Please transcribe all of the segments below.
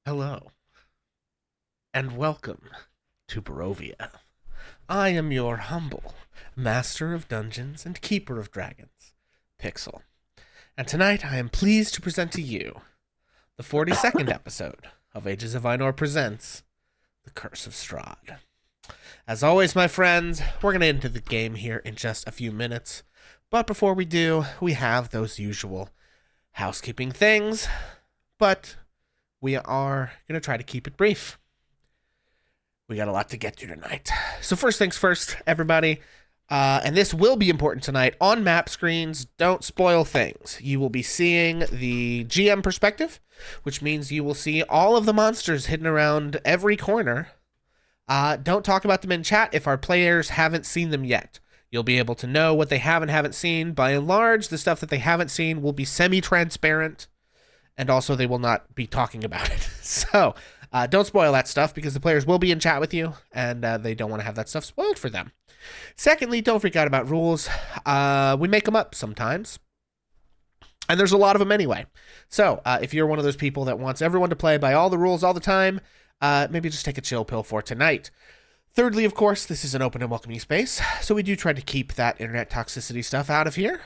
Hello, and welcome to Barovia. I am your humble master of dungeons and keeper of dragons, Pixel. And tonight I am pleased to present to you the 42nd episode of Ages of Einor Presents The Curse of Strahd. As always, my friends, we're going to get into the game here in just a few minutes. But before we do, we have those usual housekeeping things. But we are going to try to keep it brief. We got a lot to get to tonight. So first things first, everybody, and this will be important tonight, on map screens, don't spoil things. You will be seeing the GM perspective, which means you will see all of the monsters hidden around every corner. Don't talk about them in chat if our players haven't seen them yet. You'll be able to know what they have and haven't seen. By and large, the stuff that they haven't seen will be semi-transparent, and also they will not be talking about it. So don't spoil that stuff because the players will be in chat with you, and they don't want to have that stuff spoiled for them. Secondly, don't freak out about rules. We make them up sometimes, and there's a lot of them anyway. So if you're one of those people that wants everyone to play by all the rules all the time, maybe just take a chill pill for tonight. Thirdly, of course, this is an open and welcoming space, so we do try to keep that internet toxicity stuff out of here.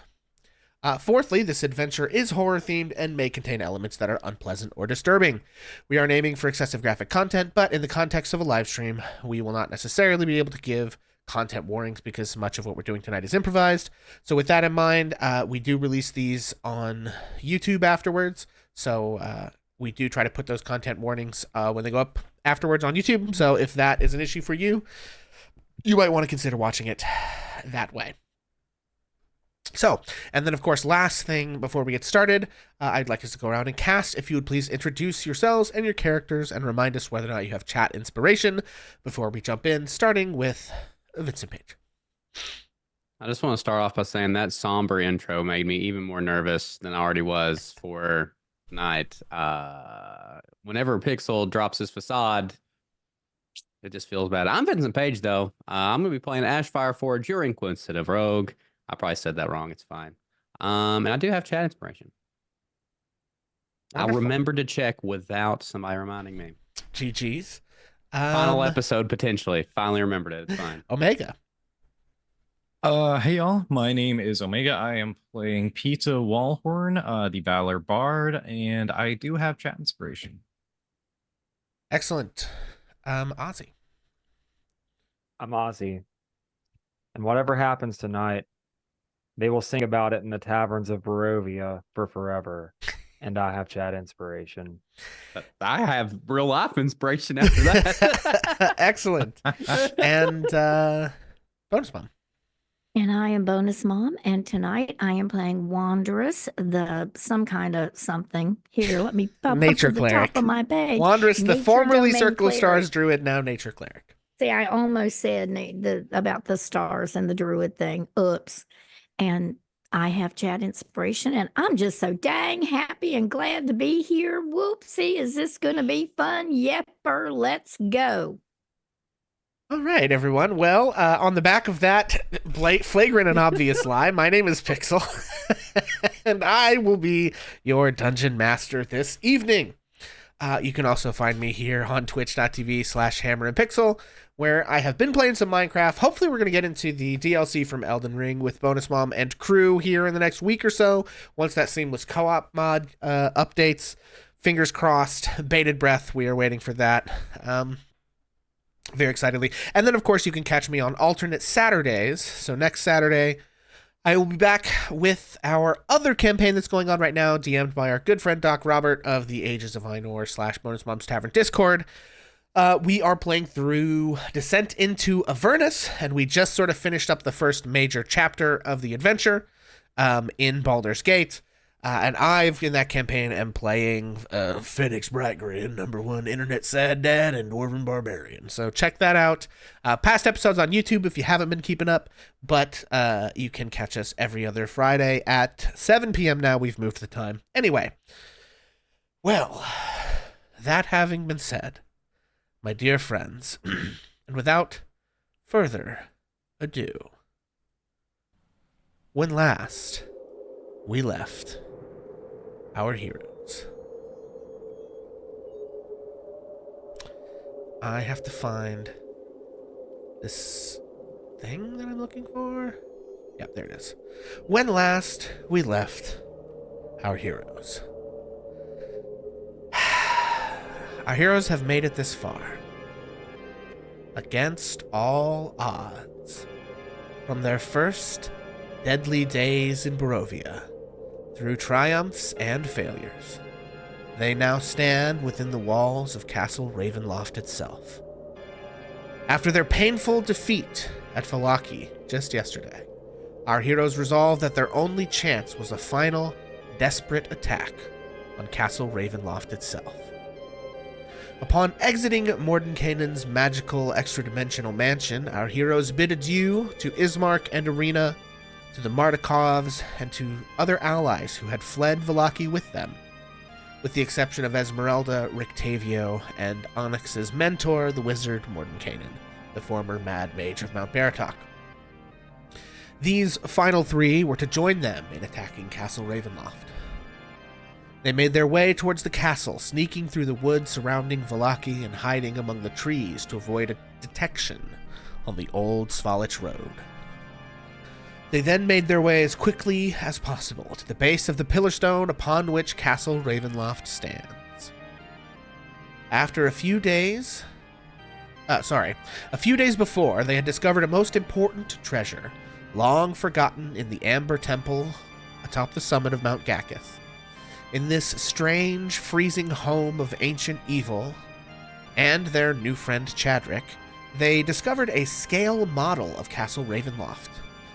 Fourthly, this adventure is horror-themed and may contain elements that are unpleasant or disturbing. We aren't aiming for excessive graphic content, but in the context of a live stream, we will not necessarily be able to give content warnings because much of what we're doing tonight is improvised. So with that in mind, we do release these on YouTube afterwards, so we do try to put those content warnings when they go up afterwards on YouTube. So if that is an issue for you, you might want to consider watching it that way. So, and then of course, last thing before we get started, I'd like us to go around and cast. If you would please introduce yourselves and your characters and remind us whether or not you have chat inspiration before we jump in, starting with Vincent Page. I just want to start off by saying that somber intro made me even more nervous than I already was for tonight. Whenever Pixel drops his facade, it just feels bad. I'm Vincent Page, though. I'm going to be playing Ashfire Forge Urinqua instead of Rogue. I probably said that wrong. It's fine. And I do have chat inspiration. Wonderful. I'll remember to check without somebody reminding me. GG's. Final episode, potentially. Finally remembered it. It's fine. Omega. Hey y'all, my name is Omega. I am playing Pizza Wallhorn, the Valor Bard, and I do have chat inspiration. Excellent. Ozzy. I'm Ozzy. And whatever happens tonight, they will sing about it in the taverns of Barovia for forever. And I have chat inspiration. I have real life inspiration after that. Excellent. And Bonus Mom. And I am Bonus Mom, and tonight I am playing Wanderous, some kind of something. Here, let me pop Nature up to the Cleric. top of my page. Wanderous, the Nature formerly Domain Circle of Stars Cleric. Druid, now Nature Cleric. See, I almost said about the stars and the druid thing. Oops. And I have chat inspiration, and I'm just so dang happy and glad to be here. Whoopsie, is this going to be fun? Yepper, let's go. All right, everyone. Well, on the back of that flagrant and obvious lie, my name is Pixel, and I will be your dungeon master this evening. You can also find me here on twitch.tv/hammerandpixel, where I have been playing some Minecraft. Hopefully we're going to get into the DLC from Elden Ring with Bonus Mom and crew here in the next week or so, once that seamless co-op mod updates. Fingers crossed, bated breath, we are waiting for that. Very excitedly. And then, of course, you can catch me on alternate Saturdays. So next Saturday, I will be back with our other campaign that's going on right now, DM'd by our good friend Doc Robert of the Ages of Einor /Bonus Mom's Tavern Discord. We are playing through Descent into Avernus, and we just sort of finished up the first major chapter of the adventure in Baldur's Gate. And I've, in that campaign, am playing Phoenix Brightgrin, #1 Internet Sad Dad, and Dwarven Barbarian. So check that out. Past episodes on YouTube if you haven't been keeping up, but you can catch us every other Friday at 7 p.m. now. We've moved the time. Anyway, well, that having been said, my dear friends, and without further ado, when last we left our heroes, I have to find this thing that I'm looking for. Yep, there it is. When last we left our heroes. Our heroes have made it this far. Against all odds. From their first deadly days in Barovia, through triumphs and failures, they now stand within the walls of Castle Ravenloft itself. After their painful defeat at Vallaki just yesterday, our heroes resolved that their only chance was a final, desperate attack on Castle Ravenloft itself. Upon exiting Mordenkainen's magical extra-dimensional mansion, our heroes bid adieu to Ismark and Arena, to the Mardikovs, and to other allies who had fled Vallaki with them, with the exception of Esmeralda, Rictavio, and Onyx's mentor, the wizard Mordenkainen, the former Mad Mage of Mount Baratok. These final three were to join them in attacking Castle Ravenloft. They made their way towards the castle, sneaking through the woods surrounding Vallaki and hiding among the trees to avoid a detection on the old Svalich road. They then made their way as quickly as possible to the base of the pillar stone upon which Castle Ravenloft stands. After a few days before, they had discovered a most important treasure, long forgotten in the Amber Temple atop the summit of Mount Gaketh. In this strange, freezing home of ancient evil, and their new friend Chadrick, they discovered a scale model of Castle Ravenloft,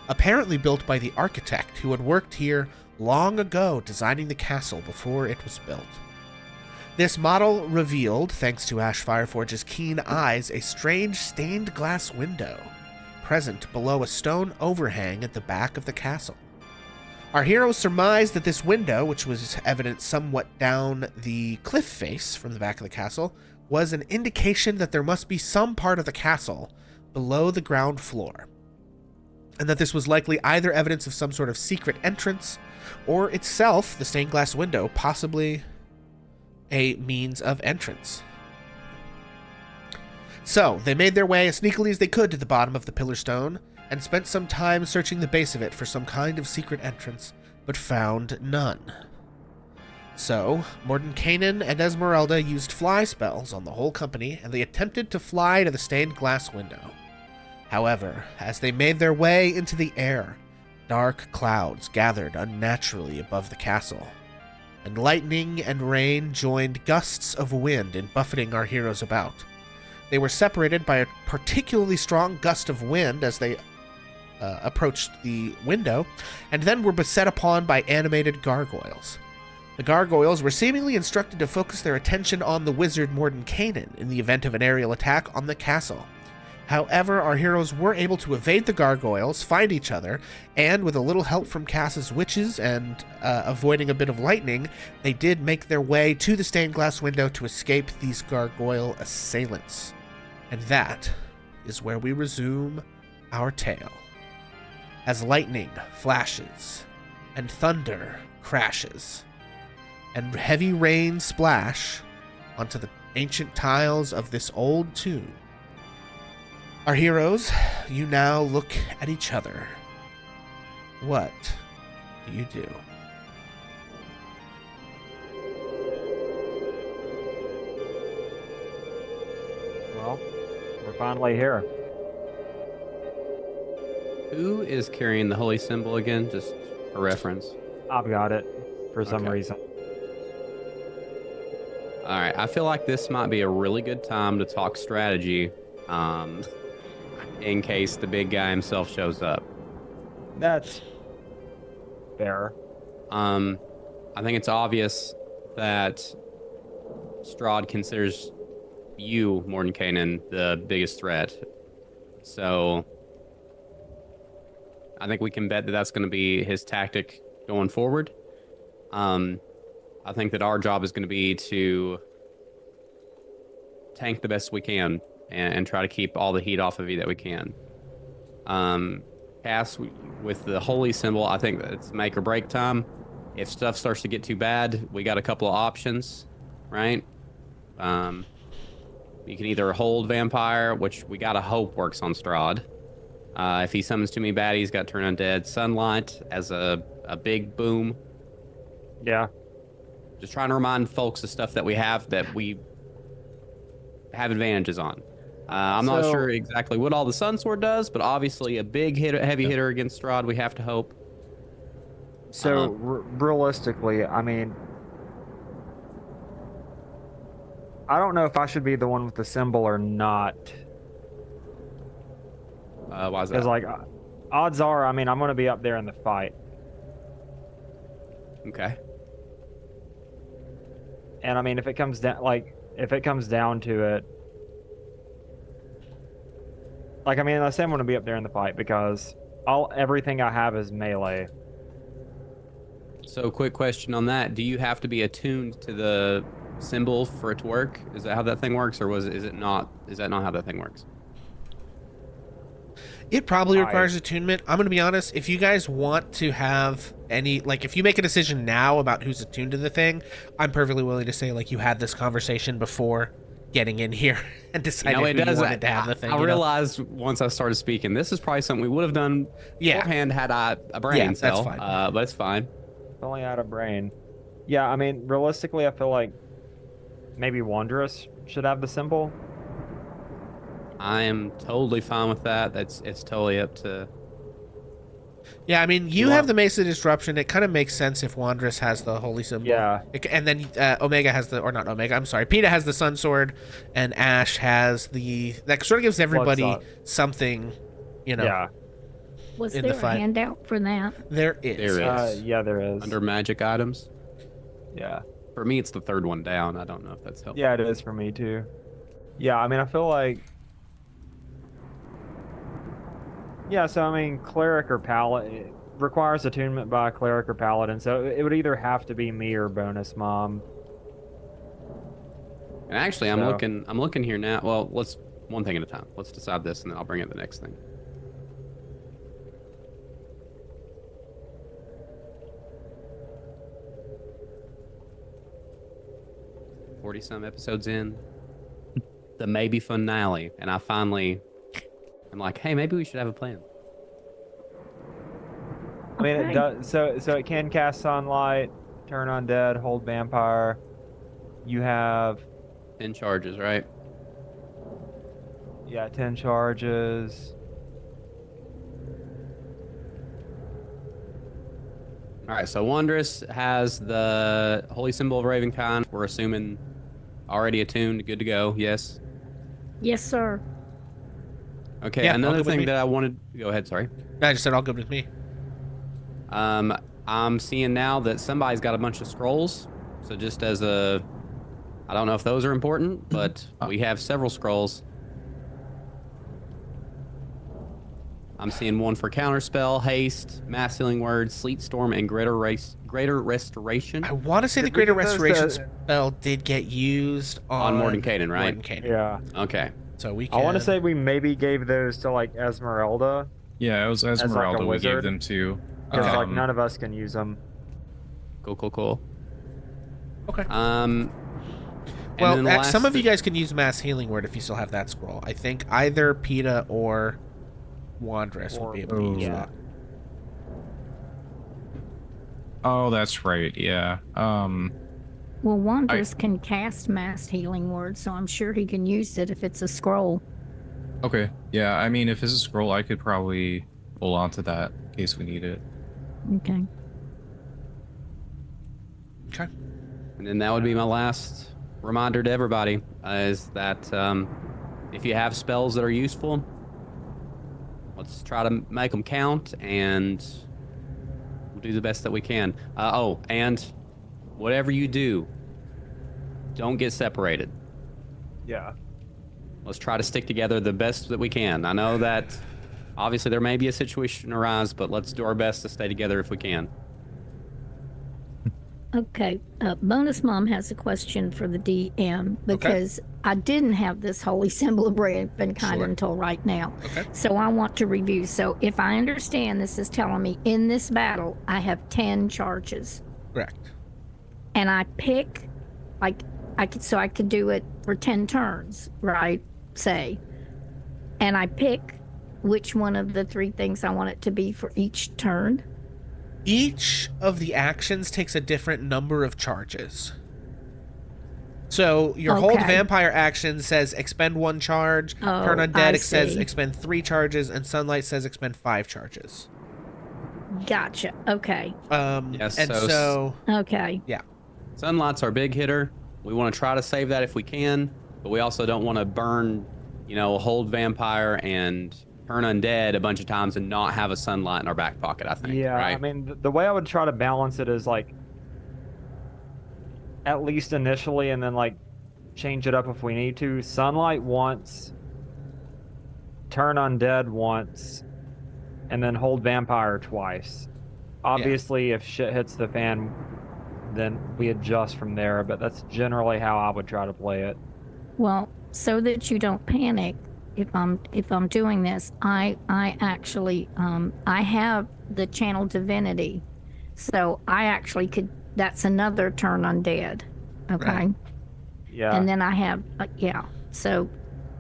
apparently built by the architect who had worked here long ago designing the castle before it was built. This model revealed, thanks to Ash Fireforge's keen eyes, a strange stained glass window present below a stone overhang at the back of the castle. Our heroes surmised that this window, which was evident somewhat down the cliff face from the back of the castle, was an indication that there must be some part of the castle below the ground floor, and that this was likely either evidence of some sort of secret entrance, or itself, the stained glass window, possibly a means of entrance. So, they made their way as sneakily as they could to the bottom of the pillar stone, and spent some time searching the base of it for some kind of secret entrance, but found none. So, Mordenkainen and Esmeralda used fly spells on the whole company, and they attempted to fly to the stained glass window. However, as they made their way into the air, dark clouds gathered unnaturally above the castle, and lightning and rain joined gusts of wind in buffeting our heroes about. They were separated by a particularly strong gust of wind as they approached the window, and then were beset upon by animated gargoyles. The gargoyles were seemingly instructed to focus their attention on the wizard Mordenkainen in the event of an aerial attack on the castle. However, our heroes were able to evade the gargoyles, find each other, and with a little help from Cass's witches and avoiding a bit of lightning, they did make their way to the stained glass window to escape these gargoyle assailants. And that is where we resume our tale. As lightning flashes, and thunder crashes, and heavy rain splash onto the ancient tiles of this old tomb, our heroes, you now look at each other. What do you do? Well, we're finally here. Who is carrying the holy symbol again? Just for reference. I've got it for some Okay. reason. All right. I feel like this might be a really good time to talk strategy, in case the big guy himself shows up. That's fair. I think it's obvious that Strahd considers you, Mordenkainen, the biggest threat. So I think we can bet that that's going to be his tactic going forward. I think that our job is going to be to tank the best we can and try to keep all the heat off of you that we can. Cass, with the holy symbol, I think that it's make or break time. If stuff starts to get too bad, we got a couple of options, right? You can either hold vampire, which we gotta hope works on Strahd. If he summons too many baddies, got turn undead. Sunlight as a big boom. Yeah. Just trying to remind folks the stuff that we have advantages on. I'm not So- sure exactly what all the Sun Sword does, but obviously a big heavy hitter against Strahd. We have to hope. So realistically, I mean, I don't know if I should be the one with the symbol or not. Why is that? Because like, odds are, I mean, I'm going to be up there in the fight, Okay. and I mean, if it comes down, to it, like, I mean, I say I'm going to be up there in the fight because everything I have is melee. So, quick question on that: do you have to be attuned to the symbol for it to work? Is that how that thing works, or is it not? Is that not how that thing works? It probably requires attunement. I'm going to be honest. If you guys want to have any, like, if you make a decision now about who's attuned to the thing, I'm perfectly willing to say, like, you had this conversation before getting in here and decided it who does. you wanted to have the thing. I you know? realized once I started speaking, this is probably something we would have done beforehand had I a brain Yeah, cell. that's fine. But it's fine. If only I had a brain. Yeah, I mean, realistically, I feel like maybe Wondrous should have the symbol. I am totally fine with that. It's totally up to. Yeah, I mean, you have the Mesa Disruption. It kind of makes sense if Wandress has the Holy Symbol. Yeah. And then Omega has the, or not Omega, I'm sorry, Peta has the Sun Sword, and Ash has the, that sort of gives everybody Blood something, you know. Yeah. Was in there the a fight. handout for that? There is. There is. Yeah, there is. Under magic items. Yeah. For me, it's the third one down. I don't know if that's helpful. Yeah, it is for me too. Yeah, I mean, I feel like. Yeah, so I mean, cleric or paladin it requires attunement by a cleric or paladin, so it would either have to be me or bonus mom. And actually, I'm So- looking here now. Well, let's one thing at a time. Let's decide this, and then I'll bring up the next thing. Some episodes in, the maybe finale, and I'm like, hey, maybe we should have a plan. I mean, it Okay. does. So it can cast sunlight, turn undead, hold vampire. You have 10 charges, right? 10 charges. All right, so Wondrous has the Holy Symbol of Ravenkind. We're assuming already attuned, good to go. Yes. Yes, sir. Okay. Yeah, all another good with thing me. that I wanted. Go ahead. Sorry. I just said all good with me. I'm seeing now that somebody's got a bunch of scrolls. So just as a, I don't know if those are important, but we have several scrolls. I'm seeing one for counterspell, haste, mass healing word, sleet storm, and greater restoration I want to say the Did we Greater get those Restoration to- spell did get used on Mordenkainen, right? Mordenkainen. Yeah. Okay. So we I can. want to say we maybe gave those to like Esmeralda, Yeah, it was like, a Esmeralda we gave wizard? them to. because like Um, none of us can use them. Cool. Okay. And Well, then the last some of you guys can use Mass Healing Word if you still have that scroll. I think either Peta or Wandress will be able to use Ooh. that. Oh, that's right. Yeah. Well, Wanderers can cast Mass Healing Word, so I'm sure he can use it if it's a scroll. Okay. Yeah. I mean, if it's a scroll, I could probably hold on to that in case we need it. Okay. Okay. And then that would be my last reminder to everybody is that if you have spells that are useful, let's try to make them count and we'll do the best that we can. And whatever you do, don't get separated. Yeah. Let's try to stick together the best that we can. I know that obviously there may be a situation arise, but let's do our best to stay together if we can. Okay. Bonus Mom has a question for the DM because I didn't have this holy symbol of Ravenkind Sure. until right now. Okay. So I want to review. So if I understand, this is telling me in this battle, I have 10 charges. Correct. And I pick, like, I could do it for 10 turns, right? Say. And I pick which one of the 3 things I want it to be for each turn. Each of the actions takes a different number of charges. So your hold Okay. vampire action says expend 1 charge, Oh, turn undead I it says see. expend 3 charges, and sunlight says expend 5 charges. Gotcha. Okay. Yes, And so so Okay. yeah. Sunlight's our big hitter. We want to try to save that if we can, but we also don't want to burn, hold vampire and turn undead a bunch of times and not have a sunlight in our back pocket, I think. Yeah, right? I mean, the way I would try to balance it is like at least initially, and then like change it up if we need to. Sunlight once, turn undead once, and then hold vampire twice. Obviously, if shit hits the fan, then we adjust from there, but that's generally how I would try to play it. Well, so that you don't panic if I'm doing this, I actually I have the channel divinity. So I actually could that's another turn undead. Okay. Right. Yeah. And then I have yeah. So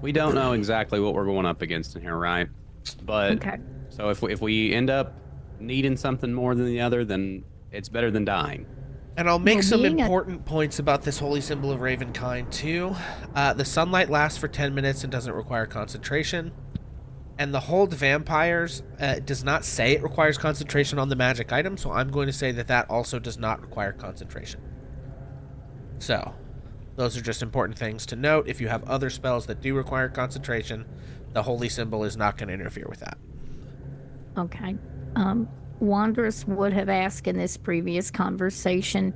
We don't know exactly what we're going up against in here, right? But okay. so if we end up needing something more than the other, then it's better than dying. And I'll make Well, some being a- important points about this holy symbol of Ravenkind too. The sunlight lasts for 10 minutes and doesn't require concentration. And the hold vampires does not say it requires concentration on the magic item, so I'm going to say that that also does not require concentration. So, those are just important things to note. If you have other spells that do require concentration, the holy symbol is not going to interfere with that. Okay. Wanderous would have asked in this previous conversation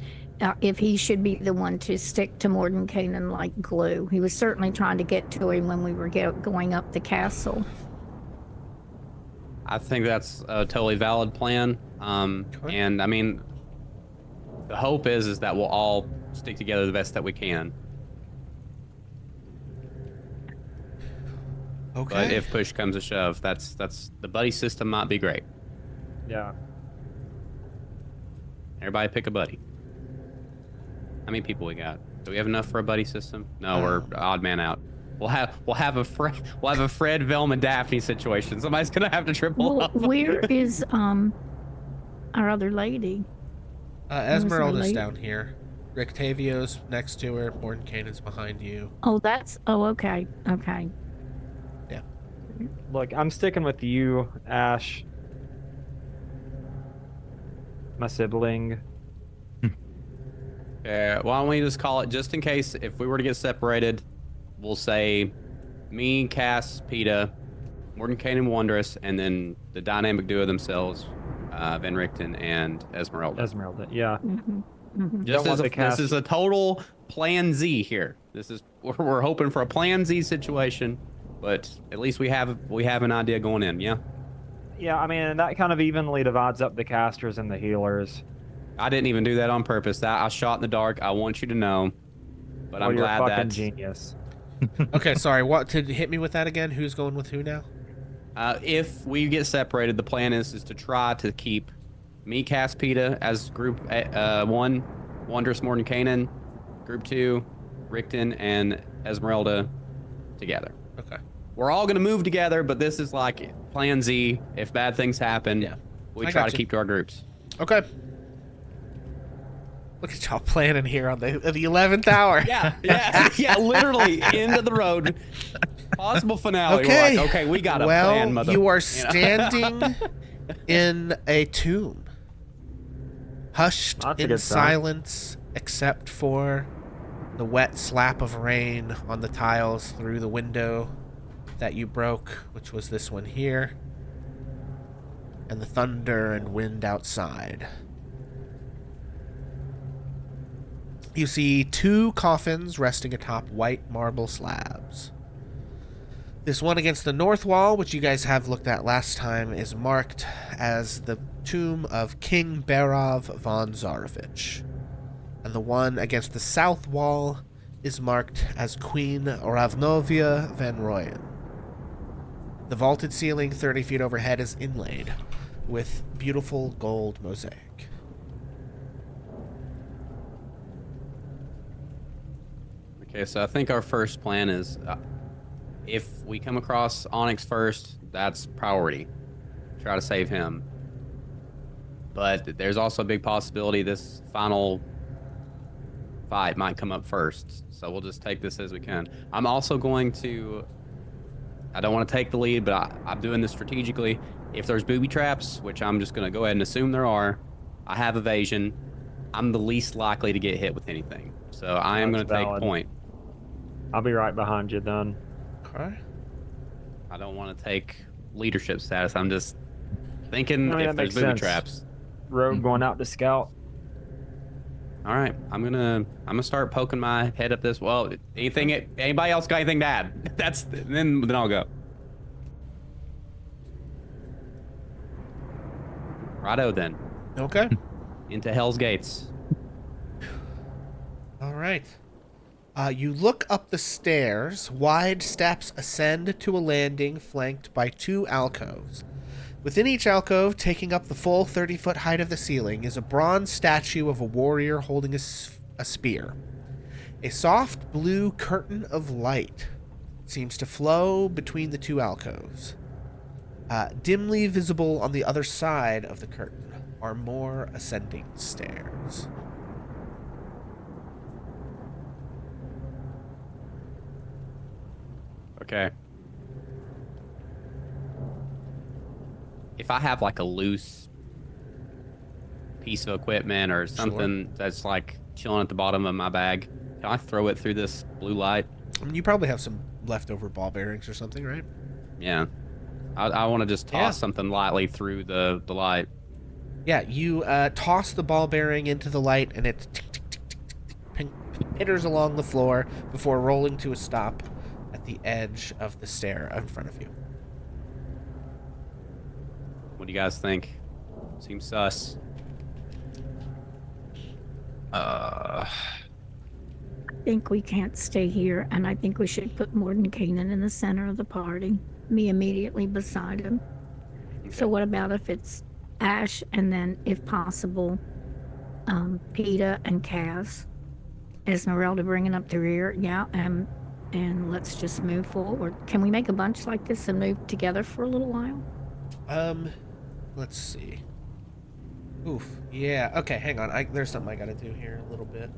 if he should be the one to stick to Mordenkainen like glue. He was certainly trying to get to him when we were going up the castle. I think that's a totally valid plan. And I mean, the hope is that we'll all stick together the best that we can. Okay. But if push comes to shove, that's the buddy system might be great. Yeah. Everybody pick a buddy. How many people we got? Do we have enough for a buddy system? No, we're odd man out. We'll have a Fred, Velma, Daphne situation. Somebody's gonna have to triple Well, up. where is our other lady? Esmeralda's late? down here. Rictavio's next to her. Mordenkainen's behind you. Oh, okay. Okay. Look, I'm sticking with you, Ash. My sibling. Why don't we just call it, just in case if we were to get separated, we'll say me, Cass, Peta, Mordenkainen, Wondrous, and then the dynamic duo themselves, Van Richten and Esmeralda. Esmeralda, yeah. Just Don't as want the cast- this is a total Plan Z here. We're hoping for a Plan Z situation, but at least we have an idea going in. Yeah. Yeah, I mean, that kind of evenly divides up the casters and the healers. I didn't even do that on purpose. That I shot in the dark. I want you to know, but Well, I'm you're a glad fucking that. genius. Okay, sorry. What to hit me with that again? Who's going with who now? If we get separated, the plan is to try to keep me, Cass, Peta as group 1, Wondrous, Mordenkainen, group 2, Richten, and Esmeralda together. Okay. We're all going to move together, but this is like Plan Z. If bad things happen, Yeah. we I try got to you. keep to our groups. Okay. Look at y'all planning here on the 11th hour. Yeah, literally end of the road. Possible finale. Okay. We're like, okay, we got a well, plan, mother. you are know? standing in a tomb, hushed That's a in good sign. silence, except for the wet slap of rain on the tiles through the window that you broke, which was this one here, and the thunder and wind outside. You see 2 coffins resting atop white marble slabs. This one against the north wall, which you guys have looked at last time, is marked as the tomb of King Berov von Zarovich. And the one against the south wall is marked as Queen Ravnovia van Royen. The vaulted ceiling 30 feet overhead is inlaid with beautiful gold mosaic. Okay, so I think our first plan is if we come across Onyx first, that's priority. Try to save him. But there's also a big possibility this final fight might come up first. So we'll just take this as we can. I'm also going to. I don't want to take the lead, but I'm doing this strategically. If there's booby traps, which I'm just going to go ahead and assume there are, I have evasion. I'm the least likely to get hit with anything. So I am going That's to take valid. point. I'll be right behind you then. Okay. I don't want to take leadership status. I'm just thinking I mean, if that there's makes booby sense. traps. Rogue going out to scout. All right, I'm gonna start poking my head up this. Well, anybody else got anything to add? Then I'll go. Righto then, Okay. into Hell's Gates. All right. You look up the stairs. Wide steps ascend to a landing flanked by 2 alcoves. Within each alcove, taking up the full 30-foot height of the ceiling, is a bronze statue of a warrior holding a spear. A soft blue curtain of light seems to flow between the 2 alcoves. Dimly visible on the other side of the curtain are more ascending stairs. Okay. If I have like a loose piece of equipment or something that's like chilling at the bottom of my bag, can I throw it through this blue light? I mean, you probably have some leftover ball bearings or something, right? Yeah. I want to just toss something lightly through the light. Yeah, you toss the ball bearing into the light, and it pitters along the floor before rolling to a stop at the edge of the stair in front of you. What do you guys think? Seems sus. I think we can't stay here, and I think we should put Mordenkainen in the center of the party, me immediately beside him. So what about if it's Ash, and then, if possible, PETA and Cass, Esmeralda bringing up the rear, and let's just move forward. Can we make a bunch like this and move together for a little while? Let's see. Oof. Yeah. Okay. Hang on. There's something I gotta do here a little bit.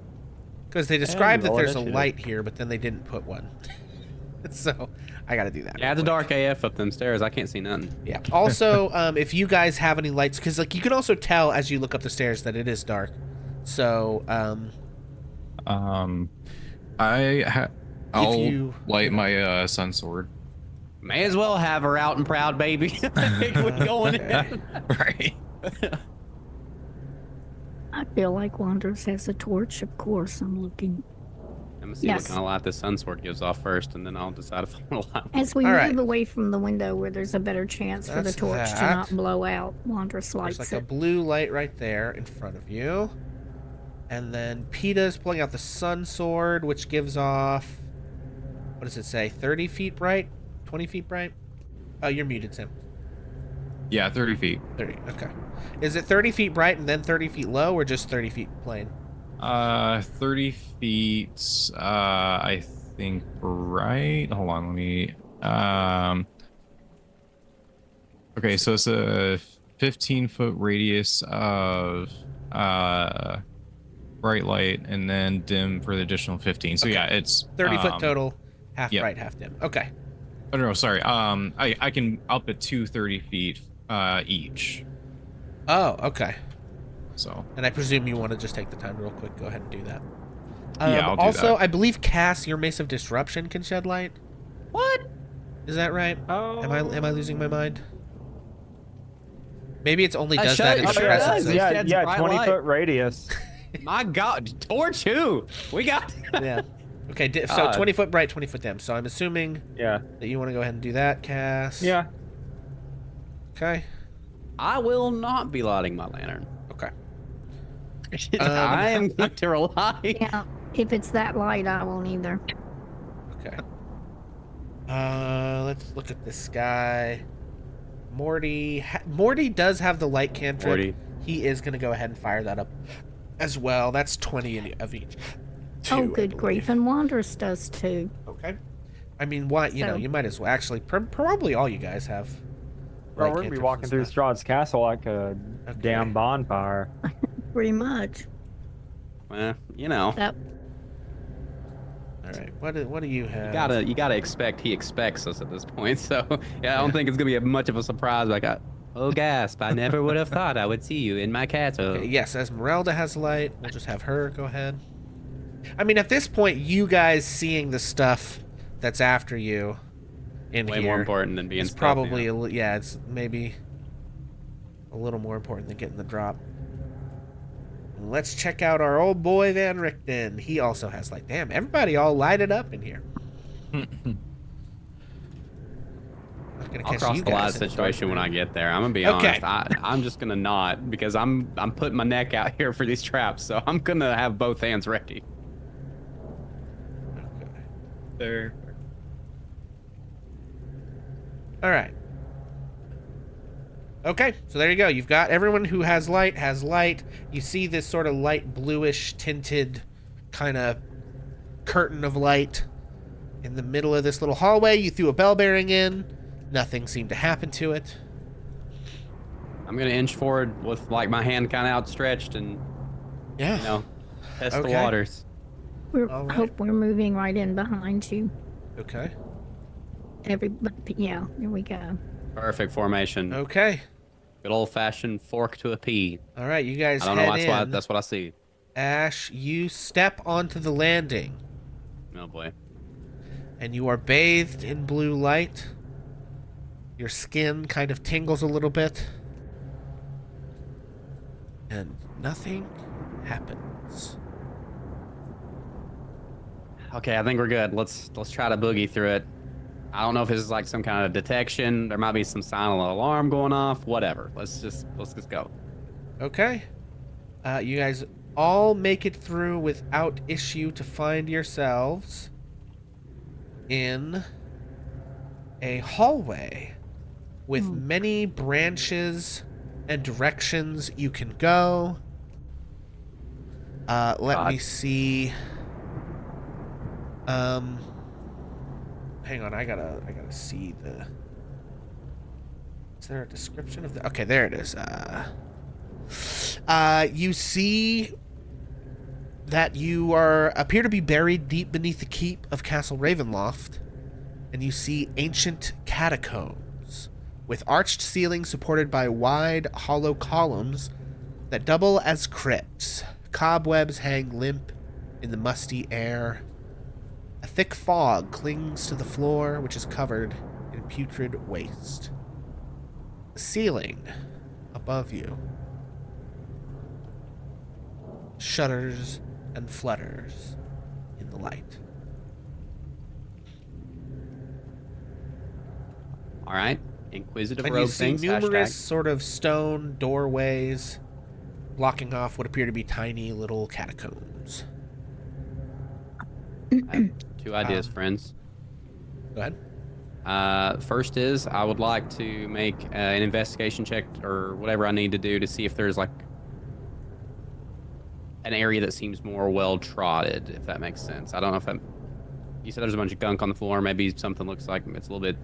Because they described that roll there's a initiative. light here, but then they didn't put one. So I gotta do that. Yeah, real it's quick. dark AF up them stairs. I can't see nothing. Yeah. Also, if you guys have any lights, because like you can also tell as you look up the stairs that it is dark. So I'll you- light my sun sword. May as well have her out and proud, baby. We're going in. Right. I feel like Wanderers has a torch, of course. I'm looking. I'm gonna see Yes. what kind of light this sun sword gives off first, and then I'll decide if I want to light. As we All move right. away from the window where there's a better chance for the That's torch to that. not blow out, Wanderous there's lights like a it. blue light right there in front of you. And then PETA's pulling out the sun sword, which gives off, what does it say? 30 feet bright? 20 feet bright? Oh, you're muted, Sam. Yeah, 30 feet. 30. Okay. Is it 30 feet bright and then 30 feet low, or just 30 feet plain? 30 feet, I think bright. Hold on, let me, okay, so it's a 15-foot radius of, bright light, and then dim for the additional 15. So yeah, it's 30 foot total, half yep. bright, half dim. Okay. Oh no, sorry. I can up it to 30 feet, each. Oh, okay. So And I presume you want to just take the time to real quick go ahead and do that. Yeah, I'll do also, that. I believe Cass, your Mace of Disruption can shed light. What? Is that right? Oh. Am I losing my mind? Maybe it's only I does shut that it- in oh, yeah, it presence. does. of- It Yeah, sheds yeah, bright 20 light. foot radius. My God, torch who? We got. Yeah. Okay, so God. 20 foot bright, 20 foot dim. So I'm assuming Yeah. that you want to go ahead and do that, Cass. Yeah. Okay. I will not be lighting my lantern. Okay. I am going to rely. Yeah, if it's that light, I won't either. Okay. Let's look at this guy. Morty does have the light cantrip. Morty. He is going to go ahead and fire that up as well. That's 20 of each. 2, Oh, I good grief. believe. And Wanderers does too. Okay. I mean, why? You know, So- you might as well. Actually, probably all you guys have. Bro, light we're gonna be cantrips walking and through stuff. Strahd's castle like a Okay. damn bonfire. Pretty much. Well, you know, That All right. What do you have? you gotta expect he expects us at this point. So yeah, I don't Yeah. think it's gonna be much of a surprise. Like, oh gasp! I never would have thought I would see you in my castle. Okay, yes, Esmeralda has light. We'll just have her go ahead. I mean, at this point, you guys seeing the stuff that's after you in Way here more important than being is stealthy, probably huh? yeah, it's maybe a little more important than getting the drop. Let's check out our old boy Van Richten. He also has light. Damn, everybody all lighted up in here. Not gonna I'll catch cross you the light guys in a dark situation when room. I get there. I'm gonna be Okay. honest. I'm just gonna not because I'm putting my neck out here for these traps. So I'm gonna have both hands ready. Okay. There. All right. Okay, so there you go. You've got everyone who has light has light. You see this sort of light bluish tinted kind of curtain of light in the middle of this little hallway. You threw a bell bearing in. Nothing seemed to happen to it. I'm gonna inch forward with like my hand kind of outstretched and Yeah. you know test the Okay. waters. we're All right. hope we're moving right in behind you. Okay. Everybody, yeah, here we go. Perfect formation. Okay. Good old fashioned fork to a pea. All right, you guys I don't know. head in. That's what I see. Ash, you step onto the landing, Oh boy. and you are bathed in blue light. Your skin kind of tingles a little bit, and nothing happens. Okay, I think we're good. Let's try to boogie through it. I don't know if this is like some kind of detection. There might be some silent alarm going off. Whatever. Let's just go. Okay. You guys all make it through without issue to find yourselves in a hallway with many branches and directions you can go. Let me see. Hang on, I gotta see the. Is there a description of the? Okay, there it is. You see that you appear to be buried deep beneath the keep of Castle Ravenloft, and you see ancient catacombs with arched ceilings supported by wide, hollow columns that double as crypts. Cobwebs hang limp in the musty air. A thick fog clings to the floor, which is covered in putrid waste. The ceiling above you shudders and flutters in the light. All right. Inquisitive And you rogue see things. numerous Hashtag. sort of stone doorways blocking off what appear to be tiny little catacombs. I have two ideas, friends. Go ahead. First is I would like to make an investigation check or whatever I need to do to see if there's like an area that seems more well trodden, if that makes sense. I don't know if that. You said there's a bunch of gunk on the floor. Maybe something looks like it's a little bit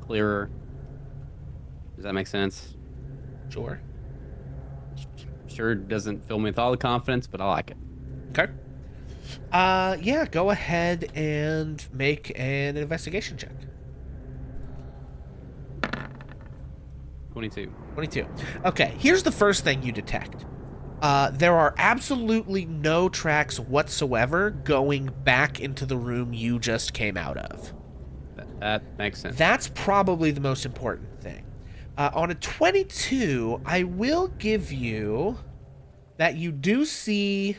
clearer. Does that make sense? Sure. Sure doesn't fill me with all the confidence, but I like it. Okay. Yeah, go ahead and make an investigation check. 22. 22. Okay, here's the first thing you detect. There are absolutely no tracks whatsoever going back into the room you just came out of. That makes sense. That's probably the most important thing. On a 22, I will give you that you do see...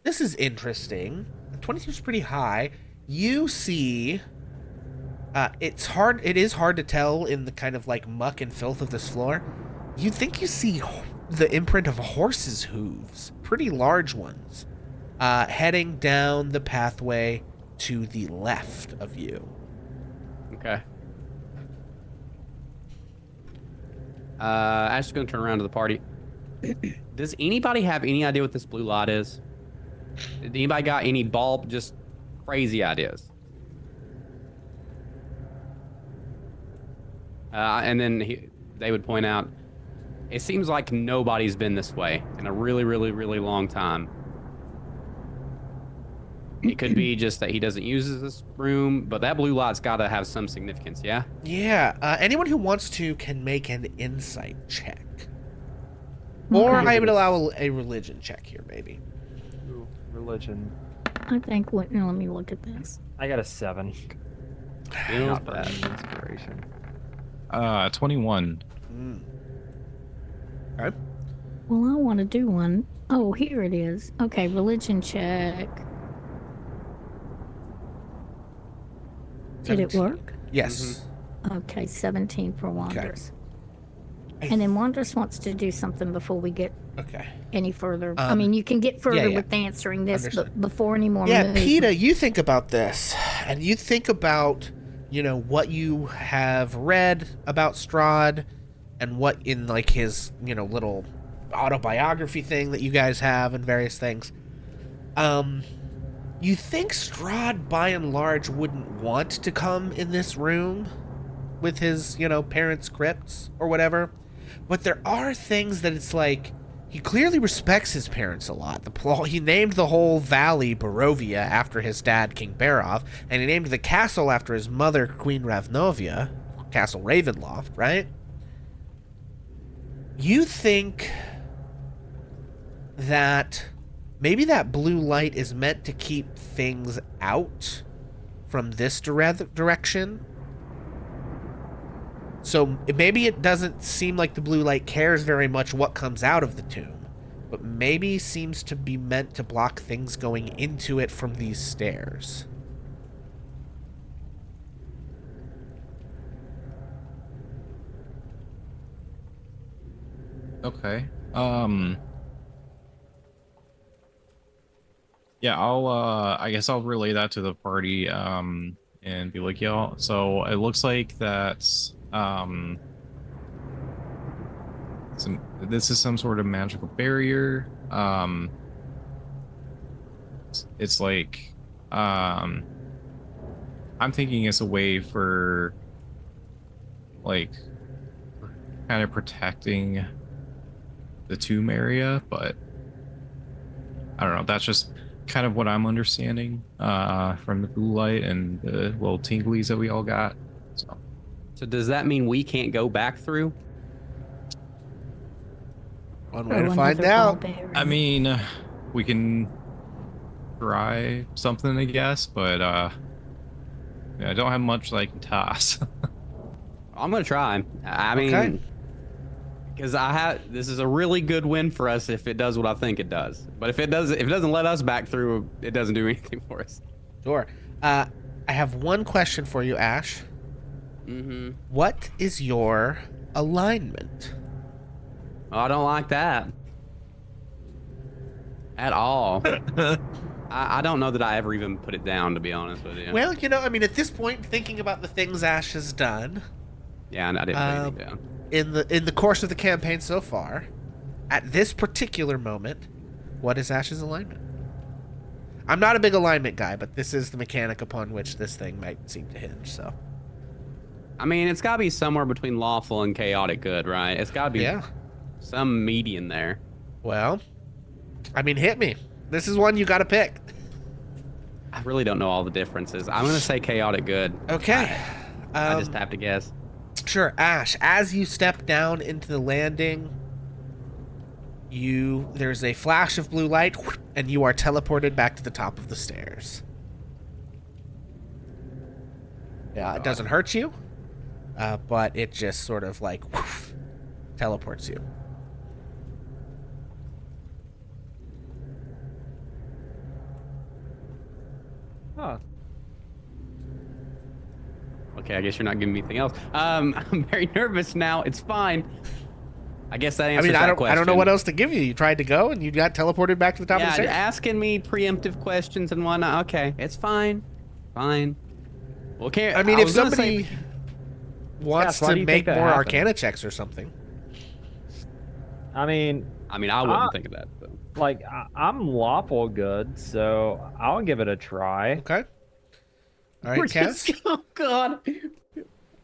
This is interesting. 22 is pretty high. You see... it is hard to tell in the kind of like muck and filth of this floor. You think you see the imprint of a horse's hooves, pretty large ones, heading down the pathway to the left of you. Okay. Ash's gonna turn around to the party. Does anybody have any idea what this blue light is? Anybody got any just crazy ideas? And then they would point out, it seems like nobody's been this way in a really, really, really long time. It could be just that he doesn't use this room, but that blue light's got to have some significance, yeah? Yeah, anyone who wants to can make an insight check. Or Okay. I would allow a religion check here, maybe. Ooh, religion. I think, now let me look at this. I got a 7. Feels Not for bad. any inspiration. 21. Okay. Well, I want to do one. Oh, here it is. Okay, religion check. Did it 17. work? Yes. Okay, 17 for Wanders. And then Wanders wants to do something before we get Okay. any further. I mean, you can get further yeah. with answering this, Understood. but before any more Yeah, moves. PETA, you think about this, and you think about, what you have read about Strahd, and what in, like, his, little autobiography thing that you guys have and various things. You think Strahd, by and large, wouldn't want to come in this room with his, parents' crypts or whatever. But there are things that it's like, he clearly respects his parents a lot. He named the whole valley Barovia after his dad, King Barov, and he named the castle after his mother, Queen Ravnovia, Castle Ravenloft, right? You think that maybe that blue light is meant to keep things out from this direction? So maybe it doesn't seem like the blue light cares very much what comes out of the tomb, but maybe seems to be meant to block things going into it from these stairs. Okay. Yeah, I guess I'll relay that to the party, and be like, y'all, so it looks like that, this is some sort of magical barrier. It's like, I'm thinking it's a way for, like, kind of protecting the tomb area, but I don't know. That's just kind of what I'm understanding from the blue light and the little tinglies that we all got. So does that mean we can't go back through? One way to find out. I mean, we can try something, I guess, but yeah, I don't have much that I can toss. I'm gonna try. I mean, because this is a really good win for us if it does what I think it does. But if it doesn't let us back through, it doesn't do anything for us. Sure. I have one question for you, Ash. Mm-hmm. What is your alignment? Oh, I don't like that at all. I don't know that I ever even put it down, to be honest with you. Well, I mean, at this point, thinking about the things Ash has done, yeah, I didn't put anything down. in the course of the campaign so far, at this particular moment, what is Ash's alignment? I'm not a big alignment guy, but this is the mechanic upon which this thing might seem to hinge, so. I mean, it's got to be somewhere between lawful and chaotic good, right? It's got to be some median there. Well, I mean, hit me. This is one you got to pick. I really don't know all the differences. I'm going to say chaotic good. Okay. I just have to guess. Sure, Ash, as you step down into the landing, there's a flash of blue light, and you are teleported back to the top of the stairs. Yeah, it doesn't hurt you, but it just sort of like teleports you. Huh. Okay, I guess you're not giving me anything else. I'm very nervous now. It's fine. I guess that answers that question. I don't know what else to give you. You tried to go, and you got teleported back to the top of the stairs. Asking me preemptive questions and whatnot. Okay, it's fine. Fine. Okay. I mean, if somebody wants Cass, why do to you make think that more happened? Arcana checks or something. I mean, I mean, I wouldn't think of that. So. Like I'm lawful good, so I'll give it a try. Okay. All right, We're Cass. just- oh God.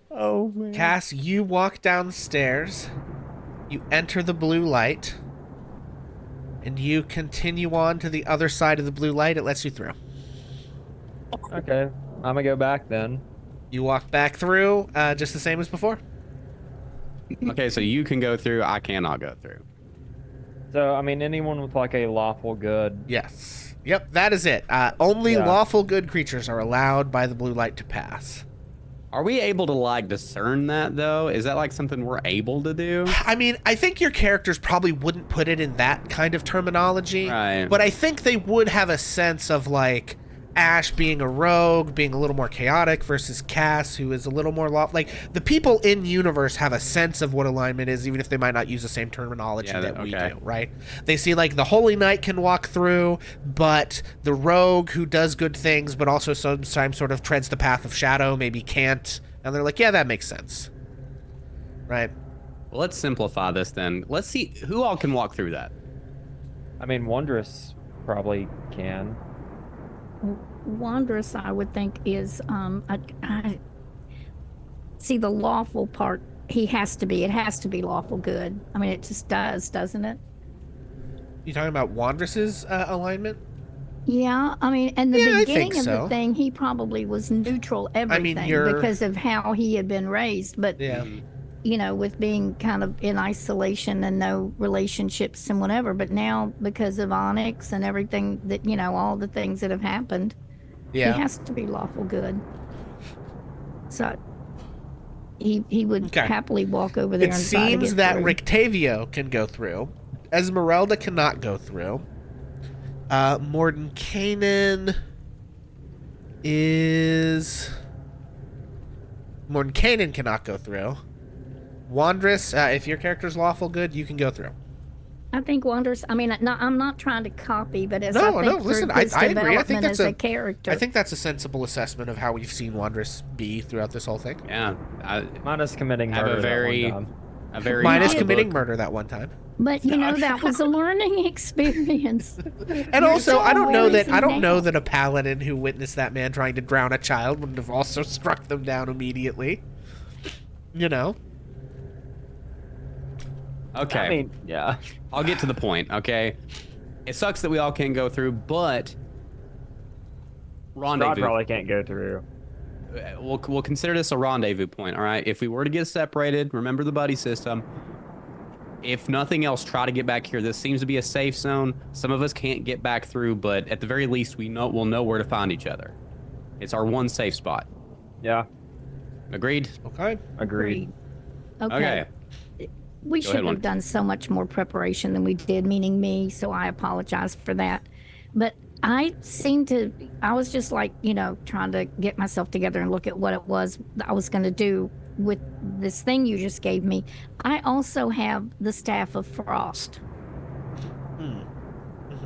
Oh man. Cass, you walk downstairs. You enter the blue light. And you continue on to the other side of the blue light. It lets you through. Okay, I'm gonna go back then. You walk back through, just the same as before. Okay, so you can go through. I cannot go through. So I mean, anyone with like a lawful good. Yes. Yep, that is it. Only Yeah. lawful good creatures are allowed by the blue light to pass. Are we able to like discern that though? Is that like something we're able to do? I mean, I think your characters probably wouldn't put it in that kind of terminology. Right. But I think they would have a sense of like Ash being a rogue, being a little more chaotic versus Cass, who is a little more like the people in universe have a sense of what alignment is, even if they might not use the same terminology that we do, right? They see like the Holy Knight can walk through, but the rogue who does good things but also sometimes sort of treads the path of shadow maybe can't, and they're like, yeah, that makes sense, right? Well, let's simplify this then. Let's see who all can walk through that. I mean, Wondrous probably can. Wondrous, I would think, is I see the lawful part. It has to be lawful good. I mean, it just does, doesn't it? You talking about Wandress's alignment? Yeah, I mean, in the Yeah, I beginning think of so. the thing, he probably was neutral everything you're- because of how he had been raised. But Yeah. you know, with being kind of in isolation and no relationships and whatever. But now, because of Onyx and everything that, you know, all the things that have happened, Yeah. he has to be lawful good. So he would Okay. happily walk over there It and try to seems get that through. Rictavio can go through. Esmeralda cannot go through. Mordenkainen cannot go through. Wandress, if your character's lawful good, you can go through. I think Wonders. I mean, I'm not trying to copy, but as No, I think no, through listen, his I agree. I think development that's as a character, I think that's a sensible assessment of how we've seen Wandress be throughout this whole thing. Yeah, I Minus committing have murder a that one time. very Minus good committing book. murder that one time. But you know, that was a learning experience. And also, I don't know that now. a paladin who witnessed that man trying to drown a child wouldn't have also struck them down immediately. You know? Okay. I mean, yeah. I'll get to the point, okay? It sucks that we all can't go through, but Strahd rendezvous. probably can't go through. We'll consider this a rendezvous point, all right? If we were to get separated, remember the buddy system. If nothing else, try to get back here. This seems to be a safe zone. Some of us can't get back through, but at the very least, we'll know where to find each other. It's our one safe spot. Yeah, Agreed? Okay. agreed. Okay. We Go should ahead, have Lon. done so much more preparation than we did, meaning me, so I apologize for that. But I was just like, you know, trying to get myself together and look at what it was I was going to do with this thing you just gave me. I also have the Staff of Frost.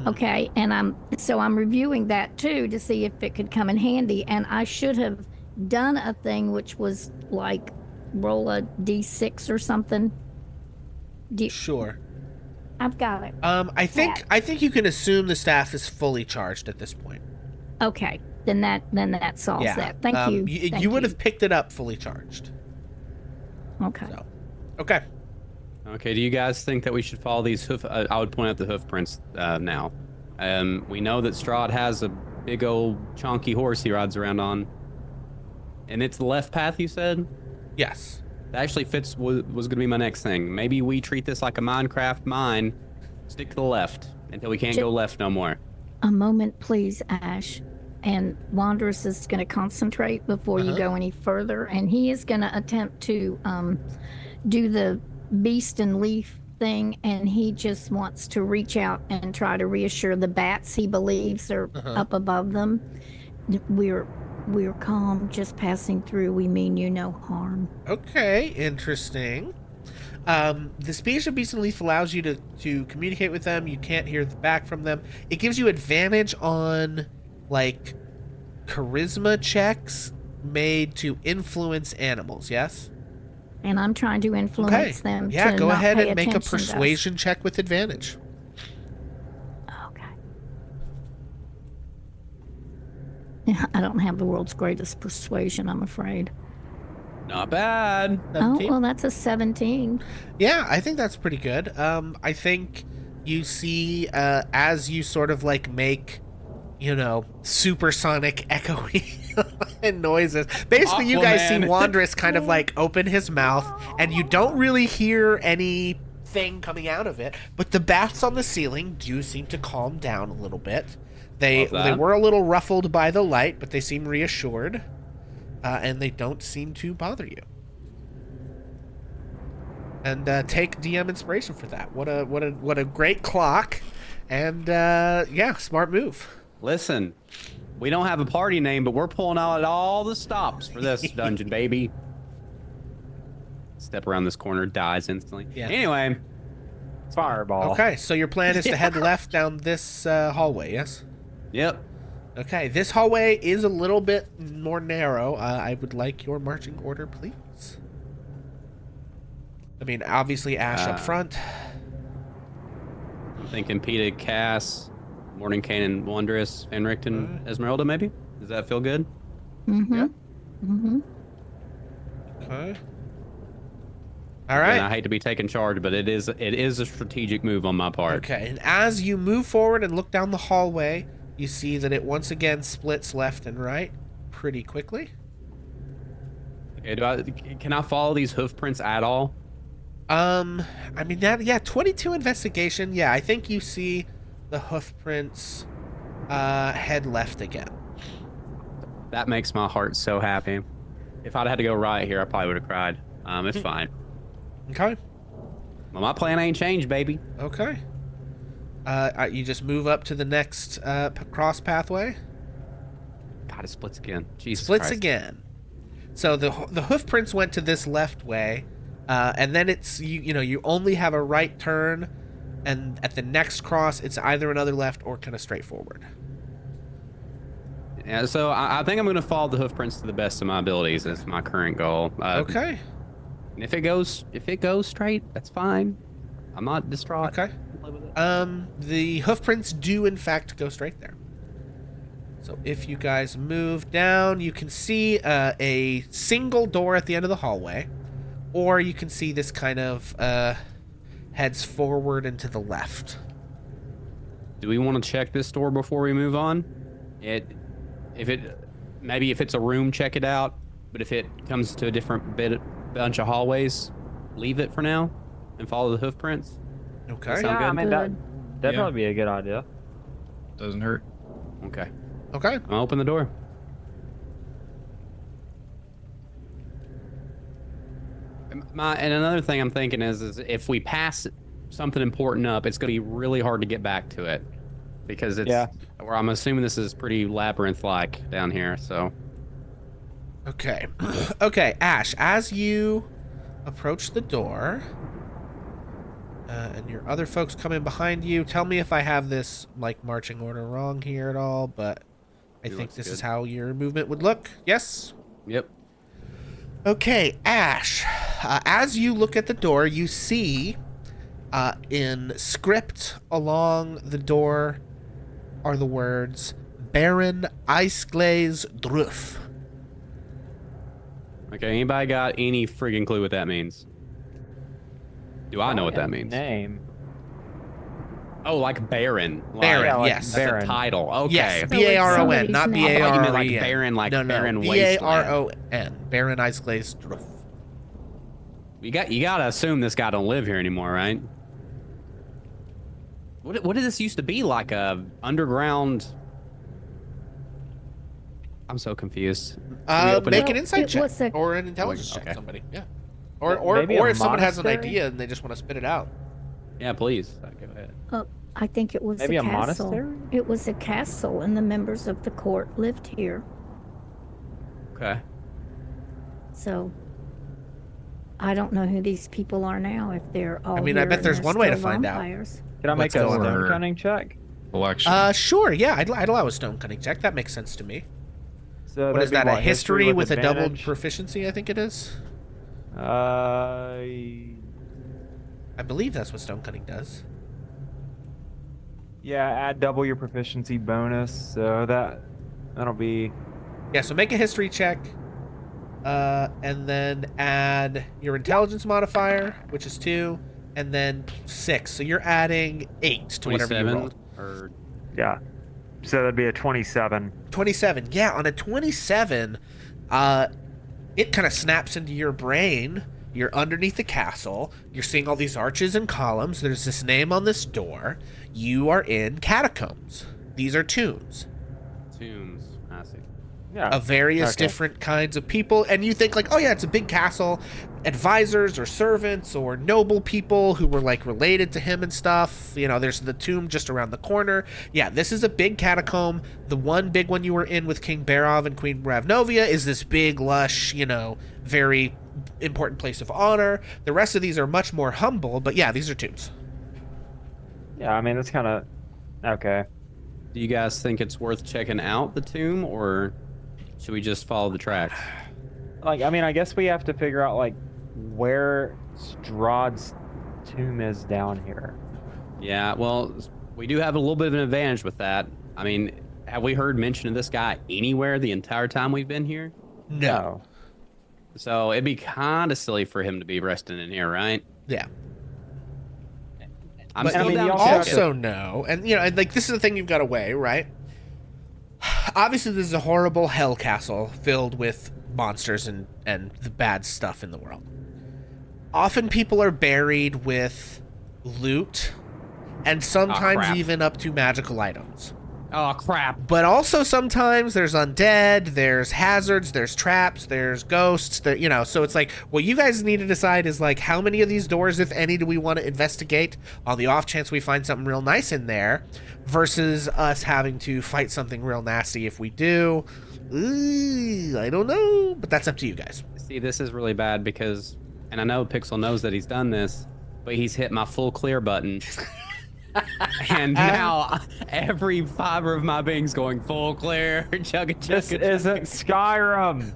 Okay, and I'm reviewing that too to see if it could come in handy. And I should have done a thing which was like roll a d6 or something. Sure. I've got it. I think you can assume the staff is fully charged at this point. Okay, then that solves Yeah. that. Thank you. Thank You would have picked it up fully charged. Okay. So, okay. Okay, do you guys think that we should follow these I would point out the hoof prints now. We know that Strahd has a big old chunky horse he rides around on. And it's the left path, you said? Yes. That actually was going to be my next thing. Maybe we treat this like a Minecraft mine. Stick to the left until we can't go left no more. A moment, please, Ash. And Wanderous is going to concentrate before you go any further, and he is going to attempt to do the beast and leaf thing, and he just wants to reach out and try to reassure the bats he believes are up above them. We're calm, just passing through. We mean you no harm. Okay, interesting. The speech of Beast and Leaf allows you to communicate with them. You can't hear back from them. It gives you advantage on, like, charisma checks made to influence animals, yes? And I'm trying to influence them Yeah, to go not ahead pay and make a attention to us. persuasion check with advantage. Okay. Yeah, I don't have the world's greatest persuasion, I'm afraid. Not bad. Oh, 17? well, that's a 17. Yeah, I think that's pretty good. I think you see as you sort of like make, supersonic echoing and noises. Basically, you guys see Aquaman. Wandrous kind of like open his mouth, and you don't really hear anything coming out of it. But the bats on the ceiling do seem to calm down a little bit. They Love that. were a little ruffled by the light, but they seem reassured, and they don't seem to bother you. And take DM inspiration for that. What a great clock, and yeah, smart move. Listen, we don't have a party name, but we're pulling out all the stops for this dungeon, baby. Step around this corner, dies instantly. Yeah. Anyway, Fireball. Okay, so your plan is to head left down this hallway, yes? yep. Okay, this hallway is a little bit more narrow. I would like your marching order, please. I mean, obviously Ash up front. I'm thinking Peter, Cass, Mordenkainen, and Wondrous, Van Richten, Esmeralda, maybe? Does that feel good? Mm-hmm. Yeah. Mm-hmm. Okay. All And right. I hate to be taking charge, but it is a strategic move on my part. Okay, and as you move forward and look down the hallway, you see that it once again splits left and right pretty quickly. Okay, can I follow these hoof prints at all? I mean, 22 investigation. Yeah, I think you see the hoof prints head left again. That makes my heart so happy. If I'd had to go right here, I probably would have cried. It's fine. Okay. Well, my plan ain't changed, baby. Okay. You just move up to the next cross pathway. God, it splits again. Jesus Splits Christ. again. So the hoof prints went to this left way, and then it's you only have a right turn, and at the next cross it's either another left or kind of straight forward. Yeah, so I think I'm going to follow the hoof prints to the best of my abilities. That's my current goal. Okay. And if it goes straight, that's fine. I'm not distraught. Okay. Live with it. The hoof prints do in fact go straight there. So if you guys move down, you can see a single door at the end of the hallway, or you can see this kind of heads forward and to the left. Do we want to check this door before we move on? Maybe if it's a room, check it out. But if it comes to a different bunch of hallways, leave it for now and follow the hoof prints. Okay. Sound Yeah, I good? mean, that'd Yeah. probably be a good idea. Doesn't hurt. Okay. Okay. I'll open the door. And another thing I'm thinking is if we pass something important up, it's going to be really hard to get back to it because or I'm assuming this is pretty labyrinth-like down here. So Okay. Okay, Ash, as you approach the door, and your other folks come in behind you, tell me if I have this like marching order wrong here at all, but I think looks this is good. how your movement would look. Yes? yep. Okay, Ash, as you look at the door, you see in script along the door are the words Baron Iceglaze Druf. Okay. Anybody got any friggin' clue what that means? Do I know what that Probably a means? Name. Oh, like Baron. Like, Baron, Yeah, like yes. That's Baron. a title. Okay. Yes, So B-A-R-O-N, it's not somebody's name. I thought you meant like B-A-R-E-N. Baron, like no, Baron B-A-R-O-N. Baron Iceglaze Druf. You gotta assume this guy don't live here anymore, right? What did this used to be? Like a underground? I'm so confused. Can we open Make it? an insight It check was a- or an intelligence check. Okay. Somebody, yeah. Or Maybe a if someone has an monastery? idea and they just want to spit it out. Yeah, please. Go ahead. I think it was Maybe a a castle. monastery? It was a castle, and the members of the court lived here. Okay. So I don't know who these people are now. If they're all. mean, I here bet and there's they're one way to still find out. vampires. Can I make What's a going stone on? cunning check? Collection. Sure, yeah, I'd allow a stone cunning check. That makes sense to me. So What that'd is be that? A history with a doubled advantage? proficiency? I think it is. I believe that's what Stonecutting does. Yeah, add double your proficiency bonus, so that'll be Yeah, so make a history check. And then add your intelligence modifier, which is 2, and then 6. So you're adding 8 to whatever you 27 rolled. or yeah. So that'd be a 27. 27. Yeah, on a 27, it kind of snaps into your brain. You're underneath the castle. You're seeing all these arches and columns. There's this name on this door. You are in catacombs. These are tombs tombs. I see. Yeah. of various Okay. different kinds of people. And you think like, oh yeah, it's a big castle. Advisors or servants or noble people who were like related to him and stuff. You know, there's the tomb just around the corner. Yeah, this is a big catacomb. The one big one you were in with King Barov and Queen Ravnovia is this big, lush, you know, very important place of honor. The rest of these are much more humble, but yeah, these are tombs. Yeah, I mean that's kind of okay. Do you guys think it's worth checking out the tomb, or should we just follow the tracks? Like, I mean, I guess we have to figure out like where Strahd's tomb is down here. Yeah, well, we do have a little bit of an advantage with that. I mean, have we heard mention of this guy anywhere the entire time we've been here? No. So it'd be kind of silly for him to be resting in here, right? Yeah. I'm But still I mean, down you to also check it. also know, and you know, and like this is the thing you've got to weigh, right? Obviously, this is a horrible hell castle filled with monsters and the bad stuff in the world. Often people are buried with loot and sometimes crap. even up to magical items. Oh crap! But also sometimes there's undead, there's hazards, there's traps, there's ghosts, there, you know, so it's like what you guys need to decide is like how many of these doors, if any, do we want to investigate on the off chance we find something real nice in there versus us having to fight something real nasty if we do. Ooh, I don't know, but that's up to you guys. See, this is really bad because, and I know Pixel knows that he's done this, but he's hit my full clear button. And now every fiber of my being's going full clear. Chugga, This chugga, isn't Skyrim.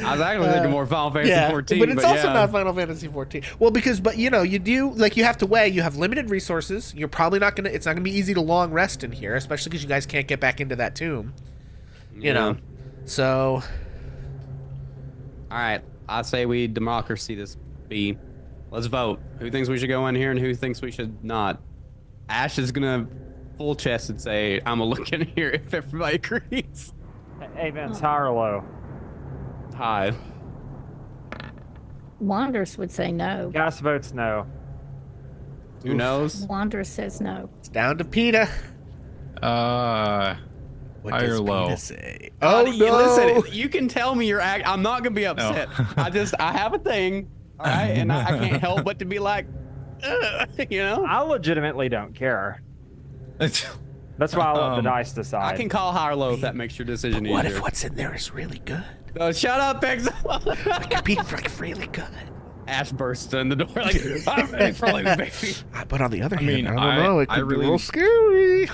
I was actually thinking more Final Fantasy 14, but it's also yeah. not Final Fantasy 14. Well, because but you know you do like you have to weigh. You have limited resources. You're probably not gonna. It's not gonna be easy to long rest in here, especially because you guys can't get back into that tomb. You know, so All right, I say we democracy this B. Let's vote. Who thinks we should go in here and who thinks we should not? Ash is gonna full chest and say, I'm gonna look in here if everybody agrees. Hey, Vince, high or low? Hi. Wanderers would say no. Gas votes no. Who knows? Wanderer says no. it's down to PETA. Uh, What High does or low? PETA say? Oh Buddy, no! Listen, you can tell me you're I'm not gonna be upset. I have a thing, all right, and I can't help but to be like, you know. I legitimately don't care. That's why I let the dice decide. I can call high or low if that makes your decision What easier. if what's in there is really good? Oh, shut up, Pixel. It could be like really good. Ash bursts in the door like, I'm ready for this baby. But on the other hand, mean, I don't know. It I could be really- real scary.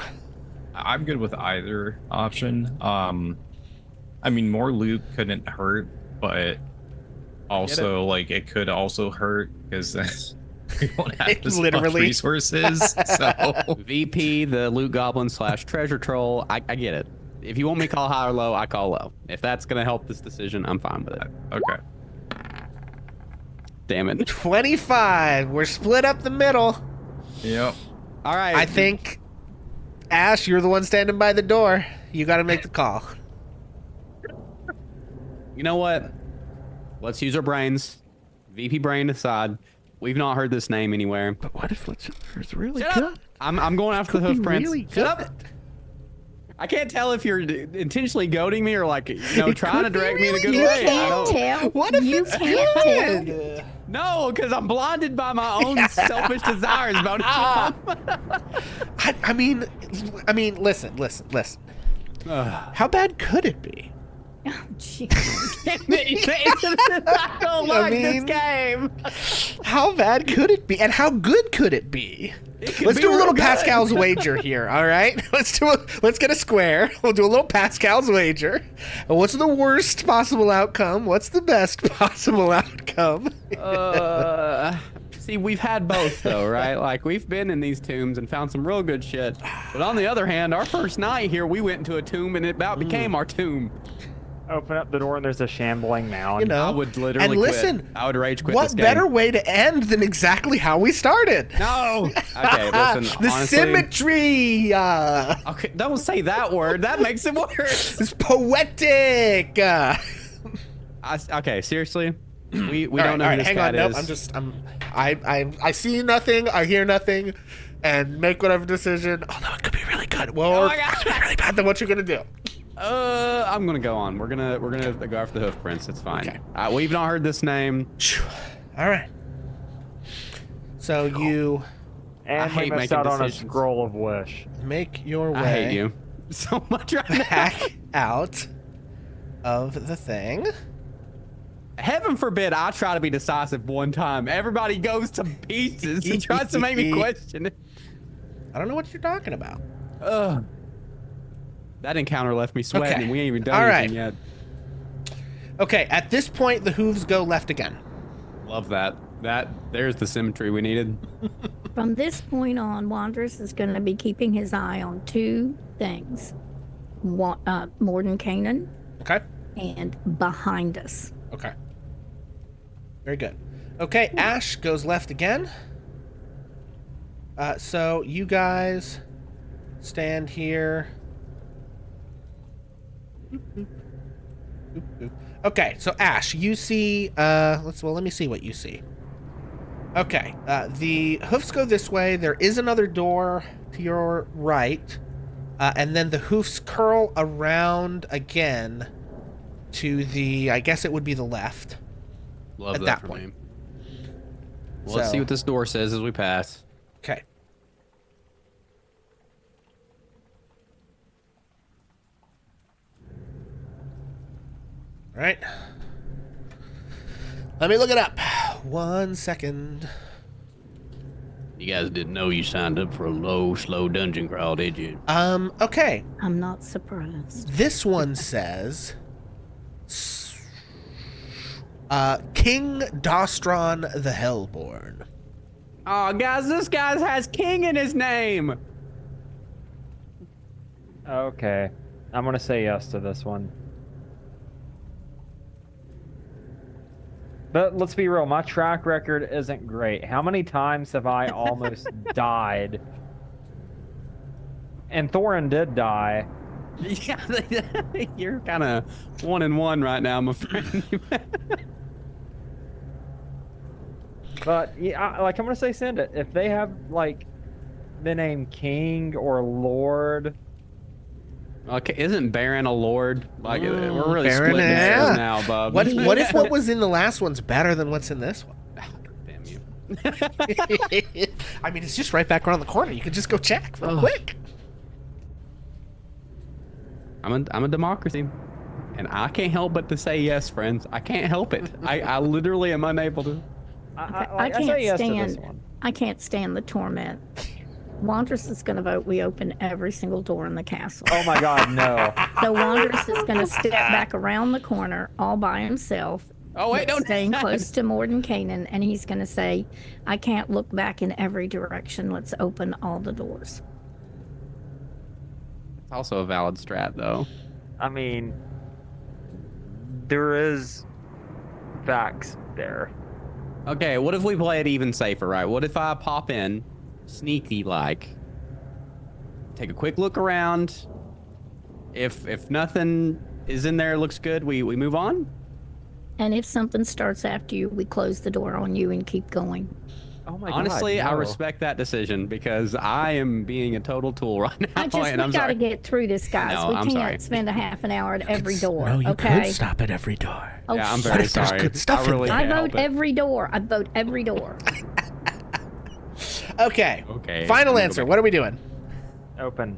I'm good with either option. I mean, more loot couldn't hurt, but also like it could also hurt because we won't have as much Literally. resources. So VP, the loot goblin / treasure troll. I get it. If you want me to call high or low, I call low. If that's gonna help this decision, I'm fine with it. okay. Damn it. 25. We're split up the middle. Yep. All right. I think, Ash, you're the one standing by the door. You got to make the call. You know what? Let's use our brains. VP brain aside. We've not heard this name anywhere. But what if it's really Shut up. I'm going after the Could hoof be prints. really Shut up. good. I can't tell if you're intentionally goading me or like, you know, It trying to could be direct me in a really good You way. I can't don't. tell. What if you it's can't good? No, because I'm blinded by my own selfish desires about I mean, listen. Ugh. How bad could it be? Gee. I don't like this mean- game. How bad could it be? And how good could it be? could Let's be do a real little good. Pascal's wager here, all right? Let's get a square. We'll do a little Pascal's wager. And what's the worst possible outcome? What's the best possible outcome? See, we've had both though, right? Like we've been in these tombs and found some real good shit. But on the other hand, our first night here, we went into a tomb and it about became our tomb. Open up the door and there's a shambling mound. You know, I would literally and listen, quit. I would rage quit what this game. better way to end than exactly how we started? No. Okay, listen. The honestly, symmetry. Okay, don't say that word. That makes it worse. It's poetic. Okay, seriously. We All don't know right, who this hang on. cat Nope, is. I see nothing. I hear nothing, and make whatever decision. Although it could be really good. Well, Oh or my it God. could be really bad. Then what you gonna do? I'm gonna go on. We're gonna go after the hoof prints. It's fine. Okay. We've not heard this name. Phew. All right. So you And we hate missed making out on a decisions. scroll of wish. make your way I hate you so much right now. back out of the thing. Heaven forbid I try to be decisive one time. Everybody goes to pieces and tries to make me question it. I don't know what you're talking about. Ugh. That encounter left me sweating, Okay. and we ain't even done All anything right. yet. Okay, at this point, the hooves go left again. Love that. There's the symmetry we needed. From this point on, Wanderous is going to be keeping his eye on two things: Morden Canaan Okay. and behind us. Okay. Very good. Okay, Ash goes left again. So you guys stand here. Okay, so Ash, you see. Let me see what you see. Okay, the hoofs go this way. There is another door to your right, and then the hoofs curl around again to the. I guess it would be the left. Love At that that for point. me. Well, let's So- see what this door says as we pass. Okay. All right. Let me look it up. 1 second. You guys didn't know you signed up for a low, slow dungeon crawl, did you? Okay. I'm not surprised. This one says King Dostron the Hellborn. Oh, guys, this guy has king in his name. Okay. I'm going to say yes to this one. But let's be real, my track record isn't great. How many times have I almost died? And Thorin did die. Yeah, you're kind of 1-1 right now, my friend. But yeah, I'm gonna say send it. If they have like the name King or Lord, Okay, isn't Baron a lord? Like, we're really Baron, splitting yeah. hairs now, bub. What if what was in the last one's better than what's in this one? Damn you. I mean, it's just right back around the corner. You could just go check real Ugh. quick. I'm a democracy, and I can't help but to say yes, friends. I can't help it. I literally am unable to. I can't say yes to this stand. one. I can't stand the torment. Wanderous is going to vote we open every single door in the castle. Oh my God, no! So Wanderous is going to step back around the corner all by himself. Oh wait, but don't staying close to Morden Canaan, and he's going to say, "I can't look back in every direction. Let's open all the doors." It's also a valid strat, though. I mean, there is facts there. Okay, what if we play it even safer, right? What if I pop in, sneaky like, take a quick look around. If nothing is in there, looks good, we move on. And if something starts after you, we close the door on you and keep going. Oh my Honestly, God, I no. respect that decision because I am being a total tool right now. I just and I'm we got to sorry. get through this, guys. No, we I'm can't sorry. spend a half an hour at every door. No, you okay. could stop at every door. Oh, Yeah, I'm shit. What very if there's sorry. good stuff I in really there? I can't vote help it. every door. I vote every door. Okay. Okay. Final I'm gonna answer. go What are we doing? Open.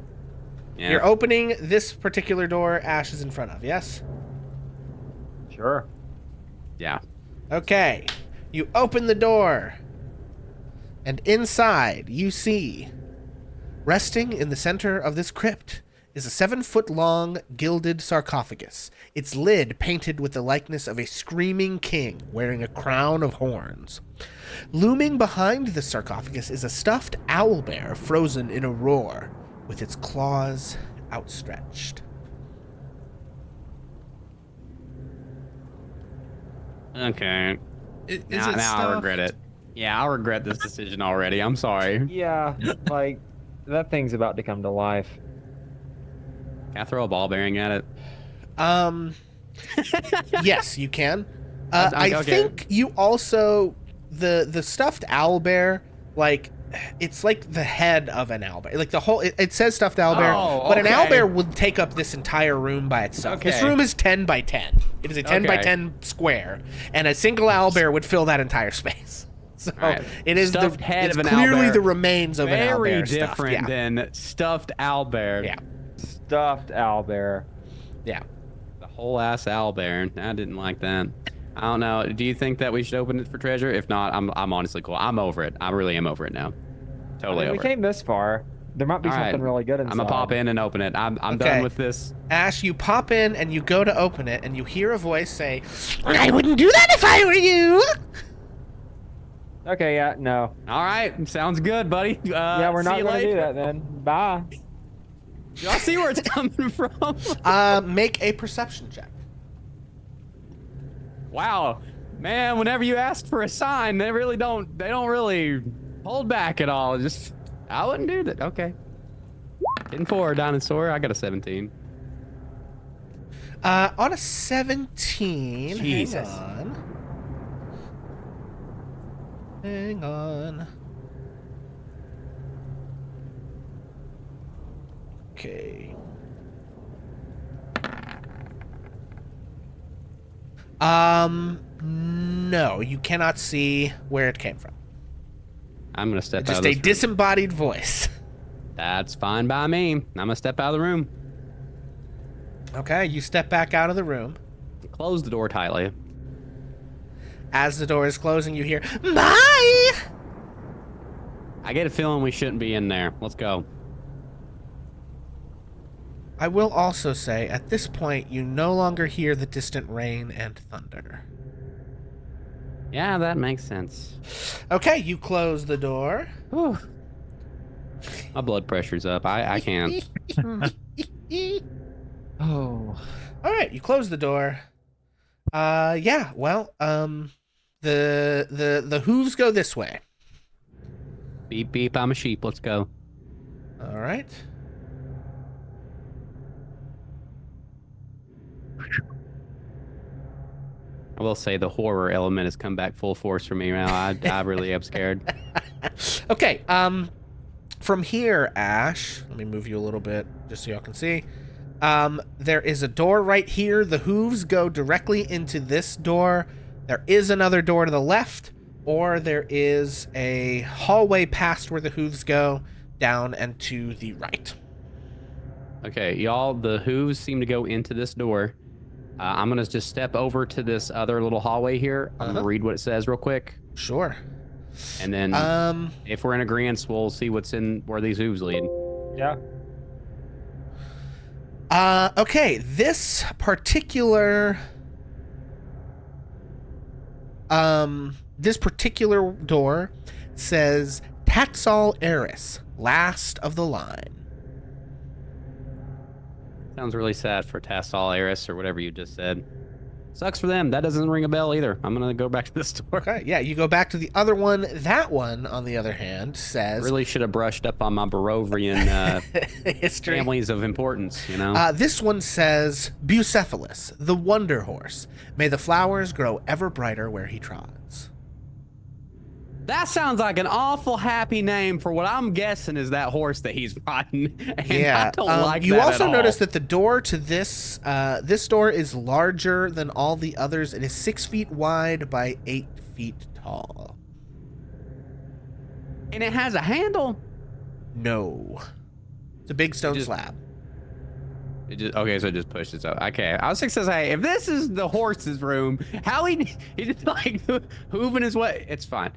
Yeah. You're opening this particular door Ash is in front of, yes? Sure. Yeah. Okay, you open the door, and inside you see, resting in the center of this crypt, is a 7-foot-long gilded sarcophagus, its lid painted with the likeness of a screaming king wearing a crown of horns. Looming behind the sarcophagus is a stuffed owlbear frozen in a roar, with its claws outstretched. Okay. Is Now, it now I regret stuffed? it. Yeah, I regret this decision already. I'm sorry. Yeah, like that thing's about to come to life. Can I throw a ball bearing at it? Yes, you can. Okay, I okay. think you also the stuffed owlbear, like it's like the head of an owlbear. Like the whole it says stuffed owlbear, Oh, but an okay. owlbear would take up this entire room by itself. This Okay. room is 10 by 10. It is a 10 by Okay. 10 square, and a single owlbear would fill that entire space. So All right. it is Stuffed head it's of an clearly owlbear. the remains of an Very owlbear stuffed. different Yeah. than stuffed owlbear. Yeah. Stuffed owlbear. Yeah. The whole ass owlbear. I didn't like that. I don't know. Do you think that we should open it for treasure? If not, I'm honestly cool. I'm over it. I really am over it now. I Totally mean, we over it. came this far. There might be All something right. really good inside. I'm gonna pop in and open it. I'm Okay. done with this. Ash, you pop in and you go to open it, and you hear a voice say, "I wouldn't do that if I were you." Okay, yeah, no. All right, sounds good, buddy. Yeah, we're see not you going to do later. that then. Bye. Y'all see where it's coming from? Make a perception check. Wow, man. Whenever you ask for a sign, they don't really hold back at all. Just I wouldn't do that. Okay. 10-4 dinosaur. I got a 17. On a 17. Jesus. Hang on. Okay. No, you cannot see where it came from. I'm gonna step out Just of a this room. disembodied voice. That's fine by me. I'm gonna step out of the room. Okay, you step back out of the room. Close the door tightly. As the door is closing, you hear, "Bye!" I get a feeling we shouldn't be in there. Let's go. I will also say, at this point, you no longer hear the distant rain and thunder. Yeah, that makes sense. Okay, you close the door. Whew. My blood pressure's up. I can't. Oh. All right, you close the door. Yeah, well, the hooves go this way. Beep beep. I'm a sheep. Let's go. All right. I will say the horror element has come back full force for me now. I really am scared. Okay, from here, Ash, let me move you a little bit just so y'all can see. There is a door right here. The hooves go directly into this door. There is another door to the left, or there is a hallway past where the hooves go, down and to the right. Okay, y'all, the hooves seem to go into this door. I'm going to just step over to this other little hallway here. I'm going to read what it says real quick. Sure. And then if we're in agreement, we'll see what's in where these hooves lead. Yeah. Okay, this particular door says Taxol Eris, last of the line. Sounds really sad for Tassal Eris or whatever you just said. Sucks for them. That doesn't ring a bell either. I'm going to go back to this door. Okay, yeah, you go back to the other one. That one, on the other hand, says Really should have brushed up on my Barovian history. families of importance, you know? This one says Bucephalus, the wonder horse. May the flowers grow ever brighter where he trods. That sounds like an awful happy name for what I'm guessing is that horse that he's riding. And Yeah, I don't like you that also at all. notice that the door to this door is larger than all the others. It is 6 feet wide by 8 feet tall. And it has a handle. No, it's a big stone Just- slab. Okay, so it just pushes up. Okay, I was just gonna say, if this is the horse's room, how he just like hooving his way. It's fine.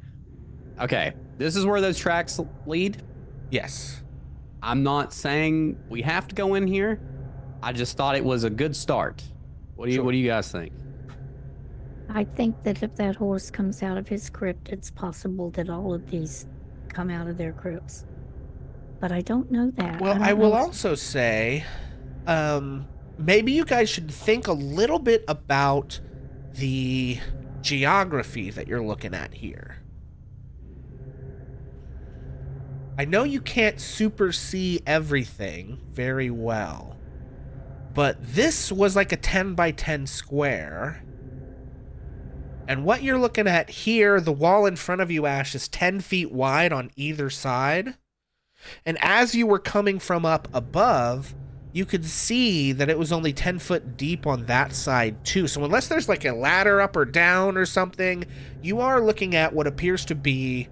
Okay, this is where those tracks lead. Yes. I'm not saying we have to go in here. I just thought it was a good start. Sure. What do you guys think? I think that if that horse comes out of his crypt, it's possible that all of these come out of their crypts. But I don't know that. Well, I I don't will know. also say, maybe you guys should think a little bit about the geography that you're looking at here. I know you can't super see everything very well, but this was like a 10 by 10 square. And what you're looking at here, the wall in front of you, Ash, is 10 feet wide on either side. And as you were coming from up above, you could see that it was only 10 foot deep on that side too. So unless there's like a ladder up or down or something, you are looking at what appears to be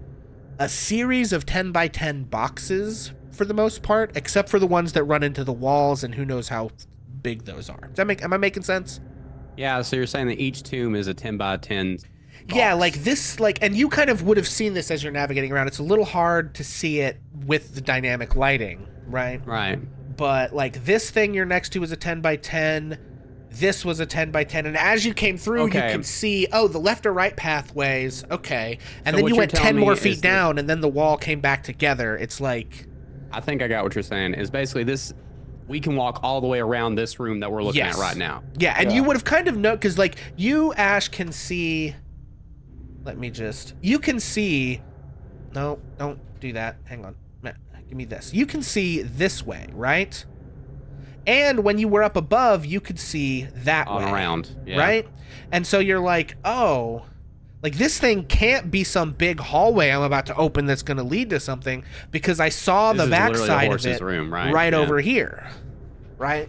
a series of 10 by 10 boxes for the most part, except for the ones that run into the walls, and who knows how big those are. Am I making sense? Yeah, so you're saying that each tomb is a 10 by 10 box. Yeah, like this, and you kind of would have seen this as you're navigating around. It's a little hard to see it with the dynamic lighting, right? Right. But like this thing you're next to is a 10 by 10. This was a 10 by 10. And as you came through, you Okay. could see, oh, the left or right pathways. Okay. And So then what you you're went 10 telling me more is feet that- down, and then the wall came back together. It's like, I think I got what you're saying. Is basically this, we can walk all the way around this room that we're looking Yes. at right now. yeah. And Yeah. you would have kind of known, because like you, Ash, can see. You can see. No, don't do that. Hang on. Matt, give me this. You can see this way, right? And when you were up above, you could see that On way. around. Yeah. Right? And so you're like, oh, like this thing can't be some big hallway I'm about to open that's going to lead to something, because I saw This the is literally the backside of horse's it room, right? Yeah. over here. Right?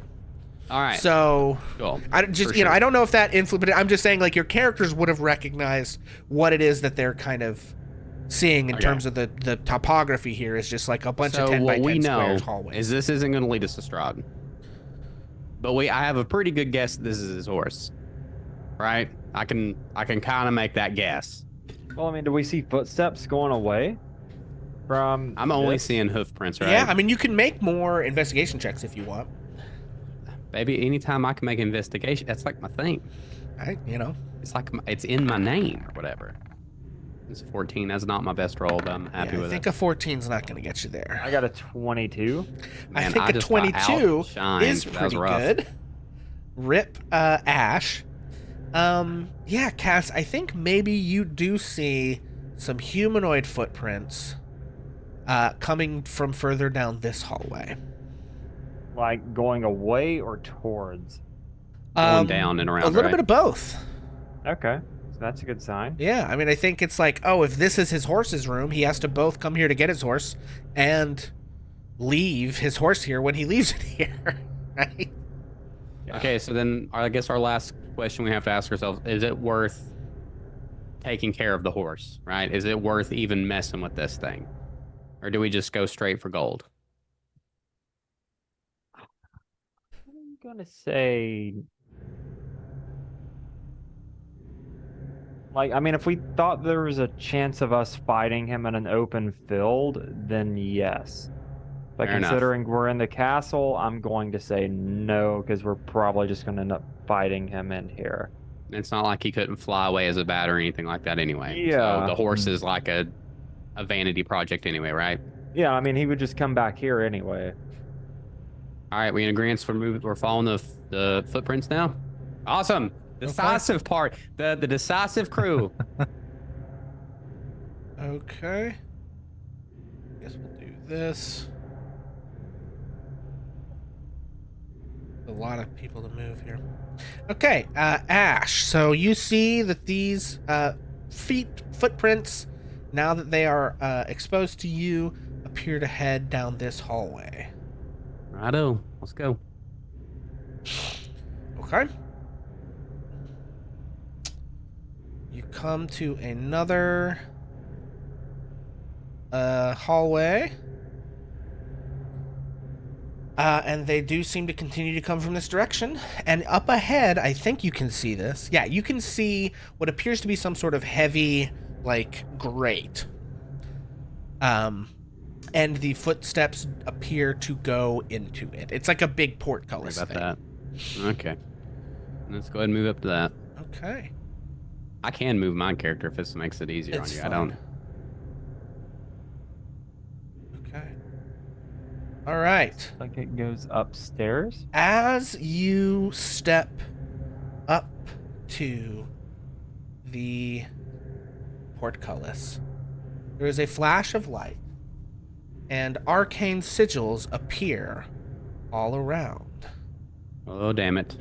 All right. So cool. I just, For you know, sure. I don't know if that influenced, but I'm just saying, like, your characters would have recognized what it is that they're kind of seeing in Okay. terms of the topography here is just like a bunch So of 10 by what 10 we know squares hallways. is this isn't going to lead us to Strahd. But I have a pretty good guess that this is his horse. Right? I can kind of make that guess. Well, I mean, do we see footsteps going away from? I'm only this? seeing hoof prints, right? Yeah, I mean, you can make more investigation checks if you want. Baby, anytime I can make investigation, that's like my thing. You know. It's like it's in my name or whatever. It's 14. That's not my best roll, but I'm happy Yeah, I with think it. a 14's not going to get you there. I got a 22. I Man, think a just got 22 outshined. is That was pretty rough. good. Rip, Ash. Yeah, Cass, I think maybe you do see some humanoid footprints coming from further down this hallway. Like going away or towards? Going down and around, A little right? bit of both. Okay, so that's a good sign. Yeah, I mean, I think it's like, oh, if this is his horse's room, he has to both come here to get his horse and leave his horse here when he leaves it here, right? Yeah. Okay, so then I guess our last question we have to ask ourselves, is it worth taking care of the horse, right? Is it worth even messing with this thing? Or do we just go straight for gold? I'm gonna say, like, I mean, if we thought there was a chance of us fighting him in an open field, then yes. But Fair enough. considering we're in the castle, I'm going to say no, because we're probably just going to end up fighting him in here. It's not like he couldn't fly away as a bat or anything like that anyway. Yeah. So the horse is like a vanity project anyway, right? Yeah, I mean, he would just come back here anyway. All right, we in agreement we're following the footprints now? Awesome. Decisive part. The decisive crew. Okay. Guess we'll do this. A lot of people to move here. Okay, Ash. So you see that these footprints, now that they are exposed to you, appear to head down this hallway. Righto. Let's go. Okay. You come to another hallway. And they do seem to continue to come from this direction. And up ahead, I think you can see this. Yeah, you can see what appears to be some sort of heavy, like, grate. And the footsteps appear to go into it. It's like a big Sorry portcullis about thing. that. Okay. Let's go ahead and move up to that. Okay. I can move my character if this makes it easier It's on you. fine. I don't. Okay. All right. Like it goes upstairs. As you step up to the portcullis, there is a flash of light, and arcane sigils appear all around. Oh, damn it.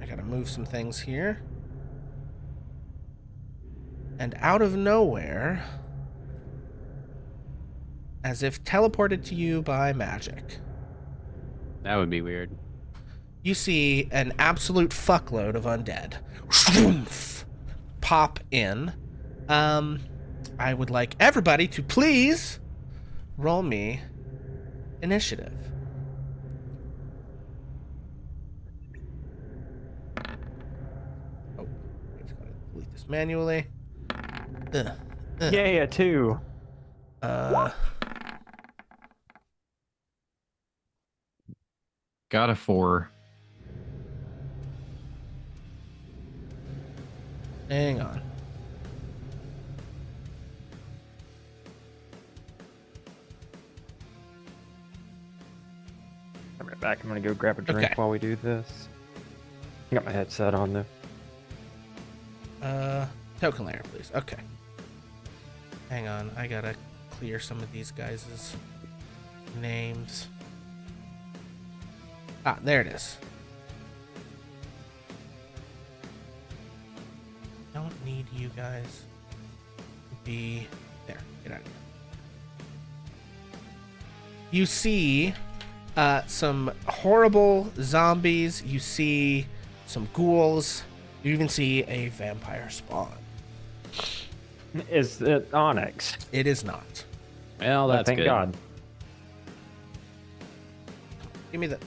I gotta move some things here. And out of nowhere, as if teleported to you by magic, That would be weird. you see an absolute fuckload of undead pop in. I would like everybody to please roll me initiative. Oh, I just gotta delete this manually. Yeah, 2. Got a 4. Hang on. I'm right back. I'm gonna go grab a drink Okay. while we do this. I got my headset on though. Token layer, please. Okay. Hang on, I gotta clear some of these guys' names. Ah, there it is. Don't need you guys to be there. Get out of here. You see some horrible zombies. You see some ghouls. You even see a vampire spawn. Is it Onyx? It is not. Well, Oh, that's thank good. God. Give me the.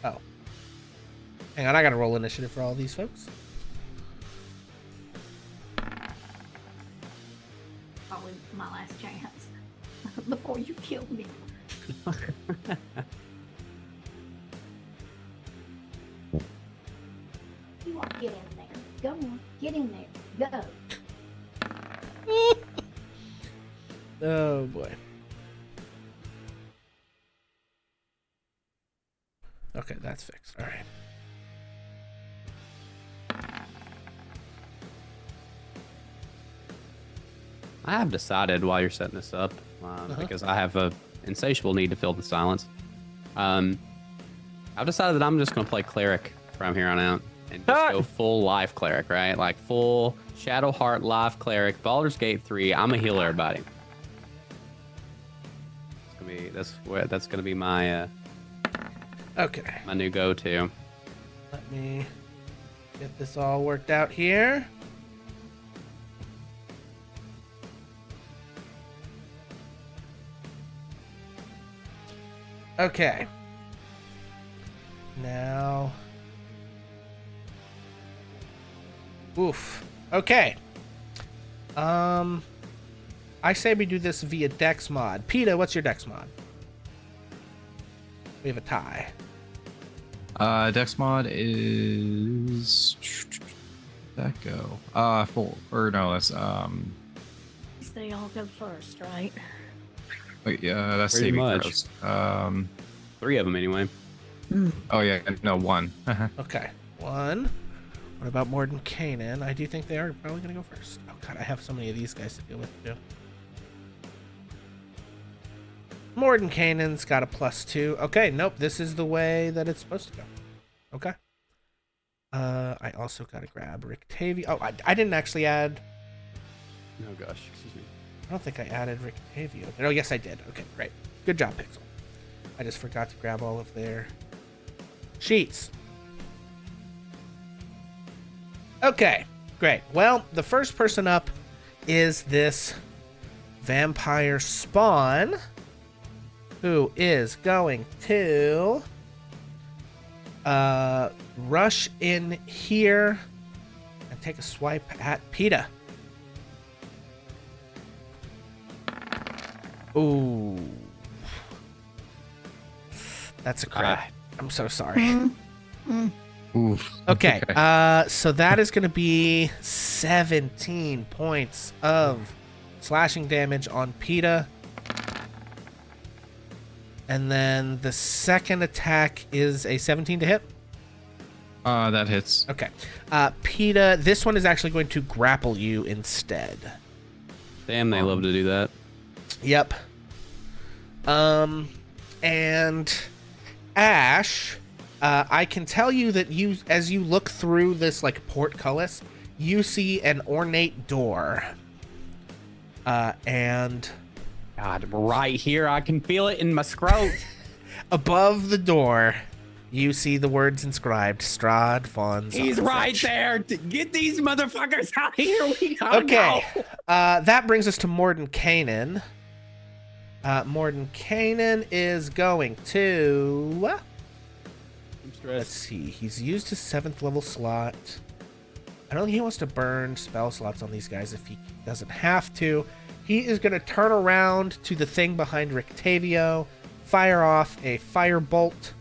Oh. Hang on, I gotta roll initiative for all these folks. Probably my last chance before you kill me. You want to get in there? Go on, get in there. Go. Oh boy. Okay, that's fixed. All right. I have decided while you're setting this up, because I have a insatiable need to fill the silence. I've decided that I'm just going to play cleric from here on out and just go full life cleric, right? Like full Shadowheart life cleric, Baldur's Gate 3. I'm a healer, everybody. That's gonna be my Okay. my new go-to. Let me get this all worked out here. Okay. Now. Oof. Okay. I say we do this via Dex mod. PETA, what's your Dex mod? We have a tie. Dex mod is that go? 4 or no? That's They all go first, right? wait, yeah, that's Pretty saving much. throws. 3 of them anyway. Oh yeah, no 1. Okay. 1. What about Morden Kanan? I do think they are probably going to go first. Oh god, I have so many of these guys to deal with too. Morden Kanan's got a +2. Okay, nope, this is the way that it's supposed to go. Okay. I also got to grab Rick Tavy. Oh, I didn't actually add. Oh gosh, excuse me. I don't think I added Rick Tavio. Oh, yes, I did. Okay, great. Good job, Pixel. I just forgot to grab all of their sheets. Okay. Great. Well, the first person up is this vampire spawn, who is going to rush in here and take a swipe at PETA. Ooh. That's a crit. I'm so sorry. Oof. Okay, so that is going to be 17 points of slashing damage on PETA. And then the second attack is a 17 to hit. That hits. Okay. PETA, this one is actually going to grapple you instead. Damn, they love to do that. Yep. And Ash, I can tell you that you, as you look through this like portcullis, you see an ornate door. And God, right here, I can feel it in my scrot. above the door, you see the words inscribed: Strahd Fawns. He's right there. Get these motherfuckers out of here. We gotta Okay. go. That brings us to Morden Kanan. Morden Kanan is going to... Let's see. He's used his 7th level slot. I don't think he wants to burn spell slots on these guys if he doesn't have to. He is going to turn around to the thing behind Rictavio, fire off a fire bolt.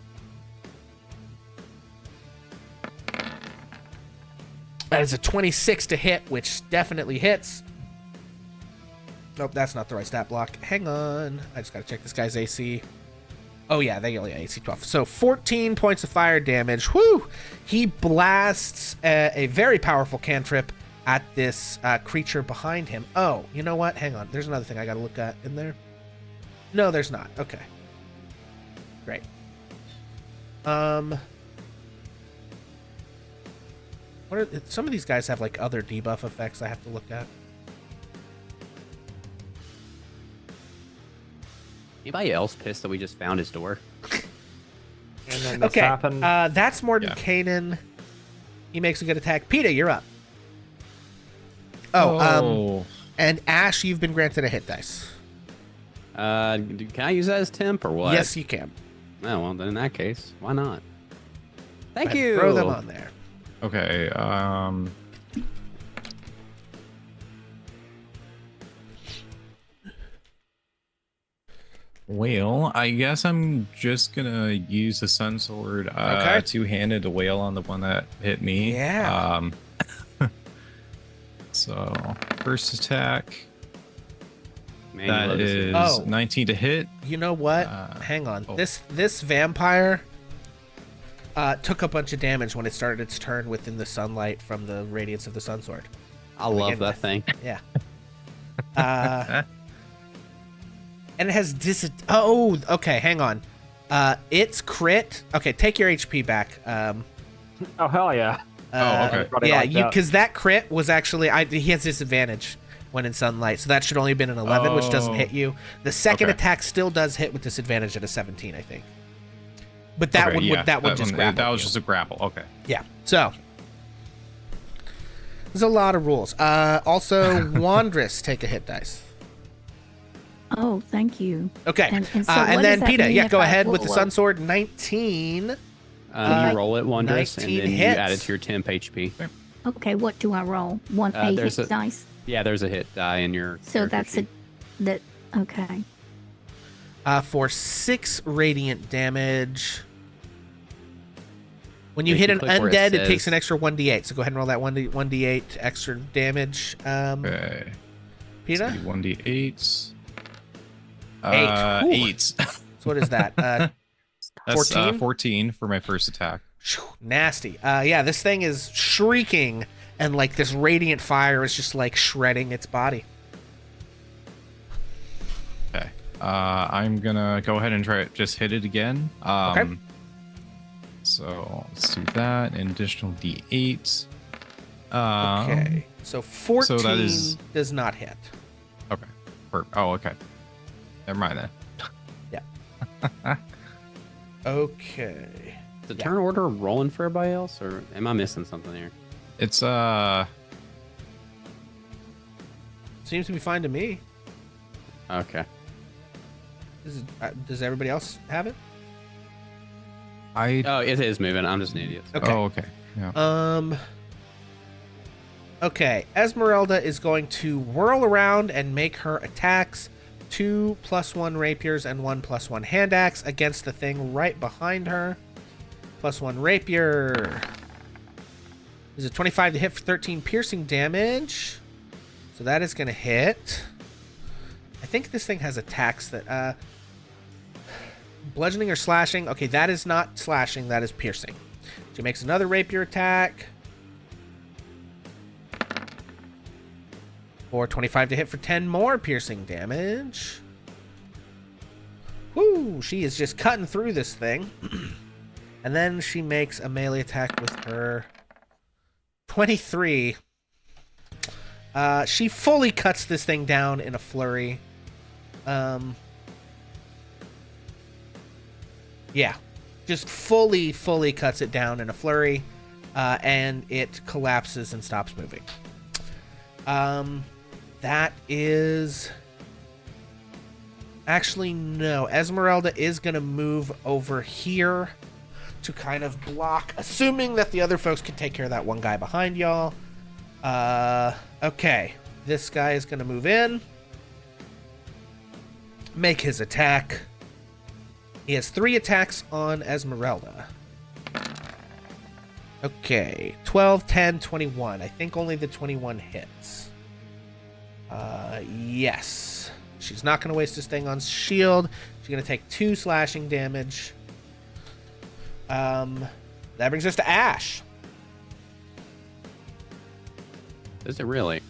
That is a 26 to hit, which definitely hits. Nope, that's not the right stat block. Hang on. I just got to check this guy's AC. Oh, yeah, they only got AC 12. So 14 points of fire damage. Whew! He blasts a very powerful cantrip at this creature behind him. Oh, you know what? Hang on. There's another thing I got to look at in there. No, there's not. Okay. Great. What are, some of these guys have like other debuff effects I have to look at. Anybody else pissed that we just found his door? And then this Okay, happened. that's Morden Yeah. Kanan. He makes a good attack. PETA, you're up. Oh, and Ash, you've been granted a hit dice. Can I use that as temp or what? Yes, you can. Oh, well, then in that case, why not? Thank Go ahead, you. Throw them on there. Okay. Well, I guess I'm just gonna use the Sun Sword, Okay. two-handed to wail on the one that hit me. Yeah. So first attack, Man, you that love to see it. is Oh. 19 to hit. You know what? Hang on. This vampire took a bunch of damage when it started its turn within the sunlight from the radiance of the Sun Sword. I love begin that with. thing. Yeah. And it has Oh, okay. Hang on. Its crit. Okay, take your HP back. Oh hell yeah! Okay. Everybody Yeah, liked that. because that crit was actually he has disadvantage when in sunlight, so that should only have been an 11, which doesn't Oh. hit you. The second Okay. attack still does hit with disadvantage at a 17, I think. But that Okay, one yeah, would just one- grapple That was you. just a grapple. Okay. Yeah. So there's a lot of rules. Also, Wandress, take a hit dice. Oh, thank you. Okay. And so And what then does that PETA, mean yeah, if go I ahead with the roll Sun Sword. 19. You roll it wondrous, and 19 then you hits. add it to your temp HP. Okay, what do I roll? One a there's hit a- dice. Yeah, there's a hit die in your. So character that's sheet. that. Okay. For 6 radiant damage. When you Yeah, hit you an click where it undead, it takes says- an extra 1d8. So go ahead and roll that 1d8 extra damage. Okay. PETA? 1d8. 8. Ooh. 8. So what is that? That's 14? 14 for my first attack. Nasty. Yeah, this thing is shrieking, and like this radiant fire is just like shredding its body. Okay. I'm gonna go ahead and try it. Just hit it again. Okay. So let's do that. An additional d8. Okay. So 14 so that is- does not hit. Okay. Okay. Never mind then. Okay. Is the turn order rolling for everybody else, or am I missing something here? It's Seems to be fine to me. Okay. Does everybody else have it? Oh, it is moving. I'm just an idiot. Okay. Oh, okay. Yeah. Okay, Esmeralda is going to whirl around and make her attacks 2 +1 rapiers and 1 +1 hand axe against the thing right behind her. +1 rapier. Is it 25 to hit for 13 piercing damage? So that is going to hit. I think this thing has attacks that bludgeoning or slashing. Okay, that is not slashing, that is piercing. She makes another rapier attack. For 25 to hit for 10 more piercing damage. Whoo, she is just cutting through this thing. And then she makes a melee attack with her 23. She fully cuts this thing down in a flurry. Yeah, just fully cuts it down in a flurry. And it collapses and stops moving. That is... Actually, no. Esmeralda is going to move over here to kind of block, assuming that the other folks can take care of that one guy behind y'all. Okay. This guy is going to move in. Make his attack. He has 3 attacks on Esmeralda. Okay. 12, 10, 21. I think only the 21 hits. Yes. She's not going to waste this thing on shield. She's going to take 2 slashing damage. That brings us to Ash. Is it really?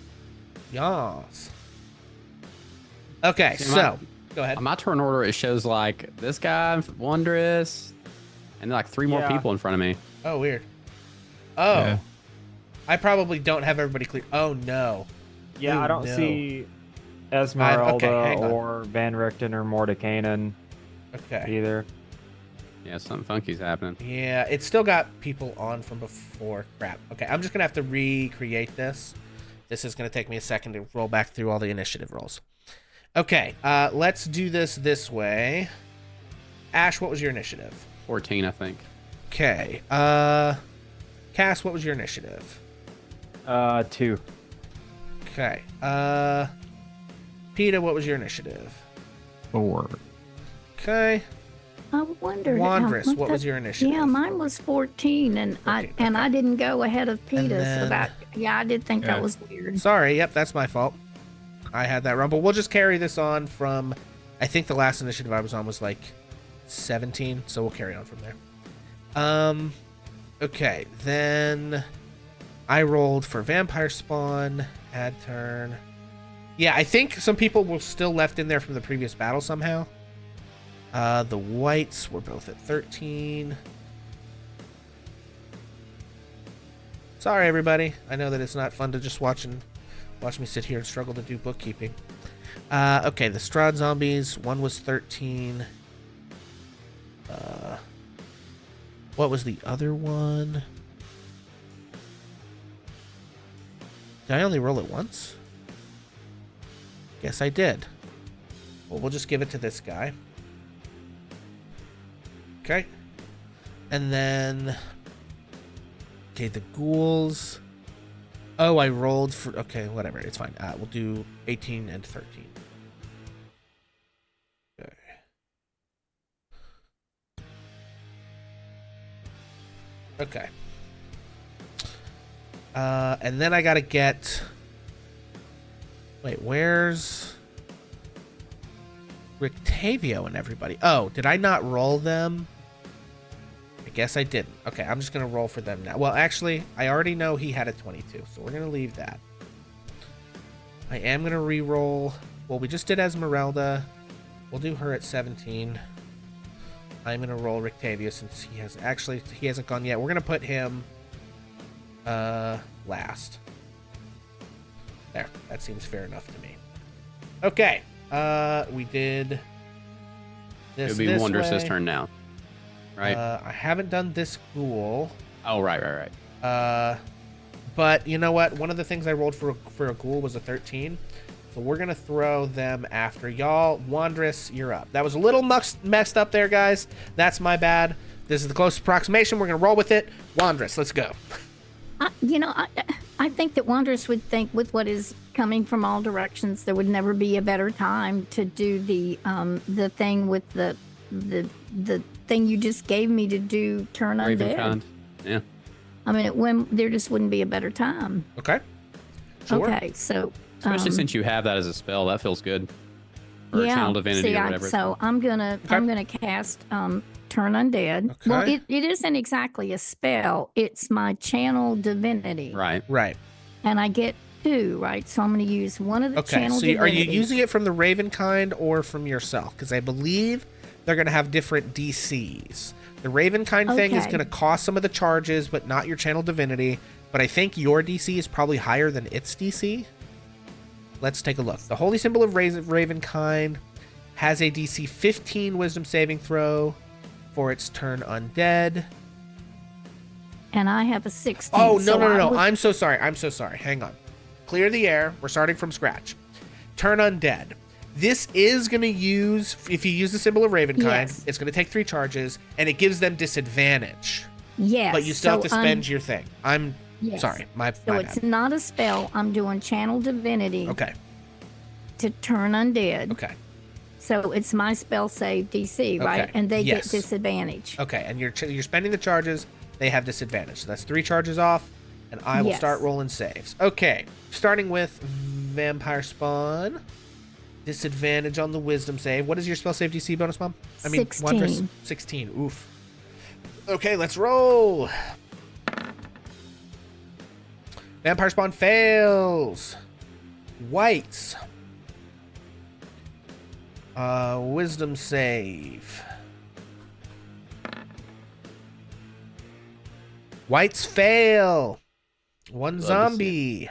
Yas. Okay, See, so go ahead. On my turn order, it shows like this guy, Wondrous, and like 3 more Yeah. people in front of me. Oh, weird. Oh. Yeah. I probably don't have everybody clear. Oh, no. Yeah, Ooh, I don't no. see Esmeralda hang on. or Van Richten or Mordekainen Okay. either. Yeah, something funky's happening. Yeah, it's still got people on from before. Crap. Okay, I'm just going to have to recreate this. This is going to take me a second to roll back through all the initiative rolls. Okay, let's do this way. Ash, what was your initiative? 14, I think. Okay. Cass, what was your initiative? 2. Okay. PETA, what was your initiative? 4. Okay. I wondered. Wondrous, what was your initiative? Yeah, mine was 14, and 14, I didn't go ahead of PETA. then- So that, yeah, I did think Yeah. that was weird. Sorry, yep, that's my fault. I had that wrong, but we'll just carry this on from, I think the last initiative I was on was like 17, so we'll carry on from there. Okay, then I rolled for Vampire Spawn, add turn. Yeah, I think some people were still left in there from the previous battle somehow. The whites were both at 13. Sorry, everybody. I know that it's not fun to just watch me sit here and struggle to do bookkeeping. Okay, the Strahd zombies. One was 13. What was the other one? Did I only roll it once? Guess I did. Well, we'll just give it to this guy. Okay. And then... Okay, the ghouls. Oh, I rolled for... Okay, whatever. It's fine. We'll do 18 and 13. Okay. Okay. And then I gotta get... Wait, where's... Rictavio and everybody? Oh, did I not roll them? I guess I didn't. Okay, I'm just gonna roll for them now. Well, actually, I already know he had a 22, so we're gonna leave that. I am gonna re-roll. Well, we just did Esmeralda. We'll do her at 17. I'm gonna roll Rictavio since he hasn't gone yet. We're gonna put him last. There, that seems fair enough to me. Okay, we did this. It would be this Wondrous's way. turn now, right? I haven't done this ghoul. Oh, right. But you know what? One of the things I rolled for a ghoul was a 13. So we're going to throw them after y'all. Wandress, you're up. That was a little messed up there, guys. That's my bad. This is the closest approximation. We're going to roll with it. Wandress, let's go. I think that Wanderers would think with what is coming from all directions, there would never be a better time to do the thing with the thing you just gave me to do, turn undead. Ravenkind. Yeah. I mean, there just wouldn't be a better time. Okay. Sure. Okay, so Especially since you have that as a spell, that feels good. Or yeah. channel divinity See, or whatever. so I'm gonna cast turn undead. Okay. Well, it isn't exactly a spell. It's my channel divinity. Right. Right. And I get 2, right? So I'm going to use one of the Okay, channel so are you divinities. using it from the Ravenkind or from yourself? Because I believe they're going to have different DCs. The Ravenkind thing is Okay. going to cost some of the charges, but not your channel divinity. But I think your DC is probably higher than its DC. Let's take a look. The Holy Symbol of Ravenkind has a DC 15 Wisdom saving throw for its turn undead. And I have a 16. Oh, no, so no, no, I no. would- I'm so sorry. I'm so sorry. Hang on. Clear the air. We're starting from scratch. Turn undead. This is going to use, if you use the Symbol of Ravenkind, Yes. it's going to take 3 charges, and it gives them disadvantage. Yes. But you still have to so spend your thing. I'm yes. sorry. My So it's bad. not a spell. I'm doing channel divinity Okay. to turn undead. Okay. So it's my spell save DC, right? Okay, And they yes. get disadvantage. Okay. And you're spending the charges. They have disadvantage. So that's 3 charges off, and I will Yes. start rolling saves. Okay. Starting with Vampire Spawn. Disadvantage on the Wisdom save. What is your spell save DC bonus, Mom? 16. 16. Oof. Okay, let's roll. Vampire Spawn fails. Whites. Wisdom save. Whites fail. One Love to see zombie.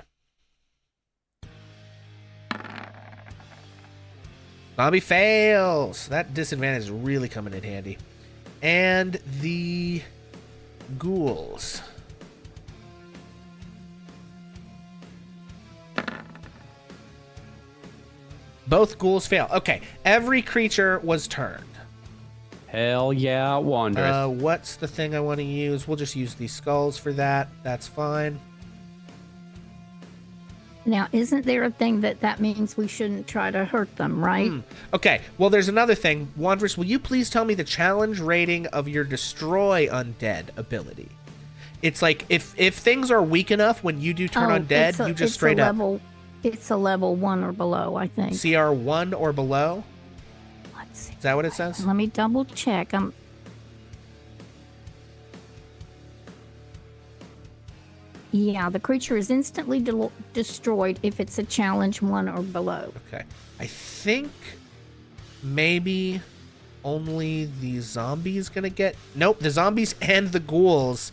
Zombie fails. That disadvantage is really coming in handy. And the ghouls. Both ghouls fail. Okay, every creature was turned. Hell yeah, Wanderous. What's the thing I want to use? We'll just use these skulls for that. That's fine. Now, isn't there a thing that means we shouldn't try to hurt them, right? Okay, well, there's another thing. Wanderers, will you please tell me the challenge rating of your Destroy Undead ability? It's like, if things are weak enough when you do Turn Undead, you just straight up It's a level 1 or below, I think. CR 1 or below? Let's see. Is that what it says? Let me double check. Yeah, the creature is instantly destroyed if it's a challenge 1 or below. Okay. I think maybe only the zombies gonna get... Nope, the zombies and the ghouls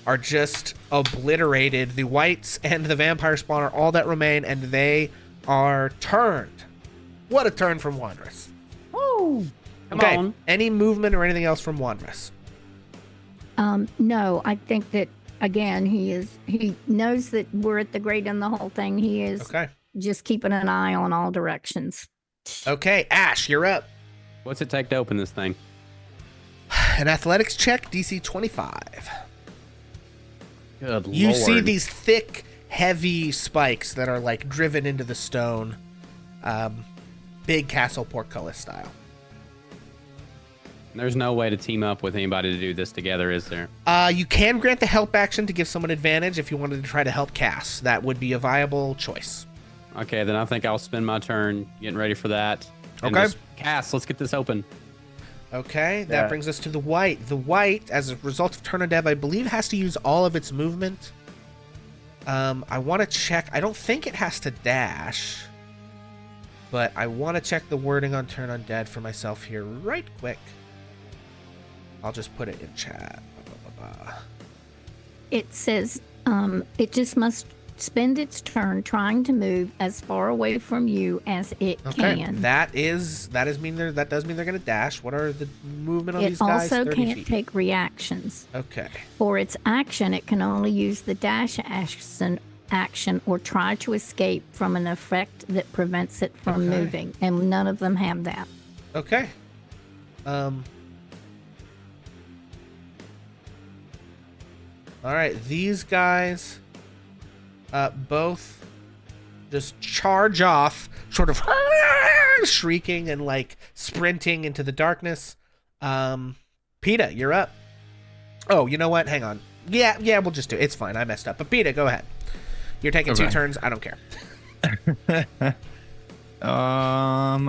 are just obliterated. The whites and the vampire spawn are all that remain, and they are turned. What a turn from Wanderous. Oh! Come Okay, on. any movement or anything else from Wanderous? No, I think that, again, he knows that we're at the great and the whole thing. He is Okay. just keeping an eye on all directions. Okay, Ash, you're up. What's it take to open this thing? An athletics check, DC 25. Good You lord. see these thick, heavy spikes that are like driven into the stone. Big castle portcullis style. There's no way to team up with anybody to do this together, is there? You can grant the help action to give someone advantage if you wanted to try to help cast. That would be a viable choice. Okay, then I think I'll spend my turn getting ready for that. And Okay. just cast. Let's get this open. Okay, that Yeah. brings us to the white. The white, as a result of turn of dev, I believe has to use all of its movement. I want to check. I don't think it has to dash. But I want to check the wording on turn undead for myself here right quick. I'll just put it in chat. Blah, blah, blah, blah. It says it just must spend its turn trying to move as far away from you as it Okay, can. that does mean they're going to dash. What are the movement on It these guys? also 30 can't feet. take reactions. Okay. For its action, it can only use the dash action action or try to escape from an effect that prevents it from Okay. moving, and none of them have that. Okay. All right, these guys both just charge off, sort of shrieking and like sprinting into the darkness. PETA, you're up. Oh, you know what? Hang on. Yeah, we'll just do it. It's fine. I messed up. But PETA, go ahead. You're taking 2 Okay. turns. I don't care.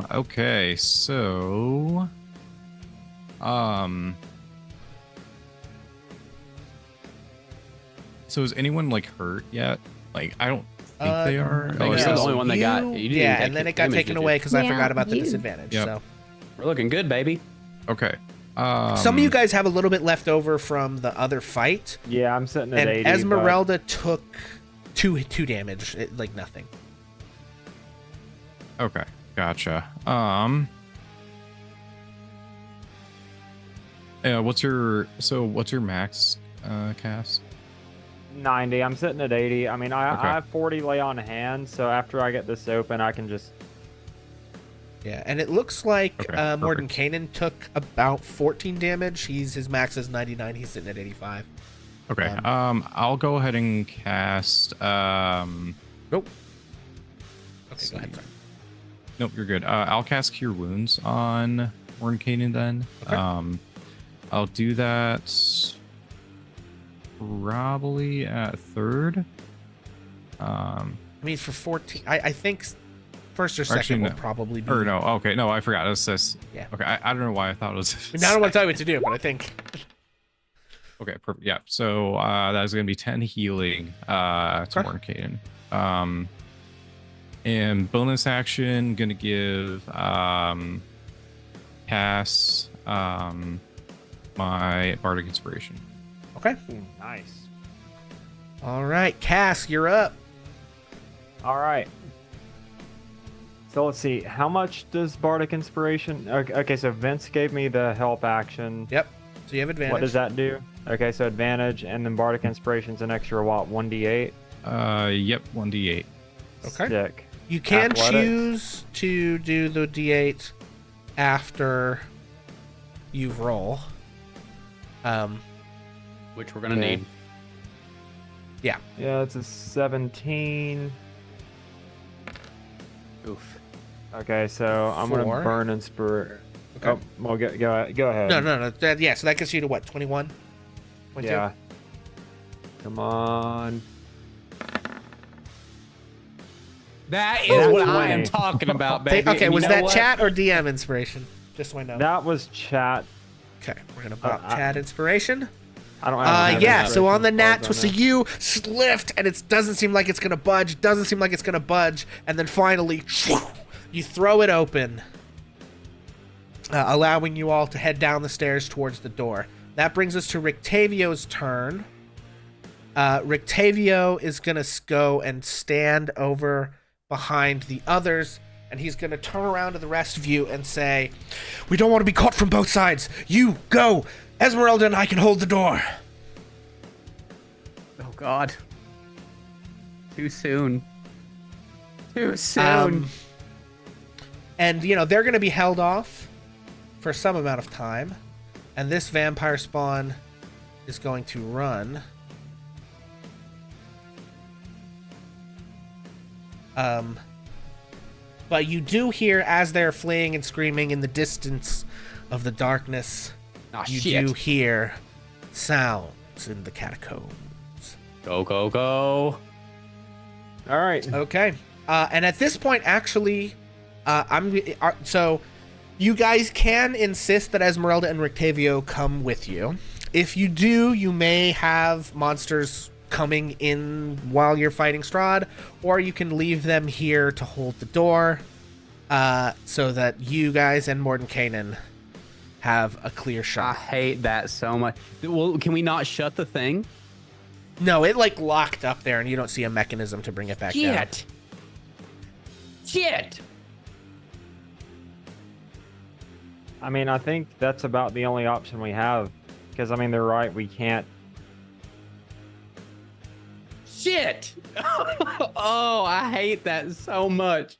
Okay, so so is anyone like hurt yet? Like I don't think they are. no, you're the only one that got- you didn't yeah, take and then it got damage, taken did you? away because I Yeah, forgot about the you. disadvantage. Yep. So We're looking good, baby. Okay. some of you guys have a little bit left over from the other fight, Yeah, I'm sitting at and 80. but- Esmeralda took two damage, like nothing. Okay, gotcha. What's your max cast? 90. I'm sitting at 80. I mean, I Okay. have 40 lay on hand, so after I get this open, I can just. Yeah, and it looks like Okay, Morden Kanan took about 14 damage. His max is 99. He's sitting at 85. Okay. I'll go ahead and cast. Nope. Okay, go ahead. Sorry. Nope, you're good. I'll cast Cure Wounds on Warren Kanan then. Okay. I'll do that probably at third. I mean, for 14, I think first or second Actually, will no. probably be. Or no, okay, no, I forgot. It's this. Yeah. Okay, I don't know why I thought it was. I mean, I don't want to tell you what to do, but I think. Okay, perfect. Yeah, so that is going to be 10 healing to Okay. Warren Kanan. And bonus action, going to give Cass my Bardic Inspiration. Okay. Ooh, nice. All right, Cass, you're up. All right. So let's see. How much does Bardic Inspiration? Okay, so Vince gave me the help action. Yep. So you have advantage. What does that do? Okay, so advantage, and then Bardic Inspiration's an extra what? 1d8. Yep, 1d8. Okay. Sick. You can Athletics. choose to do the D8 after you roll. Which we're gonna Okay. need. Yeah. Yeah, it's a 17. Oof. Okay, so I'm gonna 4. burn Inspire. Okay. Oh, well, go ahead. No. Yeah, so that gets you to what? 21? 22? Yeah. Come on. That is That's what I am 20. talking about, Hey, baby. okay, And you was know that what? chat or DM inspiration? Just so I know. That was chat. Okay, we're gonna bop I- chat inspiration. I don't have Yeah, so on the inspiration nat, cards so on you lift, and it doesn't seem like it's gonna budge, and then finally, you throw it open, allowing you all to head down the stairs towards the door. That brings us to Rictavio's turn. Rictavio is gonna go and stand over behind the others, and he's gonna turn around to the rest of you and say, "We don't want to be caught from both sides. You go. Esmeralda and I can hold the door." Oh God. Too soon. Too soon. And they're going to be held off for some amount of time, and this vampire spawn is going to run. But you do hear, as they're fleeing and screaming in the distance of the darkness, Ah, you shit. do hear sounds in the catacombs. Go, go, go. All right. Okay. And at this point, actually, so you guys can insist that Esmeralda and Rictavio come with you. If you do, you may have monsters coming in while you're fighting Strahd, or you can leave them here to hold the door, so that you guys and Morden Kanan have a clear I shot. hate that so much. Well, can we not shut the thing? No, it locked up there, and you don't see a mechanism to bring it back down. Shit. I mean, I think that's about the only option we have. Because, I mean, they're right. We can't. shit! Oh, I hate that so much.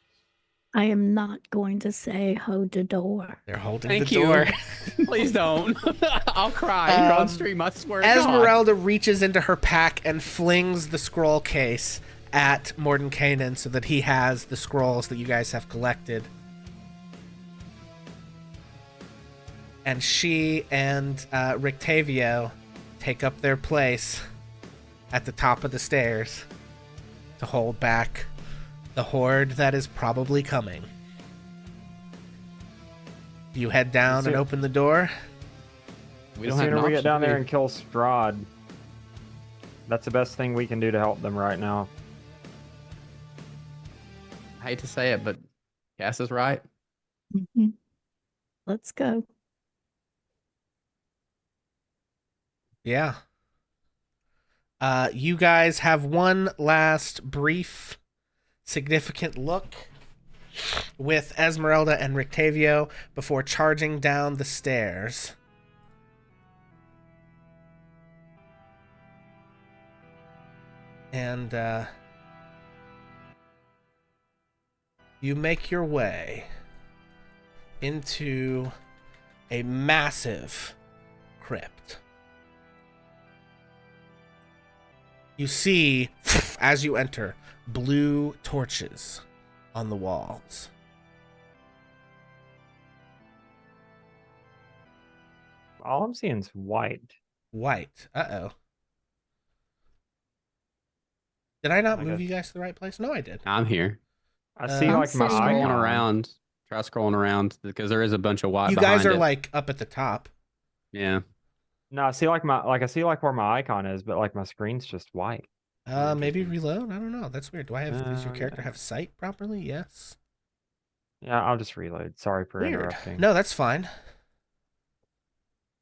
I am not going to say hold the door. They're holding Thank the you. door. Please don't. I'll cry here on stream. I swear to God. Esmeralda reaches into her pack and flings the scroll case at Mordenkainen so that he has the scrolls that you guys have collected. And she and Rictavio take up their place at the top of the stairs to hold back the horde that is probably coming. You head down and open the door. We The don't have an sooner we get option, down do there we? and kill Strahd, that's the best thing we can do to help them right now. I hate to say it, but Cass is right. Mhm. Let's go. Yeah. You guys have one last brief, significant look with Esmeralda and Rictavio before charging down the stairs. And you make your way into a massive crypt. You see, as you enter, blue torches on the walls. All I'm seeing is white. White. Uh-oh. Did I not I move guess. you guys to the right place? No, I did. I'm here. I see I'm like my sitting here. Scrolling icon. around. Try scrolling around because there is a bunch of white You guys behind are it. like up at the top. Yeah. No, I see like I see like where my icon is, but like my screen's just white. Maybe Interesting. reload? I don't know. That's weird. Does your character yeah. have sight properly? Yes. Yeah, I'll just reload. Sorry for Weird. interrupting. No, that's fine.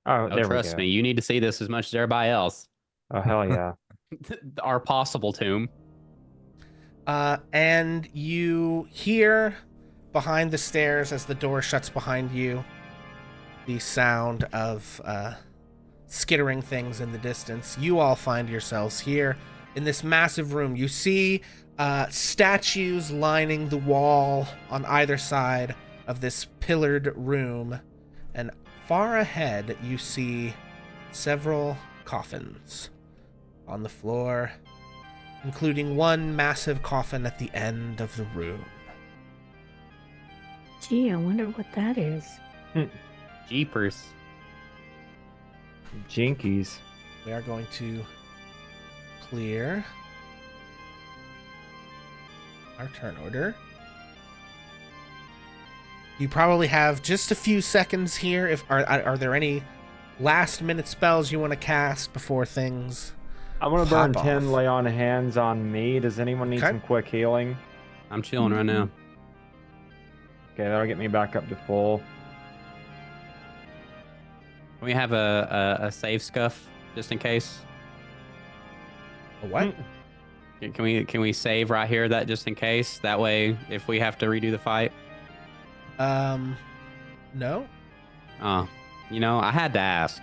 Oh, Oh, there we trust go. me, you need to see this as much as everybody else. Oh, hell yeah. Our possible tomb. And you hear behind the stairs as the door shuts behind you the sound of skittering things in the distance. You all find yourselves here in this massive room. You see statues lining the wall on either side of this pillared room, and far ahead you see several coffins on the floor, including one massive coffin at the end of the room. Gee, I wonder what that is. Jeepers. Jinkies. We are going to clear our turn order. You probably have just a few seconds here. If are there any last minute spells you want to cast before things? I'm gonna burn Pop 10 off. lay on hands on me. Does anyone need Okay. some quick healing? I'm chilling right now. Okay, that'll get me back up to full. Can we have a save scuff just in case? A what? Can we save right here that just in case? That way, if we have to redo the fight. No. Oh, I had to ask.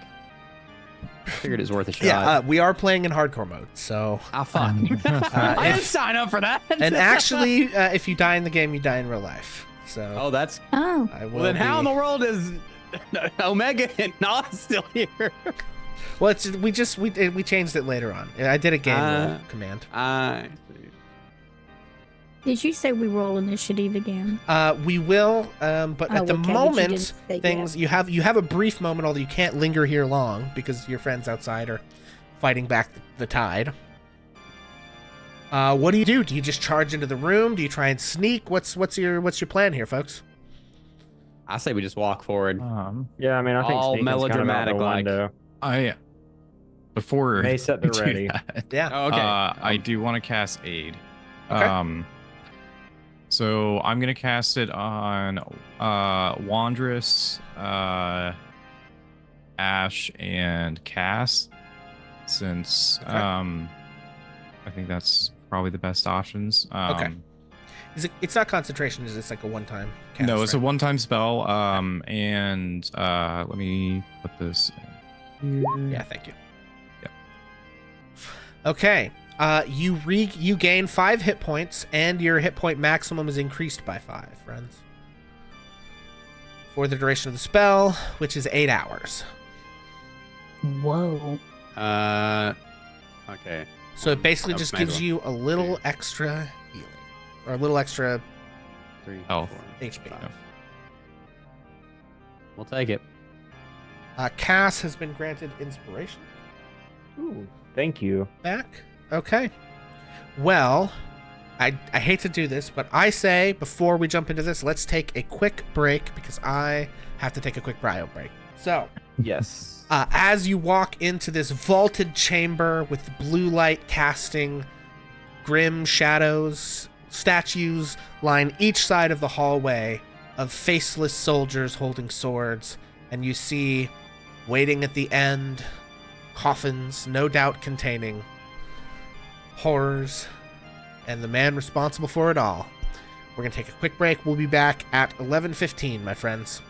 Figured it was worth a shot. Yeah, we are playing in hardcore mode, so. Ah, fuck. I didn't sign up for that. And actually, if you die in the game, you die in real life. So. Oh, that's. Oh, I will Well, then how in be- the world is Omega and Not still here? Well, we changed it later on. I did a game roll command. I did you say we roll initiative again? We will, but Oh, at the okay, but you moment, didn't say things you have a brief moment, although you can't linger here long because your friends outside are fighting back the tide. What do you do? Do you just charge into the room? Do you try and sneak? What's your plan here, folks? say we just walk forward. Yeah, I mean, I think All sneaking's kind of out melodramatic, the like- window. Before Mace at the we do ready. that, Yeah. Oh, okay. I do want to cast Aid. Okay. So I'm gonna cast it on Wandrous, Ash, and Cass, since Okay. I think that's probably the best options. Okay. It's not concentration, is it? It's like a one-time cast, No, it's a right? one-time spell. And let me put this in here. Yeah, thank you. Yep. Okay. You gain 5 hit points, and your hit point maximum is increased by 5, friends. For the duration of the spell, which is 8 hours. Whoa. Okay. So it basically just might as gives well. you a little extra healing. Or a little extra 3, Oh. 4, HP. 5. We'll take it. Cass has been granted inspiration Ooh, thank you. back. Okay. Well, I hate to do this, but I say before we jump into this, let's take a quick break because I have to take a quick bio break. So, Yes. as you walk into this vaulted chamber with blue light casting, grim shadows, statues line each side of the hallway of faceless soldiers holding swords, and you see, waiting at the end, coffins, no doubt containing horrors and the man responsible for it all. We're going to take a quick break. We'll be back at 11:15, my friends.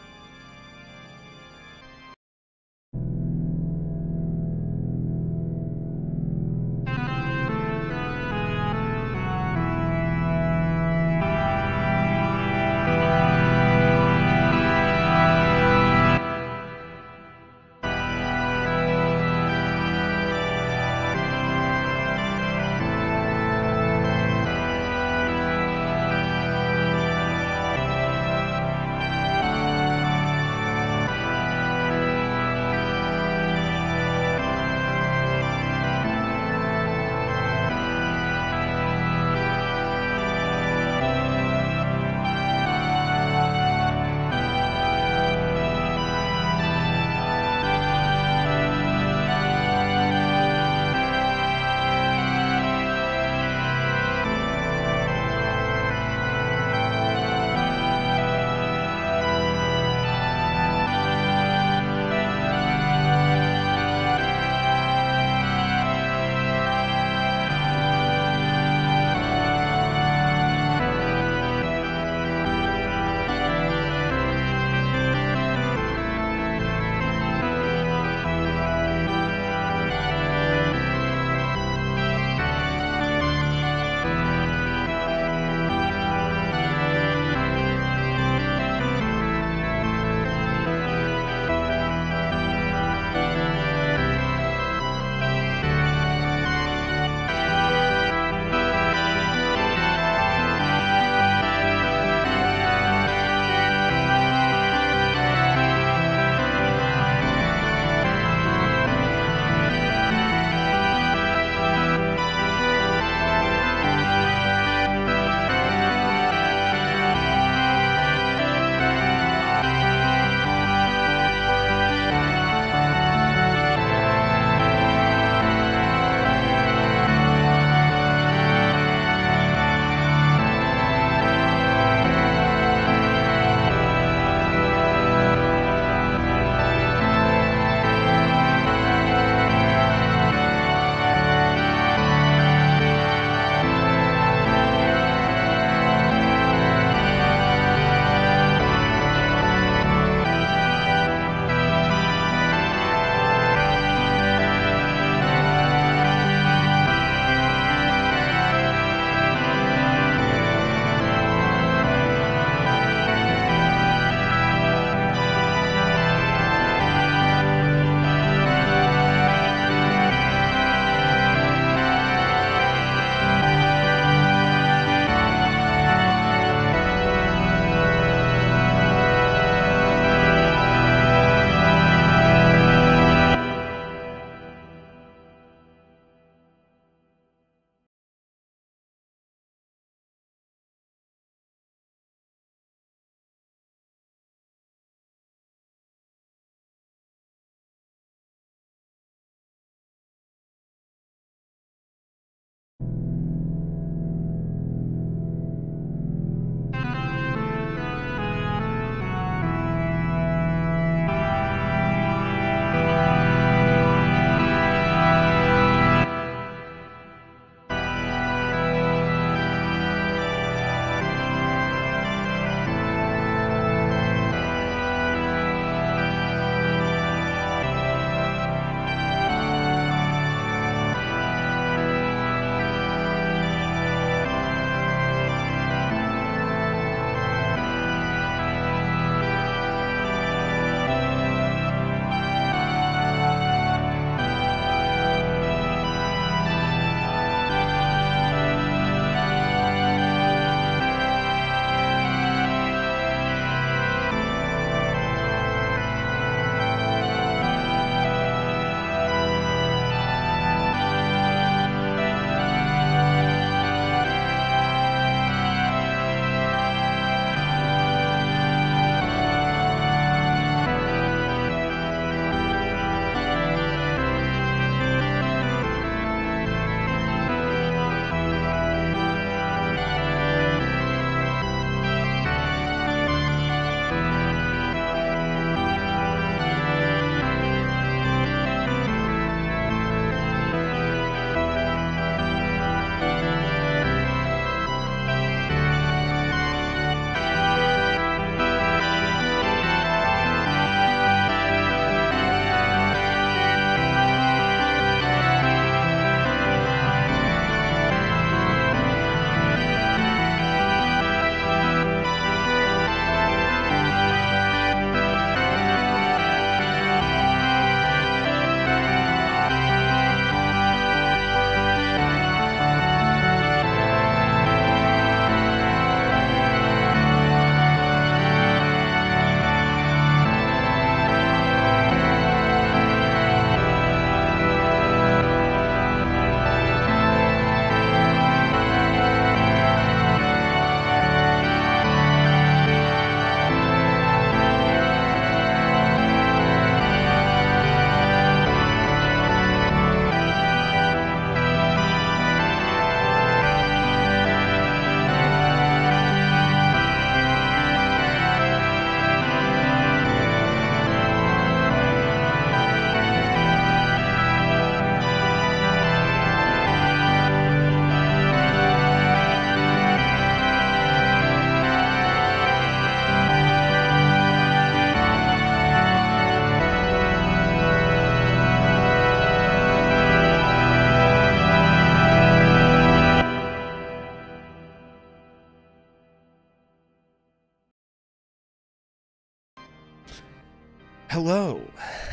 Hello,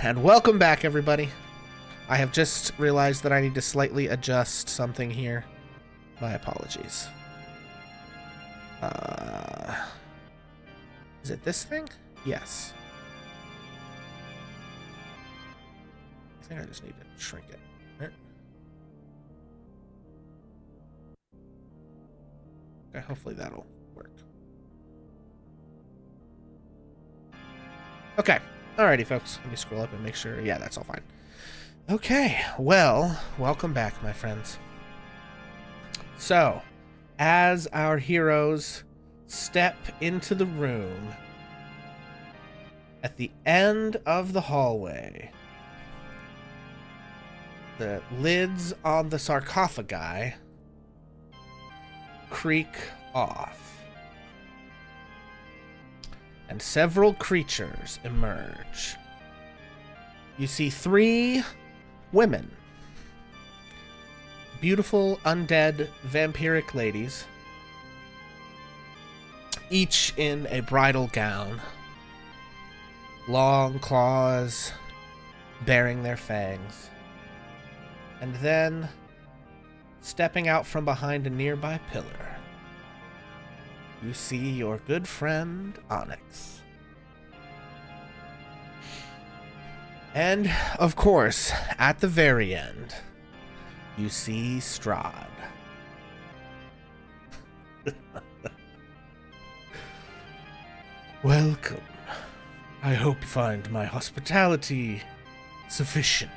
and welcome back, everybody. I have just realized that I need to slightly adjust something here. My apologies. Is it this thing? Yes. I think I just need to shrink it. Okay, hopefully that'll work. Okay. Alrighty, folks. Let me scroll up and make sure. Yeah, that's all fine. Okay. Well, welcome back, my friends. So, as our heroes step into the room, at the end of the hallway, the lids on the sarcophagi creak off, and several creatures emerge. You see 3 women, beautiful undead vampiric ladies, each in a bridal gown, long claws bearing their fangs, and then stepping out from behind a nearby pillar, you see your good friend Onyx. And, of course, at the very end, you see Strahd. Welcome. I hope you find my hospitality sufficient.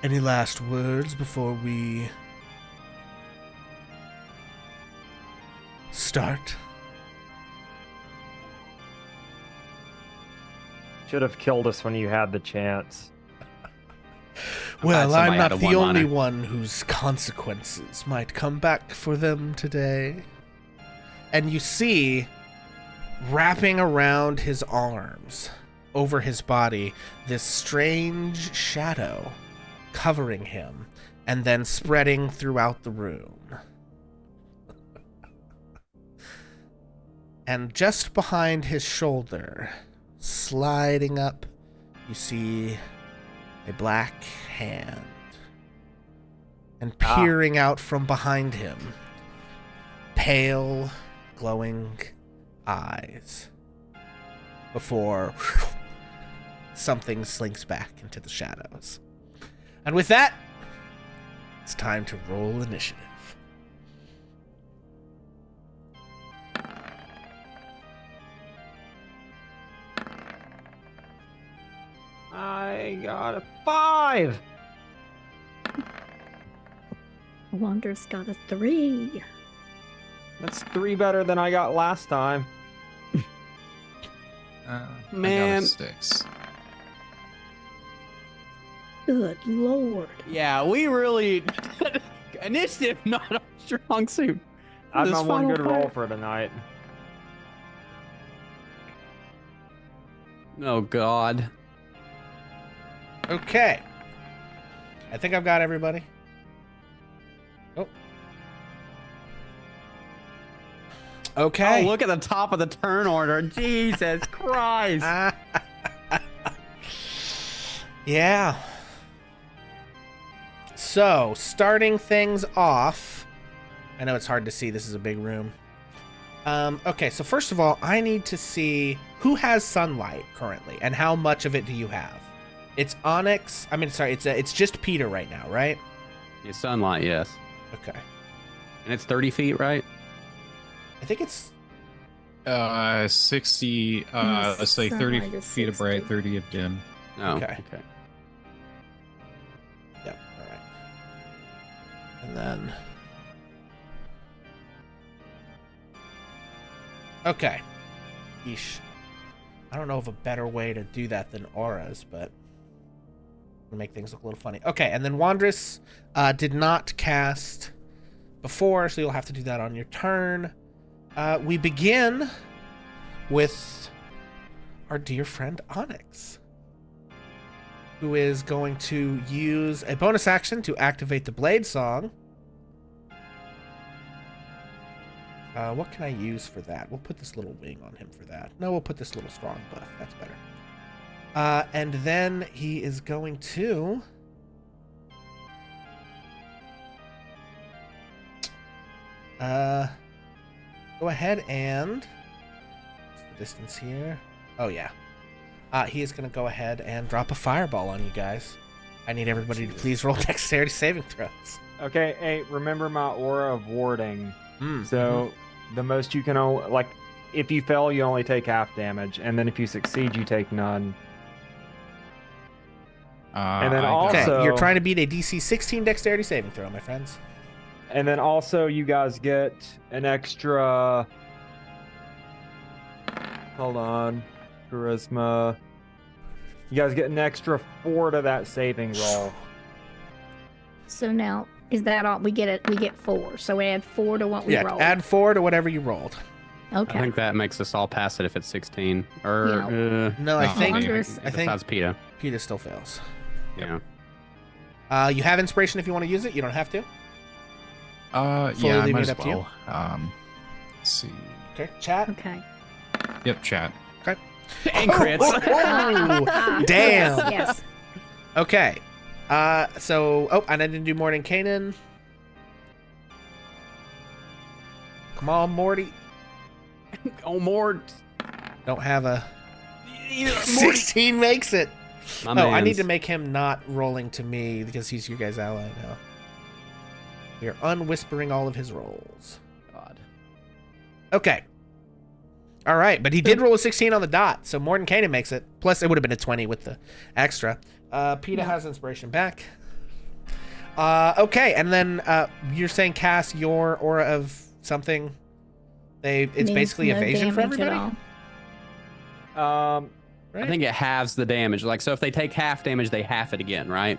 Any last words before we start? Should have killed us when you had the chance. Well, somebody I'm had not a the only one-liner. one whose consequences might come back for them today. And you see, wrapping around his arms, over his body, this strange shadow covering him and then spreading throughout the room. And just behind his shoulder, sliding up, you see a black hand. And peering out from behind him, pale, glowing eyes. Before something slinks back into the shadows. And with that, it's time to roll initiative. I got a 5. Wander's got a 3. That's 3 better than I got last time. I got Man. a 6. Good Lord. Yeah, we really initiative not our strong suit. for I've this got one final good roll fight. for tonight. Oh God. Okay. I think I've got everybody. Oh. Okay. Oh, look at the top of the turn order. Jesus Christ. Yeah. So, starting things off, I know it's hard to see. This is a big room. Okay, so first of all, I need to see who has sunlight currently and how much of it do you have? It's Onyx. I mean, sorry, it's just Peter right now, right? Yeah, sunlight, yes. Okay. And it's 30 feet, right? I think it's 60, Yes, let's say 30 sunlight is feet of bright, 60. 30 of dim. Oh, Okay. okay. Yep, all right. And then okay. Yeesh. I don't know of a better way to do that than auras, but it'll make things look a little funny. Okay, and then Wandress did not cast before, so you'll have to do that on your turn. We begin with our dear friend Onyx, who is going to use a bonus action to activate the Blade Song. What can I use for that? We'll put this little wing on him for that. No, we'll put this little strong buff. That's better. And then he is going to... go ahead and... What's the distance here? Oh, yeah. He is going to go ahead and drop a fireball on you guys. I need everybody to please roll dexterity saving throws. Okay, hey, remember my aura of warding. Mm, So the most you can only, like, if you fail, you only take half damage, and then if you succeed, you take none. And then I got- Okay, also- you're trying to beat a DC 16 dexterity saving throw, my friends. And then also, you guys get an extra. Hold on, charisma. You guys get an extra 4 to that saving roll. So now, is that all? We get 4. So we add 4 to what we Yeah, rolled. add 4 to whatever you rolled. Okay. I think that makes us all pass it if it's 16. Or No, I No, think wonder- I think besides PETA. PETA still fails. Yeah. You have inspiration if you want to use it. You don't have to. Fully yeah, I leaving might it as up to you. well. Let's see. Okay, chat. Okay. Yep, chat. And crits. Oh, damn. Yes, yes. Okay. And I didn't do Morning Kanan. Come on, Morty. Oh, Mort. Don't have a 16 makes it. My I need mans. to make him not rolling to me because he's your guys' ally now. We are unwhispering all of his rolls. God. Okay. All right, but he did roll a 16 on the dot, so Morton Kanan makes it. Plus, it would have been a 20 with the extra. PETA has inspiration back. Okay, and then you're saying cast your aura of something. It's Means basically no evasion for damage at everybody. all. Right? I think it halves the damage. Like, so if they take half damage, they half it again, right?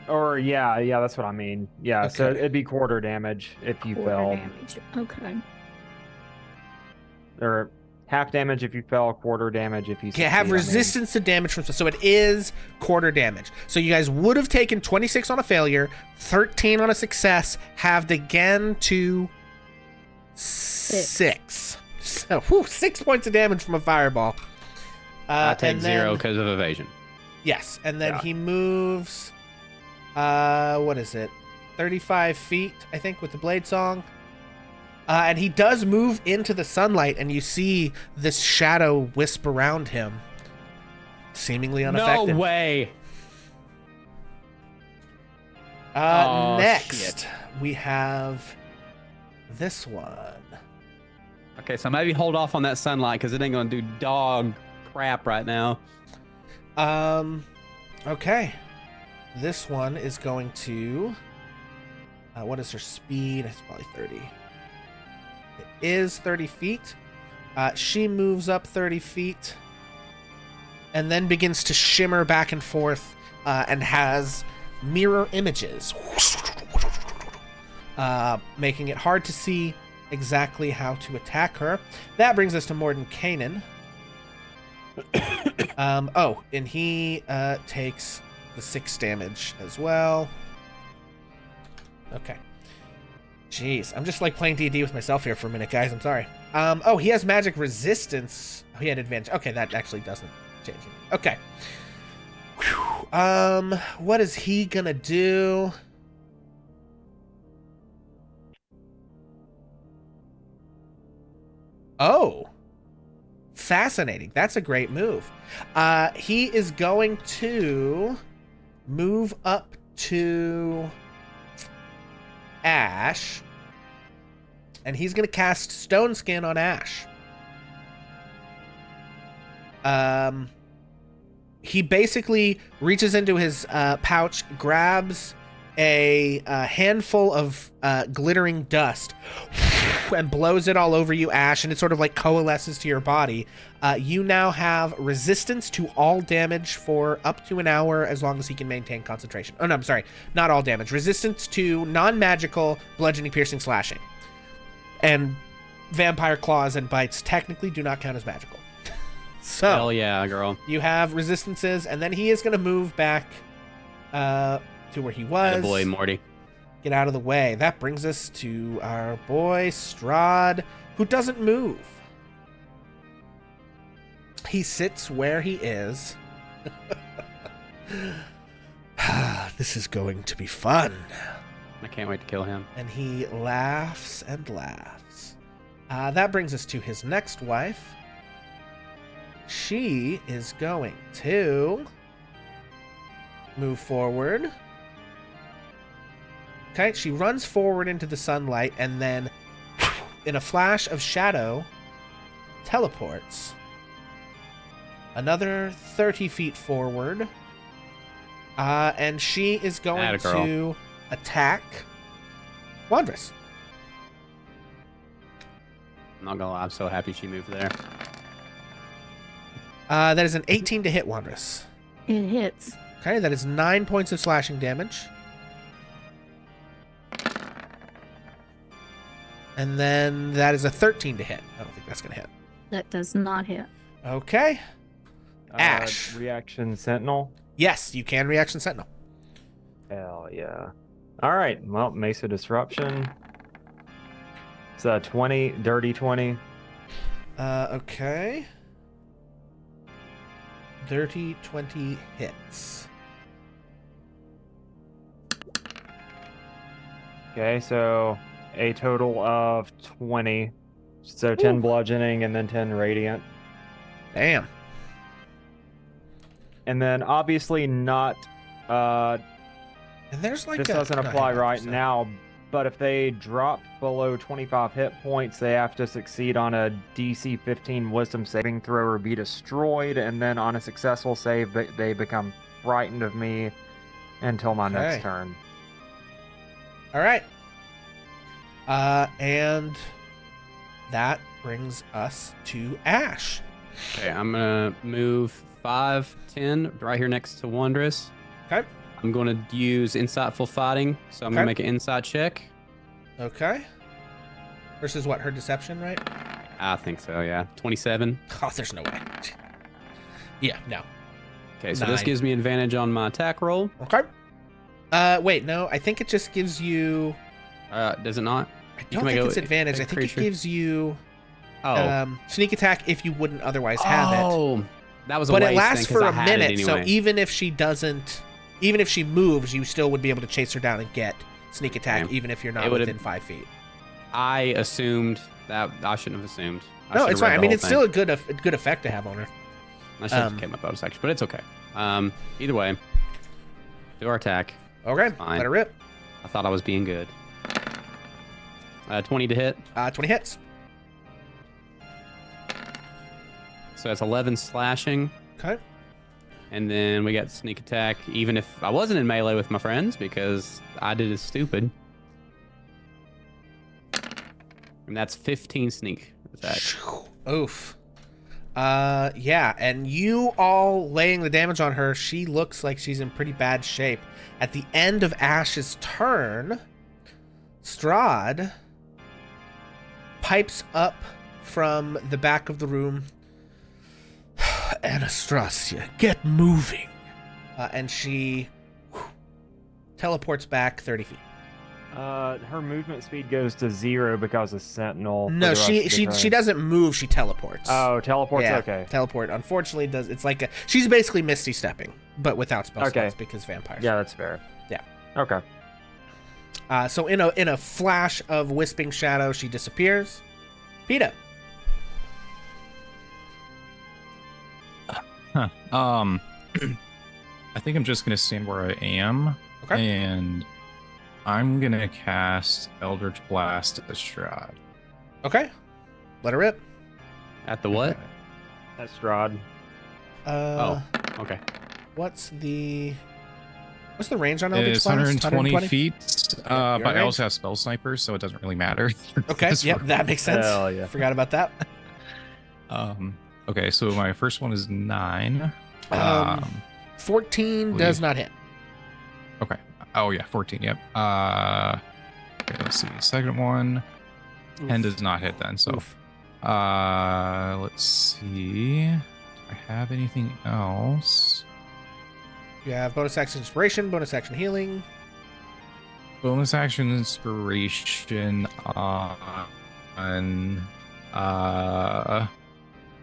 Or yeah, that's what I mean. Yeah, so Okay. it'd be quarter damage if you Quarter fell, damage. Okay. or half damage if you fell, quarter damage if you. Okay, have succeed, I mean. resistance to damage from so it is quarter damage. So you guys would have taken 26 on a failure, 13 on a success, halved again to 6. So 6 points of damage from a fireball. I take and 0 then- because of evasion. Yes, and then Yeah. he moves. What is it? 35 feet, I think, with the blade song. And he does move into the sunlight, and you see this shadow wisp around him, seemingly unaffected. No way. Oh, Next, shit. we have this one. Okay, so maybe hold off on that sunlight because it ain't gonna do dog crap right now. Okay. This one is going to. What is her speed? It's probably 30. It is 30 feet. She moves up 30 feet and then begins to shimmer back and forth and has mirror images, making it hard to see exactly how to attack her. That brings us to Morden Kanan. And he takes the 6 damage as well. Okay. Jeez, I'm just like playing D&D with myself here for a minute, guys. I'm sorry. He has magic resistance. Oh, he had advantage. Okay, that actually doesn't change it. Okay. Whew. What is he gonna do? Oh. Fascinating. That's a great move. He is going to move up to Ash, and he's going to cast Stone Skin on Ash. He basically reaches into his pouch, grabs a handful of glittering dust, and blows it all over you, Ash, and it sort of like coalesces to your body. You now have resistance to all damage for up to an hour as long as he can maintain concentration. Oh, no, I'm sorry. Not all damage. Resistance to non-magical bludgeoning, piercing, slashing. And vampire claws and bites technically do not count as magical. So, Hell yeah, girl. you have resistances, and then he is going to move back to where he was. Boy, Morty. get out of the way. That brings us to our boy Strahd, who doesn't move. He sits where he is. This is going to be fun. I can't wait to kill him. And he laughs and laughs. That brings us to his next wife. She is going to move forward. Okay, she runs forward into the sunlight and then, in a flash of shadow, teleports another 30 feet forward. And she is going Atta girl. to attack Wondrous. I'm not gonna lie, I'm so happy she moved there. That is an 18 to hit Wondrous. It hits. Okay, that is 9 points of slashing damage. And then that is a 13 to hit. I don't think that's going to hit. That does not hit. Okay. Ash. Reaction Sentinel. Yes, you can reaction sentinel. Hell yeah. All right. Well, Mesa Disruption. It's a 20, dirty 20. Okay. Dirty 20 hits. Okay, so a total of 20. So 10 bludgeoning and then 10 radiant. Damn. And then obviously not And there's like this a, doesn't no, apply hang on right for a now, but if they drop below 25 hit points, they have to succeed on a DC 15 wisdom saving throw or be destroyed, and then on a successful save, they become frightened of me until my Okay. next turn. second. All right. And that brings us to Ash. Okay, I'm gonna move 5, 10 right here next to Wondrous. Okay. I'm gonna use Insightful Fighting, so I'm gonna Okay. make an insight check. Okay. Versus what? Her deception, right? I think so, yeah. 27. Oh, there's no way. Yeah, no. Okay, so this 9. gives me advantage on my attack roll. Okay. Wait, no. I think it just gives you. Does it not? I You don't can make think a- it's advantage. a I think creature- it gives you Oh. sneak attack if you wouldn't otherwise have it. Oh, that was a But waste it lasts then, 'cause for I a had it minute, so anyway. even if she doesn't, even if she moves, you still would be able to chase her down and get sneak attack, Okay. even if you're not It would've- within 5 feet. I assumed that I shouldn't have assumed. I No, should've it's read fine. I the mean, whole it's thing. still a good effect to have on her. I should have um, kept my bonus action, but it's okay. Either way, do our attack. Okay, fine. let her rip. I thought I was being good. 20 to hit, 20 hits. so that's 11 slashing, Okay. and then we got sneak attack. Even if I wasn't in melee with my friends, because I did it stupid, and that's 15 sneak attack. Oof. Yeah, and you all laying the damage on her, she looks like she's in pretty bad shape. At the end of Ash's turn, Strahd pipes up from the back of the room. Anastasia, get moving. And she teleports back 30 feet. Her movement speed goes to 0 because of Sentinel. for the No, rest she of the she turn. she doesn't move. She teleports. Oh, teleports. Yeah, Okay. teleport. Unfortunately, does it's like she's basically Misty stepping, but without spell Okay. slots because vampires. Yeah, that's fair. Yeah. Okay. So in a flash of wisping shadow, she disappears. Peta. Huh. I think I'm just gonna stand where I am, Okay. and I'm gonna cast Eldritch Blast at the Strahd. Okay. Let her rip. At the what? That's Strahd. Okay. What's the range on Eldritch It's Blast? 120 feet, you're but I right. also have Spell Sniper, so it doesn't really matter. Okay. This Yep, round. that makes sense. Hell yeah. Forgot about that. Okay, so my first one is 9. 14 does not hit. Okay. Oh yeah, 14. Yep. Okay, let's see. Second one, 10 does not hit then. So, Oof. let's see. Do I have anything else? You have bonus action inspiration, bonus action healing. bonus action inspiration on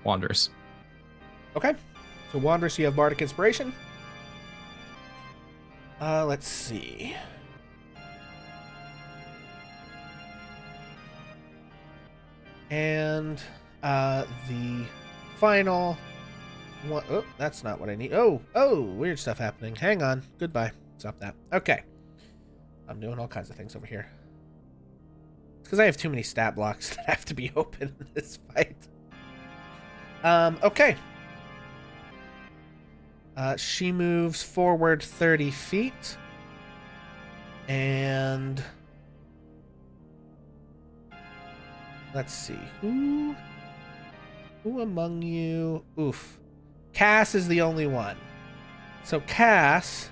Wanderers. Okay. So Wanderers, you have Bardic Inspiration. Let's see. And the final one. Oh, that's not what I need. Oh, weird stuff happening. Hang on. Goodbye. Stop that. Okay. I'm doing all kinds of things over here. It's because I have too many stat blocks that have to be open in this fight. Okay. She moves forward 30 feet. And let's see. Who among you? Oof. Cass is the only one. So Cass,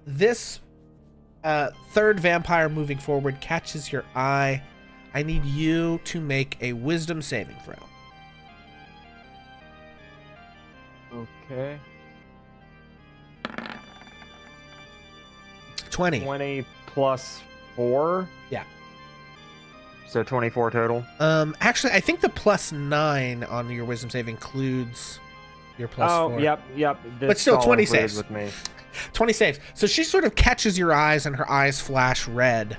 this third vampire moving forward catches your eye. I need you to make a wisdom saving throw. Okay. 20. 20 plus 4? Yeah. So 24 total? Actually, I think the plus 9 on your wisdom save includes your plus 4. Yep. But still, It's all 20 included saves. with me. 20 saves. So she sort of catches your eyes and her eyes flash red.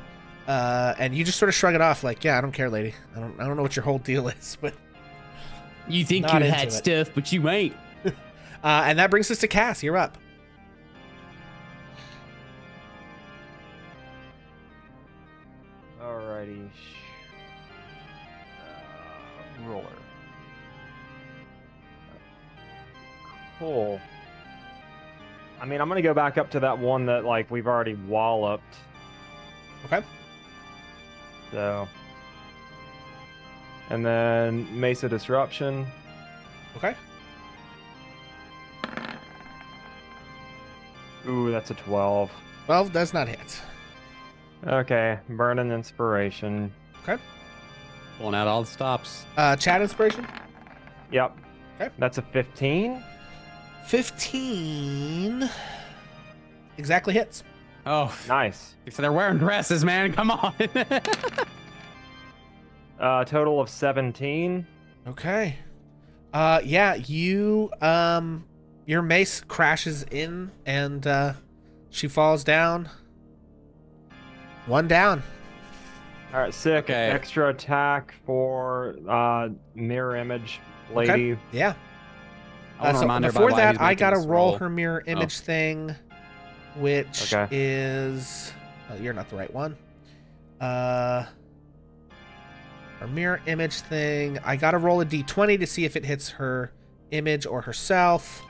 And you just sort of shrug it off like, yeah, I don't care, lady. I don't know what your whole deal is, but You think Not you into had it. stuff, but you ain't. and that brings us to Cass. You're up. Alrighty. Roller. Cool. I mean, I'm gonna go back up to that one that like we've already walloped. Okay. So. And then Mesa Disruption. Okay. Ooh, that's a 12. 12 does not hit. Okay, Burning Inspiration. Okay. Pulling out all the stops. Chat inspiration. Yep. Okay. That's a 15. 15 exactly hits. Oh, Nice. so they're wearing dresses, man. Come on. Total of 17. Okay. Yeah, you your mace crashes in and she falls down. One down. All right, sick. Okay. Extra attack for mirror image lady. Okay. Yeah. I want to So remind everybody before why that, he's I making gotta this roll her mirror image Oh. thing, which Okay. is you're not the right one. Her mirror image thing. I gotta roll a d20 to see if it hits her image or herself.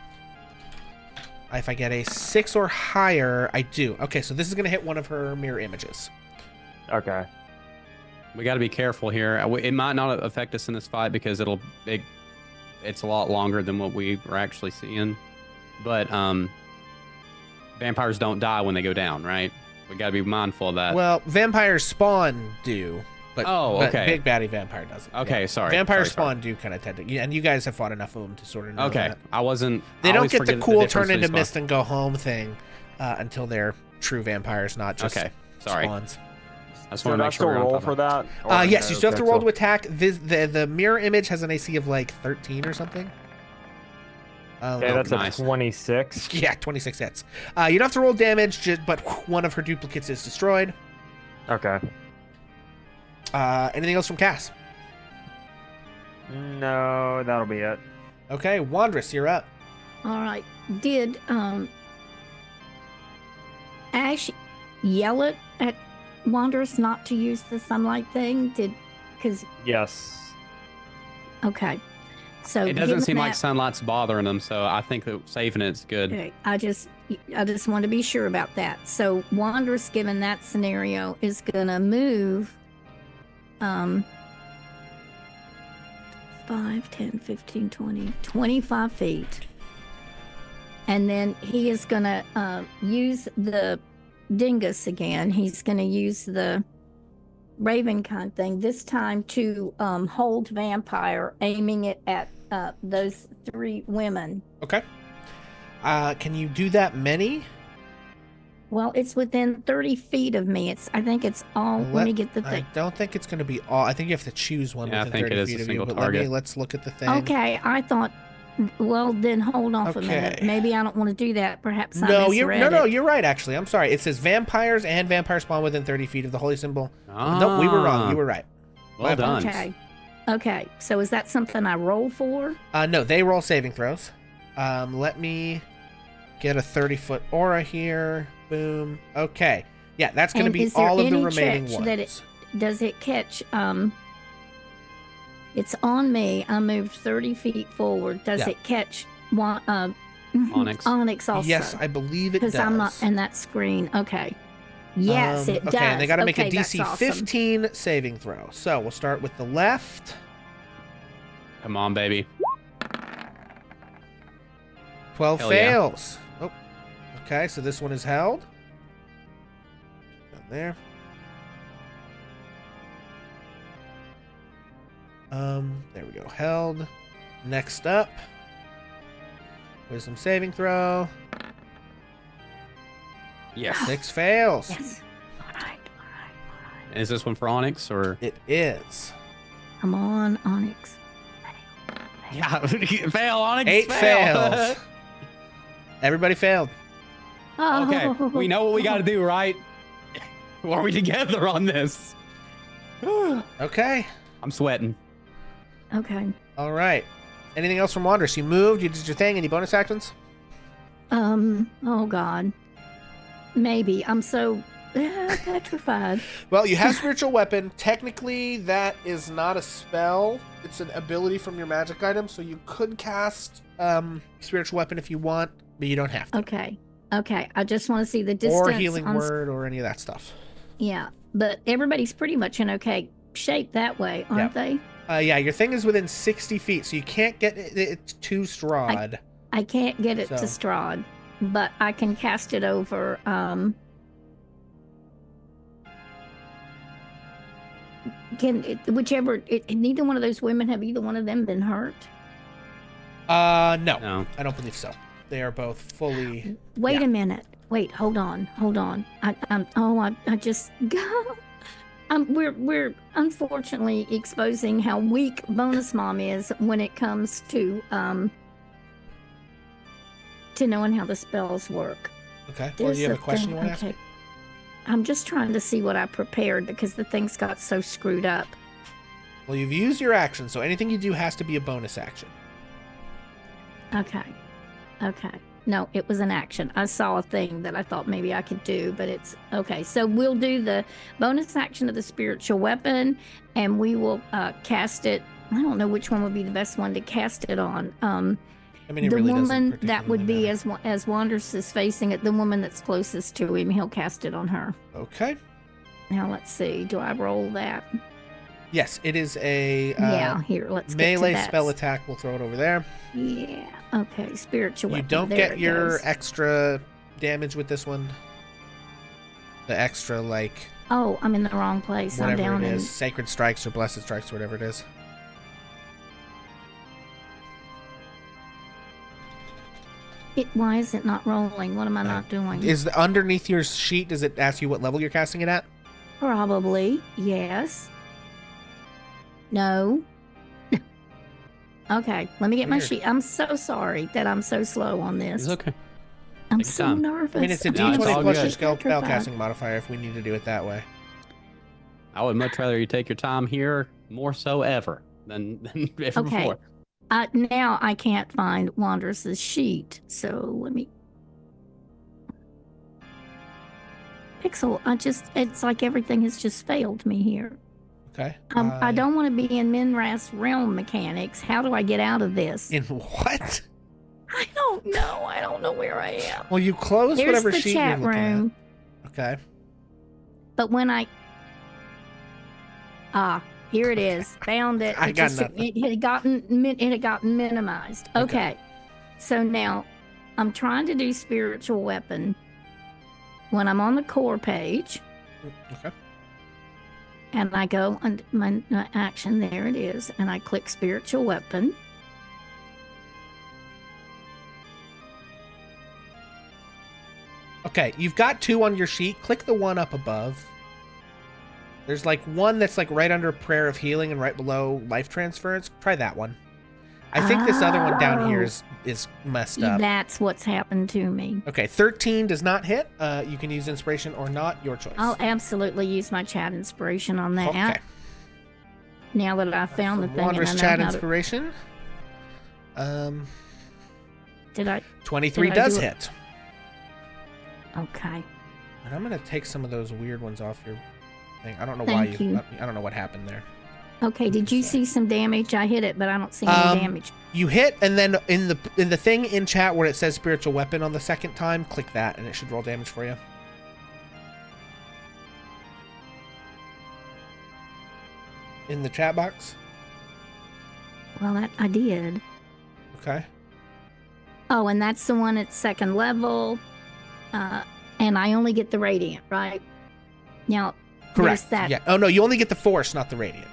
If I get a 6 or higher, I do. Okay, so this is gonna hit one of her mirror images. Okay. We got to be careful here. It might not affect us in this fight because it's a lot longer than what we were actually seeing. But vampires don't die when they go down, right? We got to be mindful of that. Well, vampires spawn do, but, Oh, but okay. big baddie vampire doesn't. Okay, Yeah. sorry. Vampire Sorry. spawn do kind of tend to, and you guys have fought enough of them to sort of know Okay, that. I wasn't. They I don't always get the forget cool difference turn into between spawn. mist and go home thing until they're true vampires, not just Okay, sorry. spawns. I just So want do to I make sure still we're on roll top for of that? Yes, Or you still have to okay, roll so- to attack. The mirror image has an AC of like 13 or something. Okay, that's nice. a 26. Yeah, 26 hits. You don't have to roll damage, but one of her duplicates is destroyed. Okay. Anything else from Cass? No, that'll be it. Okay, Wandress, you're up. All right. Did Ash yell at Wanderers not to use the sunlight thing? Because Yes. okay. So It doesn't given seem like that- sunlight's bothering them, so I think that saving it's good. Okay, I just want to be sure about that. So Wanderers, given that scenario, is gonna move 5, 10, 15, 20, 25 feet. And then he is gonna use the dingus again. He's gonna use the Ravenkind thing, this time to hold vampire, aiming it at those 3 women. Okay. Can you do that many? Well, it's within 30 feet of me. I think it's all. Well, Let me get the I thing. don't think it's going to be all. I think you have to choose one Yeah, I within think it 30 is feet a of you. single But target. let's look at the thing. Okay, I thought. Well, then hold off a minute. Okay. Maybe I don't want to do that. Perhaps I No, misread no, it. you're right. Actually, I'm sorry. It says vampires and vampire spawn within 30 feet of the holy symbol. Ah, Nope, we were wrong. You were right. Well My done. apologies. Okay. So is that something I roll for? No, they roll saving throws. Let me get a 30-foot aura here. Boom. Okay. Yeah, that's going to And be is there all of the any remaining check ones. that does it catch? It's on me. I moved 30 feet forward. Does Yeah. it catch one? Onyx. Onyx also. Yes, I believe it does. Because I'm not in that screen. Okay. Yes, it does. Okay, and they got to make a Okay, DC that's awesome. 15 saving throw. So we'll start with the left. Come on, baby. 12 Hell yeah. fails. Oh, okay, so this one is held. Down there. There we go. Held. Next up. Wisdom saving throw. Yes. 6 fails. Yes. All right. Is this one for Onyx or? It is. Come on, Onyx. Yeah, fail, Onyx. 8 fail. fails. Everybody failed. Oh. Okay, we know what we got to do, right? Are we together on this? Okay. I'm sweating. Okay. All right. Anything else from Wanderers? You moved. You did your thing. Any bonus actions? Oh God. Maybe. I'm so petrified. Well, you have spiritual weapon. Technically, that is not a spell. It's an ability from your magic item. So you could cast spiritual weapon if you want, but you don't have to. Okay. Okay. I just want to see the distance. Or healing on word or any of that stuff. Yeah, but everybody's pretty much in okay shape that way, aren't they? Yeah, your thing is within 60 feet, so you can't get it to Strahd. I can't get it to So- Strahd, but I can cast it over. Neither one of those women, have either one of them been hurt? No, No. I don't believe so. They are both fully. Wait Yeah. a minute. Wait, hold on. I just we're unfortunately exposing how weak Bonus Mom is when it comes to knowing how the spells work. Okay. Well, do you have a question you want to ask? Okay. I'm just trying to see what I prepared because the things got so screwed up. Well, you've used your action, so anything you do has to be a bonus action. Okay. No, it was an action. I saw a thing that I thought maybe I could do, but it's okay. So we'll do the bonus action of the spiritual weapon, and we will cast it. I don't know which one would be the best one to cast it on. I mean, it The really doesn't woman that would be particularly as Wanders is facing it, the woman that's closest to him, he'll cast it on her. matter. Okay. Now let's see. Do I roll that? Yes, it is a Yeah. Here, let's melee get to that. spell attack. We'll throw it over there. Yeah. Okay. Spiritual You weapon. don't There get it your goes. extra damage with this one. The extra, like, Oh, I'm in the wrong place. I'm whatever down it in. is. Sacred strikes or blessed strikes or whatever it is. Why is it not rolling? What am I not doing? Is underneath your sheet, does it ask you what level you're casting it at? Probably. Yes. No. Okay. Let me get my Weird. sheet. I'm so sorry that I'm so slow on this. It's okay. I'm Take your so time. nervous. I mean, it's a No, it's D20 all plus good. your spell Petrified. casting modifier if we need to do it that way. I would much rather you take your time here more so ever than ever Okay. before. Now I can't find Wanderers' sheet, so let me. Pixel, it's like everything has just failed me here. Okay. I don't want to be in Minras realm mechanics. How do I get out of this? In what? I don't know. I don't know where I am. Well, you close There's whatever the sheet chat you're looking room. at. Okay. But when here it is. Found it. I It got just- nothing. It had gotten minimized. Okay. So now I'm trying to do spiritual weapon. When I'm on the core page Okay. and I go on my action, there it is, and I click spiritual weapon. Okay, you've got 2 on your sheet. Click the one up above. There's like one that's like right under Prayer of Healing and right below Life Transference. Try that one. I think this other one down here is messed up. That's what's happened to me. Okay, 13 does not hit. You can use inspiration or not, your choice. I'll absolutely use my chat inspiration on that. Okay. Now that I found the thing, and Wanderous I know chat how to, inspiration. did I? 23 Did I does do it? hit. Okay. And I'm gonna take some of those weird ones off your thing. I don't know Thank why you. I don't know what happened there. Okay. Did you see some damage? I hit it, but I don't see any damage. You hit, and then in the thing in chat where it says spiritual weapon on the second time, click that, and it should roll damage for you. In the chat box. Well, I did. Okay. Oh, and that's the one at second level. And I only get the radiant, right? Now, there's Correct. that. Yeah. Oh no, you only get the force, not the radiant.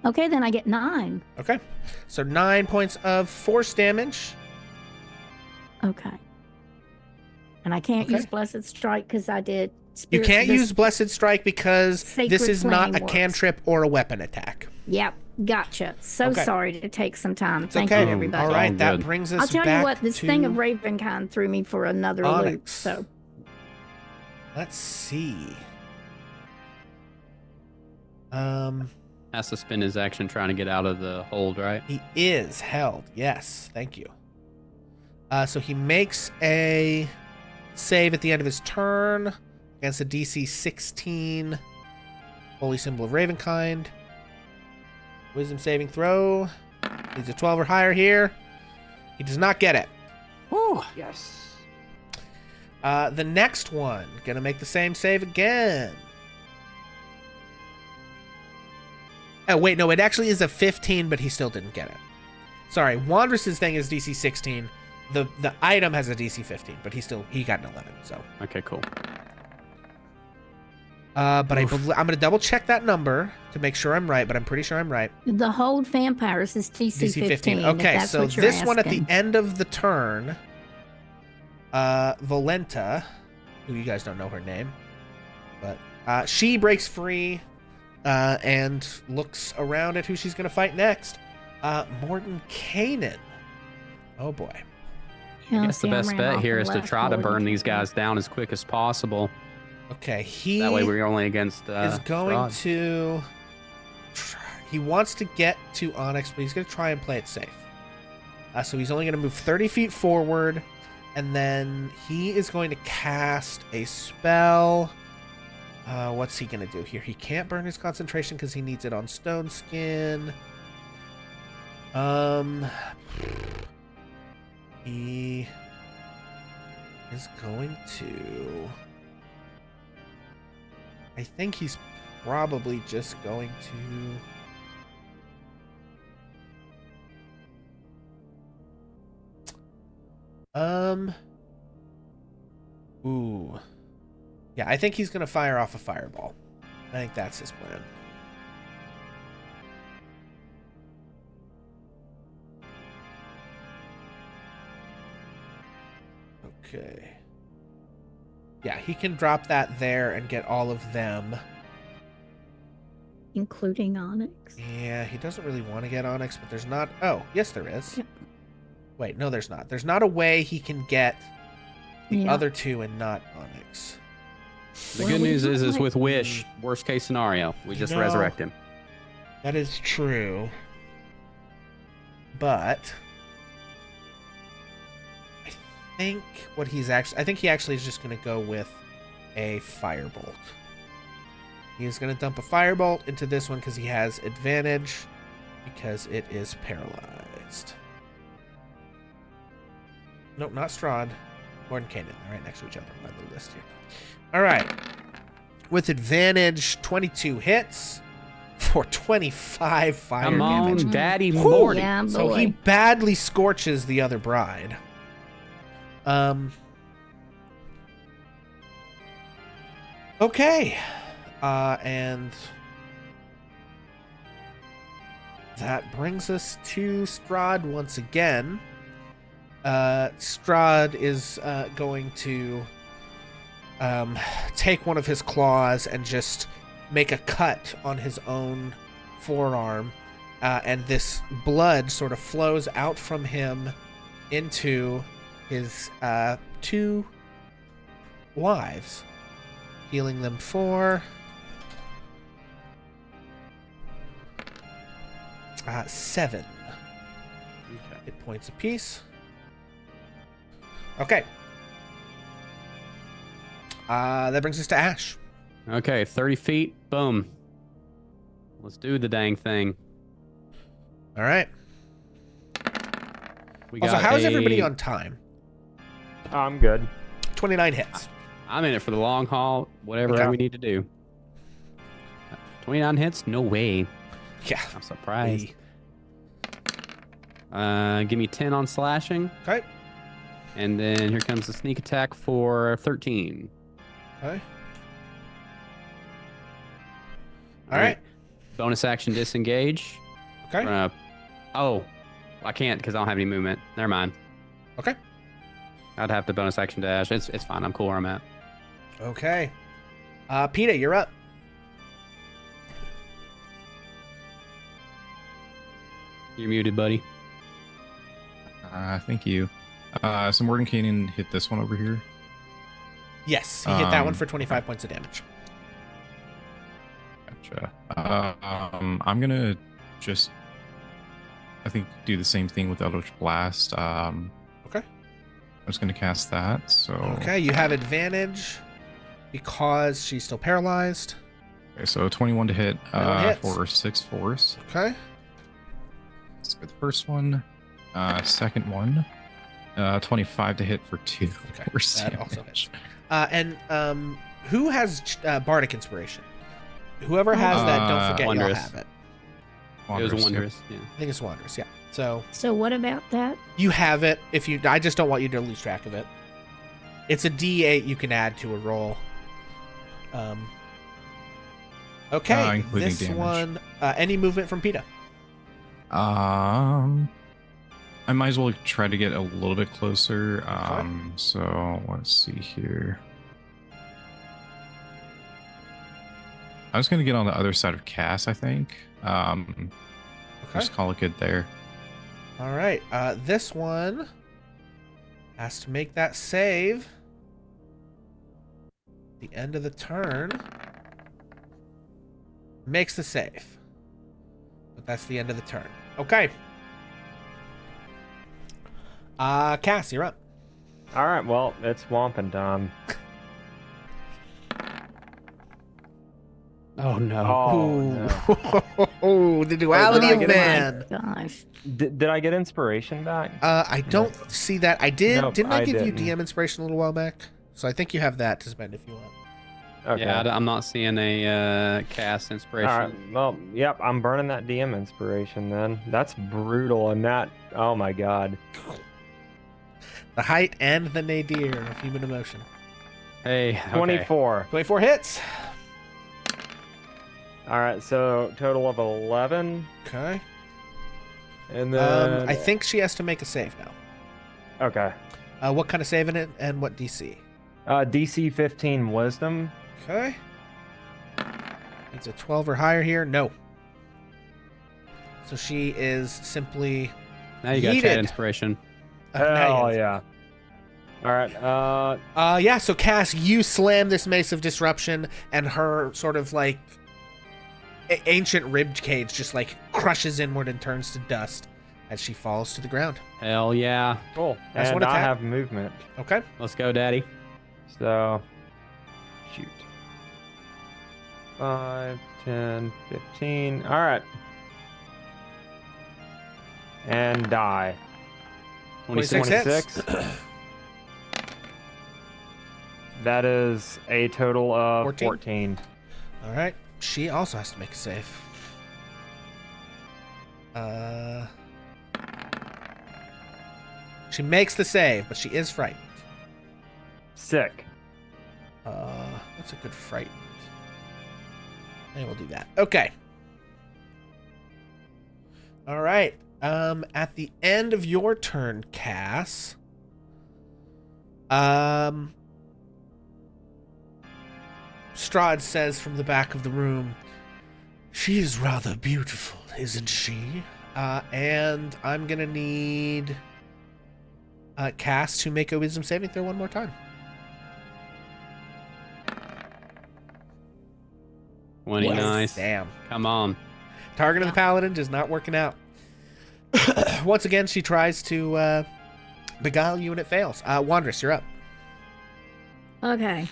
Okay, then I get 9. Okay. So 9 points of force damage. Okay. And I can't Okay. use Blessed Strike because I did. You can't this- use Blessed Strike because Sacred this is not Flame a works. cantrip or a weapon attack. Yep, gotcha. So Okay. sorry to take some time. It's Thank okay. you, everybody. All right, all that good. brings us I'll tell back you what, this thing of to- Ravenkind threw me for another loop. Onyx. So Let's see. Has to spend his action trying to get out of the hold, right? He is held. Yes, thank you. So he makes a save at the end of his turn against a DC 16 Holy Symbol of Ravenkind. Wisdom saving throw. He's a 12 or higher here. He does not get it. Oh, yes. The next one, gonna make the same save again. Oh, wait, no, it actually is a 15, but he still didn't get it. Sorry, Wanderous' thing is DC 16. The item has a DC 15, but he got an 11, so. Okay, cool. But I'm gonna double check that number to make sure I'm right, but I'm pretty sure I'm right. the hold vampires is DC 15. if Okay, that's so what you're this one at the asking. end of the turn, Volenta, who you guys don't know her name, but she breaks free and looks around at who she's going to fight next. Morton Kanan. Oh boy. Yeah, I guess the see, I best ran bet off here and is to left try to Morgan burn these Kanan. guys down as quick as possible. Okay, he That way we're only against is going Strahd. to. He wants to get to Onyx, but he's going to try and play it safe. So he's only going to move 30 feet forward, and then he is going to cast a spell. What's he going to do here? He can't burn his concentration because he needs it on Stone Skin. He is going to. I think he's probably just going to. Ooh. Yeah, I think he's going to fire off a fireball. I think that's his plan. Okay. Yeah, he can drop that there and get all of them. Including Onyx. Yeah, he doesn't really want to get Onyx, but there's not... Oh, yes, there is. Yep. Wait, no, there's not. There's not a way he can get the Yeah. other two and not Onyx. The Well, good we news don't is like- with Wish, worst case scenario, we just No. resurrect him. That is true. But... I think what he's actually... I think he actually is just going to go with a Firebolt. He's going to dump a Firebolt into this one because he has advantage because it is paralyzed. Nope, not Strahd. Morton Kanan. They're right next to each other on my little list here. All right. With advantage, 22 hits for 25 fire Come on, damage. Daddy Whew. Morty. Yeah, So boy. he badly scorches the other bride. Okay. And that brings us to Strahd once again. Strahd is going to take one of his claws and just make a cut on his own forearm, and this blood sort of flows out from him into his 2 wives, healing them for 7 Okay. hit points apiece. Okay. That brings us to Ash. Okay, 30 feet. Boom. Let's do the dang thing. All right. We Also, got how's a- everybody on time? I'm good. 29 hits. I'm in it for the long haul. Whatever Yeah. we need to do. 29 hits? No way. Yeah. I'm surprised. Give me 10 on slashing. Okay. And then here comes the sneak attack for 13. Okay. All right. Bonus action disengage. Okay. Oh, I can't because I don't have any movement. Never mind. Okay. I'd have to bonus action dash. It's fine. I'm cool where I'm at. Okay. Peter, you're up. You're muted, buddy. Thank you. So Morgan Canyon hit this one over here. Yes, he hit that one Um, for 25 points of damage. Gotcha. I'm gonna just, I think, do the same thing with Eldritch Blast. Okay. I'm just gonna cast that. So Okay, you have advantage because she's still paralyzed. Okay, so 21 to hit 21 hits. for 6 force. Okay. Let's go the first one. Second one. 25 to hit for 2 Okay, force that also damage. And who has Bardic Inspiration? Whoever has that, don't forget Wondrous. you'll have it. It Wondrous, was yep. wondrous. Yeah. I think it's Wondrous, yeah. So So what about that? you have it. If you, I just don't want you to lose track of it. It's a D8 you can add to a roll. Okay, including this damage. one. Any movement from PETA? I might as well try to get a little bit closer. Okay. So let's see here. I was gonna get on the other side of Cass, I think. Okay. Just call it good there. All right. This one has to make that save. The end of the turn. Makes the save. But that's the end of the turn. Okay. Cass, you're up. All right, well, it's Wampin time. Oh no. Oh, no. Ooh, the duality Wait, of did I man. Gosh. Did I get inspiration back? I don't see that. I did. Nope, didn't I I give didn't. you DM inspiration a little while back? So I think you have that to spend if you want. Okay. Yeah, I'm not seeing a cast inspiration. All right. Well, yep, I'm burning that DM inspiration then. That's brutal, and that. Oh my god. The height and the nadir of human emotion. Hey, okay. 24. 24 hits. All right, so total of 11, Okay. and then I think she has to make a save now. okay. What kind of save in it and what DC? DC 15 Wisdom. Okay. It's a 12 or higher here. No. So she is simply. Now you got Yeeted. chat inspiration. now you Hell have- yeah. All right. Yeah, so Cass, you slam this Mace of Disruption, and her sort of like ancient rib cage just like crushes inward and turns to dust as she falls to the ground. Hell yeah. Cool. That's And one I attack. have movement, Okay. Let's go, daddy. so shoot. 5, 10, 15. All right. And die. 26 hits. 26. That is a total of 14? 14. All right. She also has to make a save. She makes the save, but she is frightened. Sick. What's a good frightened? And we'll do that. Okay. All right. At the end of your turn, Cass. Strahd says from the back of the room, "She is rather beautiful, isn't she? And I'm gonna need Cass to make a wisdom saving throw one more time." 20 Yes. nice. Damn. Come on. Target of Yeah. the paladin just not working out. Once again, she tries to beguile you and it fails. Wandress, you're up. Okay.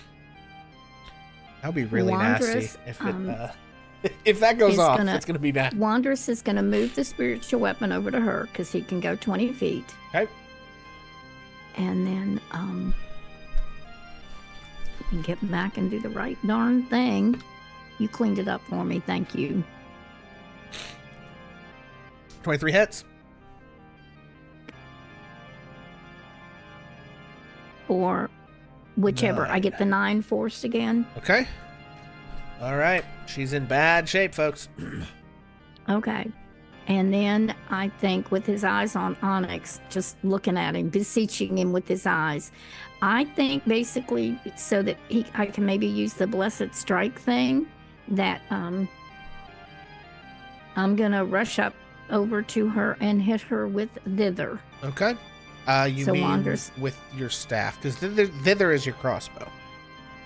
That would be really nasty Wandress, if it if that goes is off. gonna- It's gonna be bad. Wandress is going to move the spiritual weapon over to her because he can go 20 feet. Okay. And then you can get back and do the right darn thing. You cleaned it up for me. Thank you. 23 hits. Or whichever. I get the 9. 9 forced again. Okay. All right. She's in bad shape, folks. Okay. And then I think with his eyes on Onyx, just looking at him, beseeching him with his eyes, I think basically so that I can maybe use the blessed strike thing that I'm gonna rush up over to her and hit her with thither. Okay. You So mean Wandress- with your staff, because thither is your crossbow.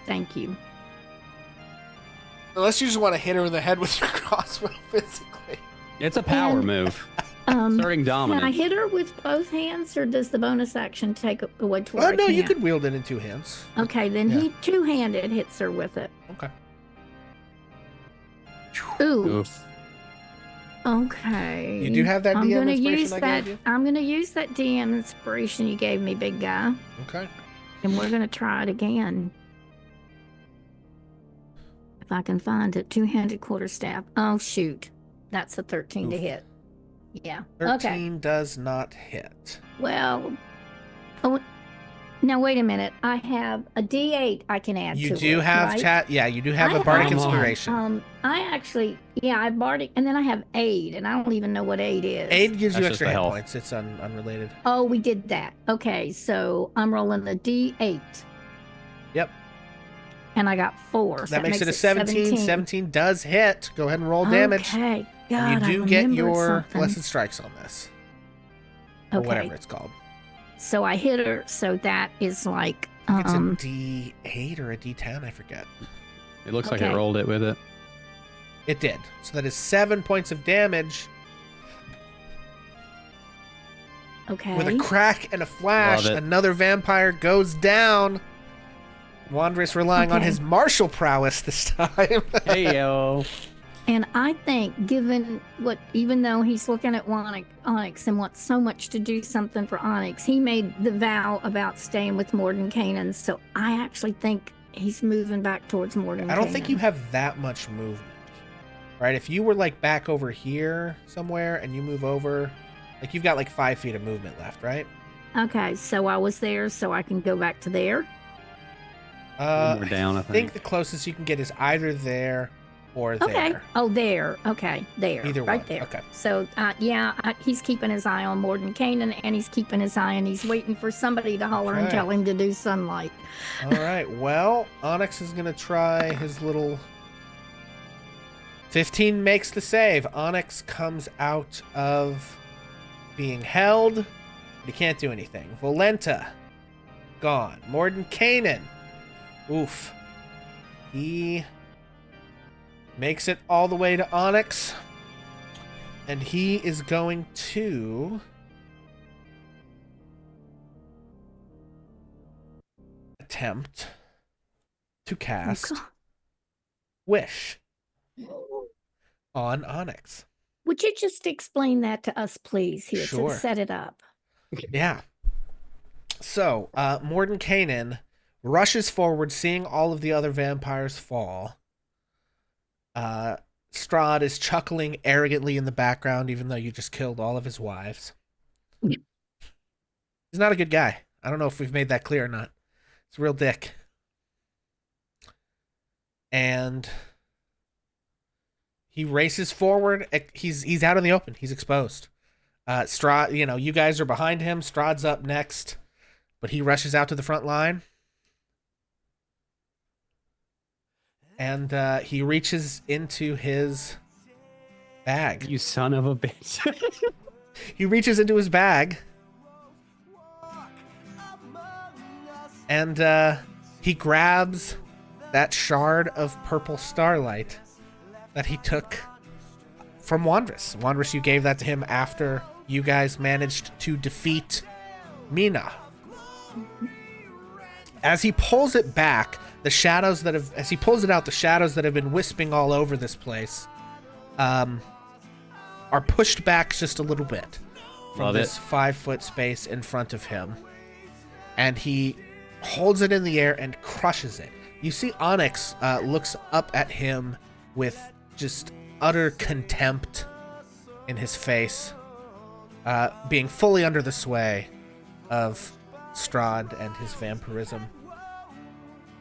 Thank you. Unless you just want to hit her in the head with your crossbow physically. It's a power And- move. Um, Starting can I dominant. hit her with both hands, or does the bonus action take away to Oh where I no, you can't? could wield it in 2 hands. Okay, then Yeah. he two-handed hits her with it. Okay. Ooh. Oof. Okay. You do have that I'm DM gonna inspiration use I that. gave you? I'm gonna use that DM inspiration you gave me, big guy, Okay. and we're gonna try it again. If I can find it, two-handed quarterstaff. Oh shoot, that's a 13 to Oof. hit. Yeah. 13 Okay. does not hit. Well. Oh. Now wait a minute. I have a D8 I can add You to do it, have right? chat. Yeah, you do have I a bardic have, inspiration. I actually, yeah, I bardic, and then I have aid, and I don't even know what aid is. Aid gives you That's just extra the hit health. points. It's unrelated. Oh, we did that. Okay, so I'm rolling the D8. Yep. And I got 4. So That makes it a 17. 17 does hit. Go ahead and roll damage. Okay. God, And you do I get remembered your something. blessed strikes on this. Or Okay. whatever it's called. So I hit her. So that is like, I think it's a D8 or a D10. I forget. It looks like Okay. it rolled it with it. It did. So that is 7 points of damage okay. with a crack and a flash. Love it. Another vampire goes down. Wandress relying on Okay. his martial prowess this time. Hey yo. And I think, given what, even though he's looking at Onyx and wants so much to do something for Onyx, he made the vow about staying with Mordenkainen. So I actually think he's moving back towards Mordenkainen. I don't think you have that much movement. Right? If you were like back over here somewhere and you move over, like you've got like 5 feet of movement left, right? Okay, so I was there, so I can go back to there. We're down, I I think. think the closest you can get is either there or Okay. there. Oh, there. Okay, there. Either right one. there. Okay. So, he's keeping his eye on Mordenkainen, and he's keeping his eye, and he's waiting for somebody to holler and Okay. tell him to do sunlight. All right. Well, Onyx is going to try his little 15 makes the save. Onyx comes out of being held, but he can't do anything. Volenta, gone. Mordenkainen, oof. He makes it all the way to Onyx, and he is going to attempt to cast Wish on Onyx. Would you just explain that to us, please, here Sure. to set it up? Yeah. So, Mordenkainen rushes forward, seeing all of the other vampires fall. Strahd is chuckling arrogantly in the background, even though you just killed all of his wives. He's not a good guy. I don't know if we've made that clear or not. He's a real dick. And he races forward. He's out in the open. He's exposed. Strahd, you guys are behind him. Strahd's up next, but he rushes out to the front line. And he reaches into his bag. You son of a bitch. He reaches into his bag. And he grabs that shard of purple starlight that he took from Wandrus. Wandrus, you gave that to him after you guys managed to defeat Mina. As he pulls it back, the shadows that have, as he pulls it out, the shadows that have been wisping all over this place, are pushed back just a little bit from this 5-foot space in front of him. And he holds it in the air and crushes it. You see Onyx looks up at him with just utter contempt in his face, being fully under the sway of Strahd and his vampirism.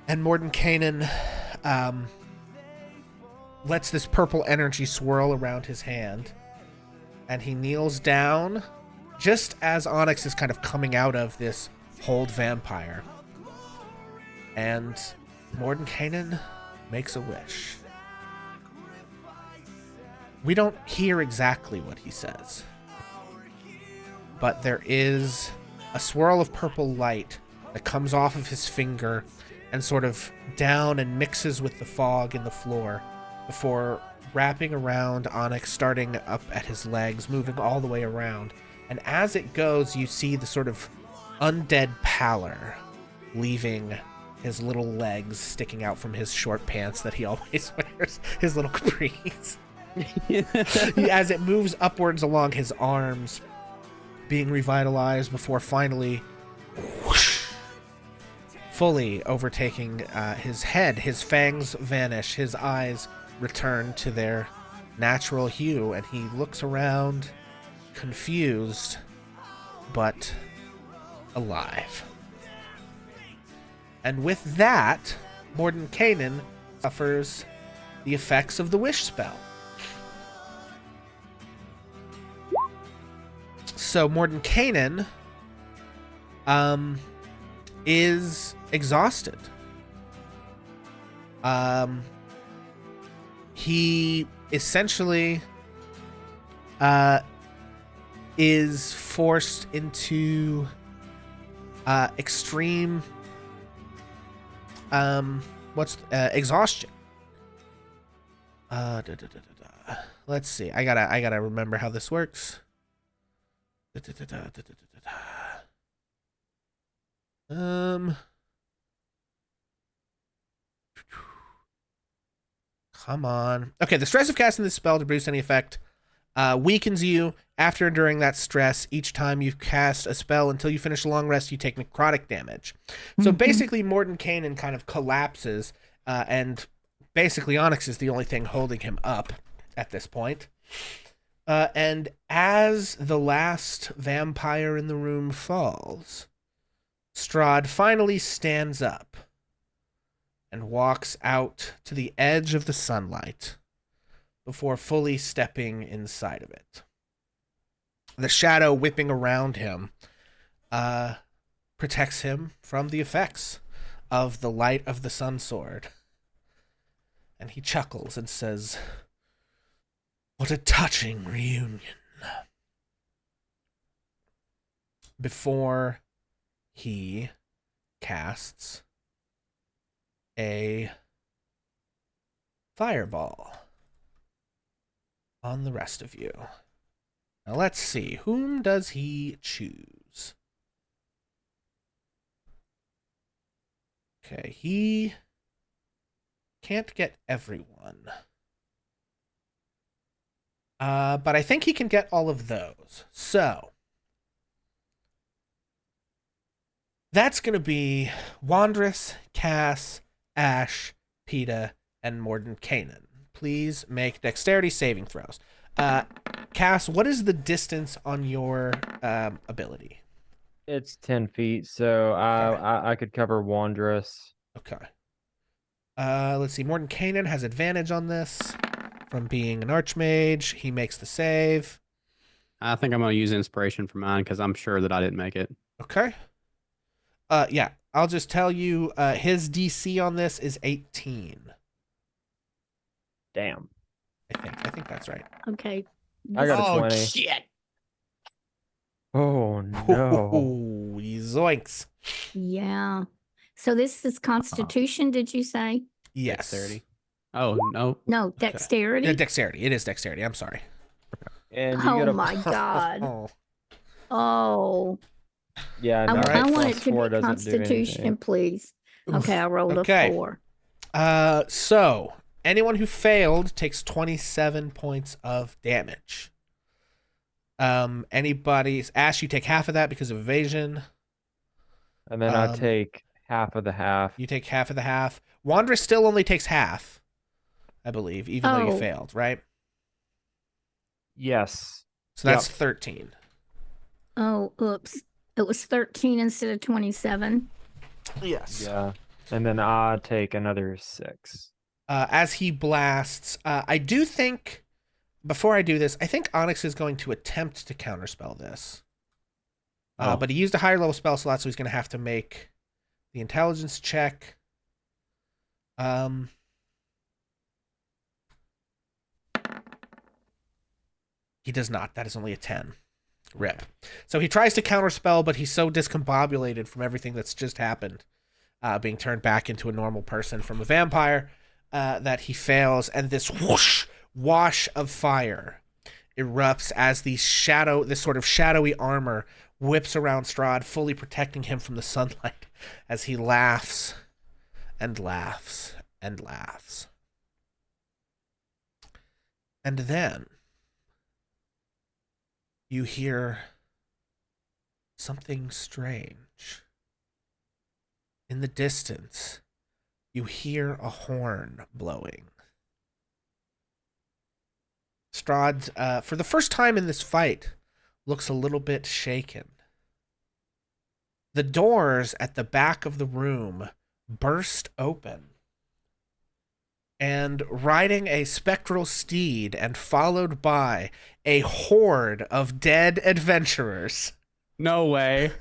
And Mordenkainen lets this purple energy swirl around his hand, and he kneels down just as Onyx is kind of coming out of this hold vampire. And Mordenkainen makes a wish. We don't hear exactly what he says, but there is a swirl of purple light that comes off of his finger and sort of down and mixes with the fog in the floor before wrapping around Onyx, starting up at his legs, moving all the way around. And as it goes, you see the sort of undead pallor leaving his little legs sticking out from his short pants that he always wears, his little capris. As it moves upwards along his arms, being revitalized before finally whoosh, fully overtaking his head. His fangs vanish, his eyes return to their natural hue, and he looks around confused but alive. And with that, Mordenkainen suffers the effects of the wish spell. So Mordenkainen is exhausted. He essentially is forced into extreme exhaustion. Let's see. I gotta remember how this works. Come on. Okay, the stress of casting this spell to produce any effect weakens you. After enduring that stress, each time you cast a spell until you finish a long rest, you take necrotic damage. So basically, Mordenkainen kind of collapses, and basically Onyx is the only thing holding him up at this point. And as the last vampire in the room falls, Strahd finally stands up and walks out to the edge of the sunlight before fully stepping inside of it. The shadow whipping around him protects him from the effects of the light of the sun sword. And he chuckles and says, "What a touching reunion." Before he casts a fireball on the rest of you. Now let's see, whom does he choose? Okay, he can't get everyone. But I think he can get all of those. So that's going to be Wandrus, Cass, Ash, Peta, and Mordenkainen. Please make dexterity saving throws. Cass, what is the distance on your ability? It's 10 feet, so I could cover Wandrus. Okay. Let's see. Mordenkainen has advantage on this from being an archmage. He makes the save. I think I'm going to use inspiration for mine because I'm sure that I didn't make it. Okay. Yeah, I'll just tell you his DC on this is 18. Damn. I think that's right. Okay. I got a Oh 20. shit! Oh no. Ooh, zoinks. Yeah. So this is Constitution, did you say? Yes. Dexterity. Oh no! No, dexterity. Yeah, dexterity. It is dexterity. I'm sorry. And you Oh get a my God. Oh, Oh, yeah. I, No, right. I want it plus to 4 be doesn't do Constitution, anything. please. Okay, I rolled Okay. a 4. So anyone who failed takes 27 points of damage. Anybody's Ash, you take half of that because of evasion. And then I Um, take half of the half. You take half of the half. Wanderer still only takes half, I believe, even though you Oh. failed, right? Yes. So that's Yep. 13. Oh, oops. It was 13 instead of 27. Yes. Yeah. And then I take another 6. As he blasts, I do think, before I do this, I think Onyx is going to attempt to counterspell this. Oh. But he used a higher level spell slot, so he's going to have to make the intelligence check. He does not. That is only a 10. Rip. So he tries to counterspell, but he's so discombobulated from everything that's just happened, being turned back into a normal person from a vampire, that he fails, and this whoosh, wash of fire erupts as this sort of shadowy armor whips around Strahd, fully protecting him from the sunlight as he laughs and laughs and laughs. And then you hear something strange. In the distance, you hear a horn blowing. Strahd, for the first time in this fight, looks a little bit shaken. The doors at the back of the room burst open, and riding a spectral steed and followed by a horde of dead adventurers No way!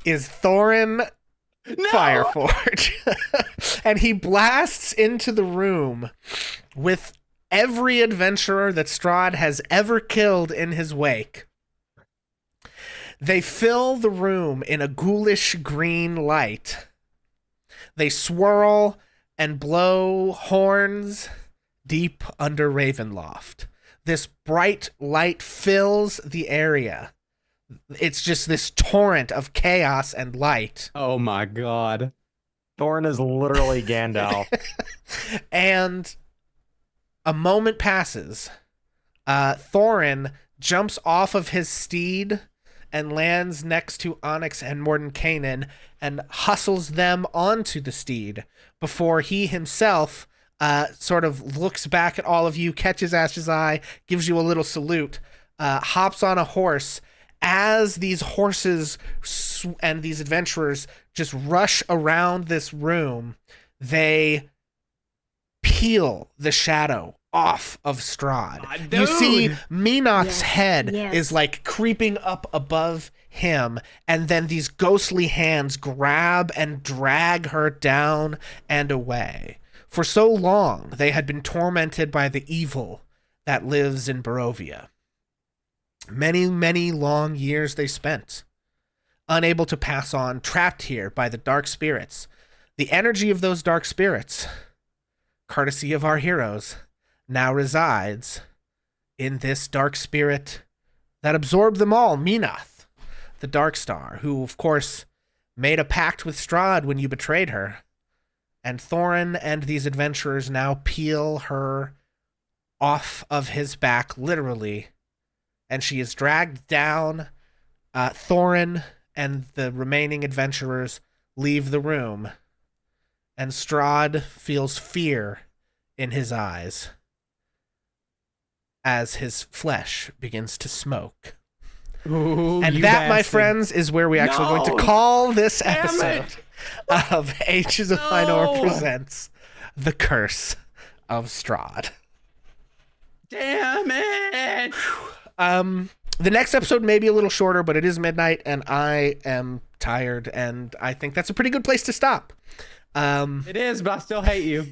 is Thorin No! Fireforge. And he blasts into the room with every adventurer that Strahd has ever killed in his wake. They fill the room in a ghoulish green light. They swirl and blow horns deep under Ravenloft. This bright light fills the area. It's just this torrent of chaos and light. Oh my god! Thorin is literally Gandalf. And a moment passes. Thorin jumps off of his steed and lands next to Onyx and Mordenkainen and hustles them onto the steed before he himself sort of looks back at all of you, catches Ash's eye, gives you a little salute, hops on a horse. As these horses and these adventurers just rush around this room, they peel the shadow off of Strahd. You see Menoth's Yes, head yes. is like creeping up above him, and then these ghostly hands grab and drag her down and away. For so long, they had been tormented by the evil that lives in Barovia. Many, many long years they spent, unable to pass on, trapped here by the dark spirits. The energy of those dark spirits, courtesy of our heroes, now resides in this dark spirit that absorbed them all, Menoth, the Dark Star, who, of course, made a pact with Strahd when you betrayed her. And Thorin and these adventurers now peel her off of his back, literally, and she is dragged down. Thorin and the remaining adventurers leave the room, and Strahd feels fear in his eyes as his flesh begins to smoke. Ooh, And you that, my bastard. friends, is where we actually going to No! call this Damn episode it! of Ages of Fëanor No! presents The Curse of Strahd. Damn it! The next episode may be a little shorter, but it is midnight, and I am tired, and I think that's a pretty good place to stop. It is, but I still hate you.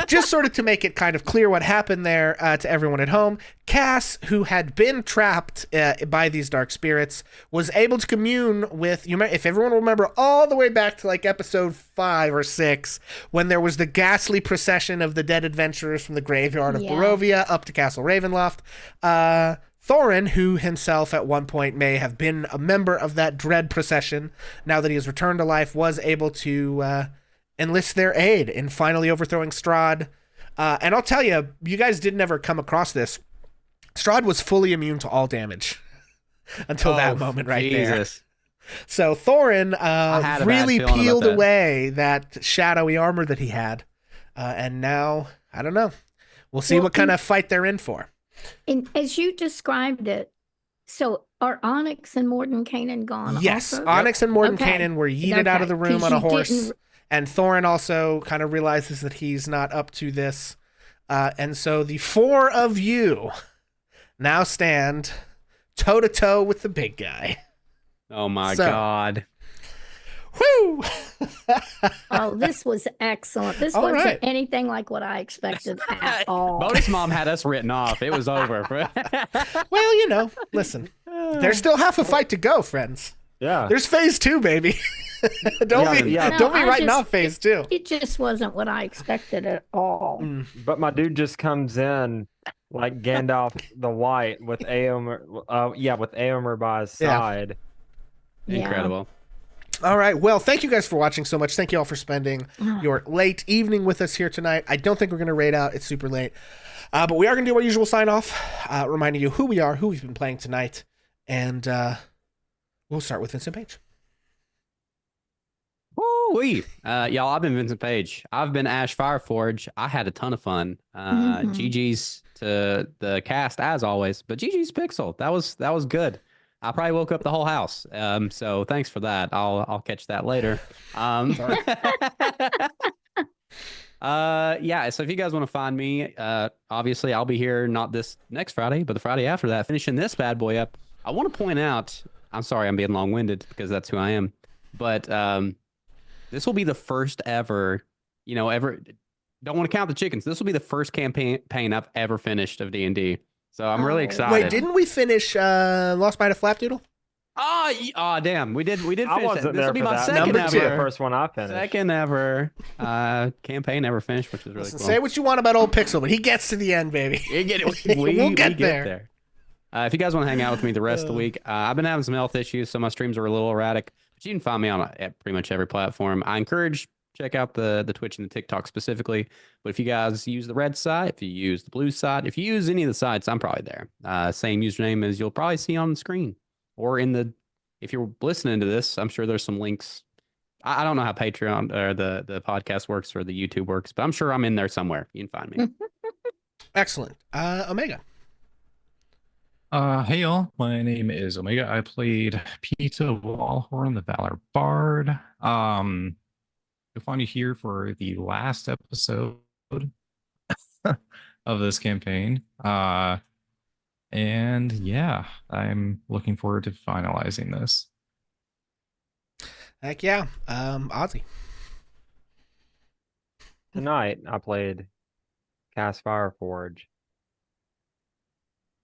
Just sort of to make it kind of clear what happened there to everyone at home, Cass, who had been trapped by these dark spirits, was able to commune with, if everyone will remember all the way back to like episode 5 or 6, when there was the ghastly procession of the dead adventurers from the graveyard of Barovia up to Castle Ravenloft. Thorin, who himself at one point may have been a member of that dread procession, now that he has returned to life, was able to enlist their aid in finally overthrowing Strahd. And I'll tell you, you guys did never come across this. Strahd was fully immune to all damage until that moment right there. So Thorin really peeled away that shadowy armor that he had. And now, I don't know. We'll see what kind of fight they're in for. And as you described it, so are Onyx and Mordenkainen gone? Yes, also? Onyx and Mordenkainen were yeeted out of the room on a horse. And Thorin also kind of realizes that he's not up to this. And so the 4 of you now stand toe-to-toe with the big guy. Oh, my God. Woo! Oh, this was excellent. This wasn't anything like what I expected at all. Bonus Mom had us written off. It was over. Well, listen. There's still half a fight to go, friends. Yeah. There's phase 2, baby. Don't be writing off phase 2. It just wasn't what I expected at all. But my dude just comes in like Gandalf the White with Éomer by his side. Incredible. All right. Well, thank you guys for watching so much. Thank you all for spending your late evening with us here tonight. I don't think we're going to raid out. It's super late. But we are going to do our usual sign off, reminding you who we are, who we've been playing tonight. And we'll start with Vincent Page. Woo-wee. Y'all, I've been Vincent Page. I've been Ash Fireforge. I had a ton of fun. GG's to the cast as always, but GG's Pixel. That was good. I probably woke up the whole house. So thanks for that. I'll catch that later. Yeah, so if you guys want to find me, obviously I'll be here not this next Friday, but the Friday after that, finishing this bad boy up. I want to point out, I'm sorry I'm being long-winded because that's who I am, but this will be the first ever, ever, don't want to count the chickens. This will be the first campaign I've ever finished of D&D. So I'm really excited. Wait, didn't we finish Lost Mine of Flapdoodle? Oh, damn. We did finish I wasn't that. This there will be for my that. second Number ever. 2, the first one I finished. Second ever campaign ever finished, which was really cool. Say what you want about old Pixel, but he gets to the end, baby. We'll get there. If you guys want to hang out with me the rest of the week, I've been having some health issues, so my streams are a little erratic. But you can find me on pretty much every platform. I encourage check out the Twitch and the TikTok specifically. But if you guys use the red site, if you use the blue site, if you use any of the sites, I'm probably there. Same username as you'll probably see on the screen or if you're listening to this, I'm sure there's some links. I don't know how Patreon or the podcast works or the YouTube works, but I'm sure I'm in there somewhere. You can find me. Excellent. Omega. Hey y'all, my name is Omega. I played Peter Wallhorn, the Valor Bard. You'll find you here for the last episode of this campaign. And yeah, I'm looking forward to finalizing this. Heck yeah. Ozzy. Tonight, I played Cass Fireforge.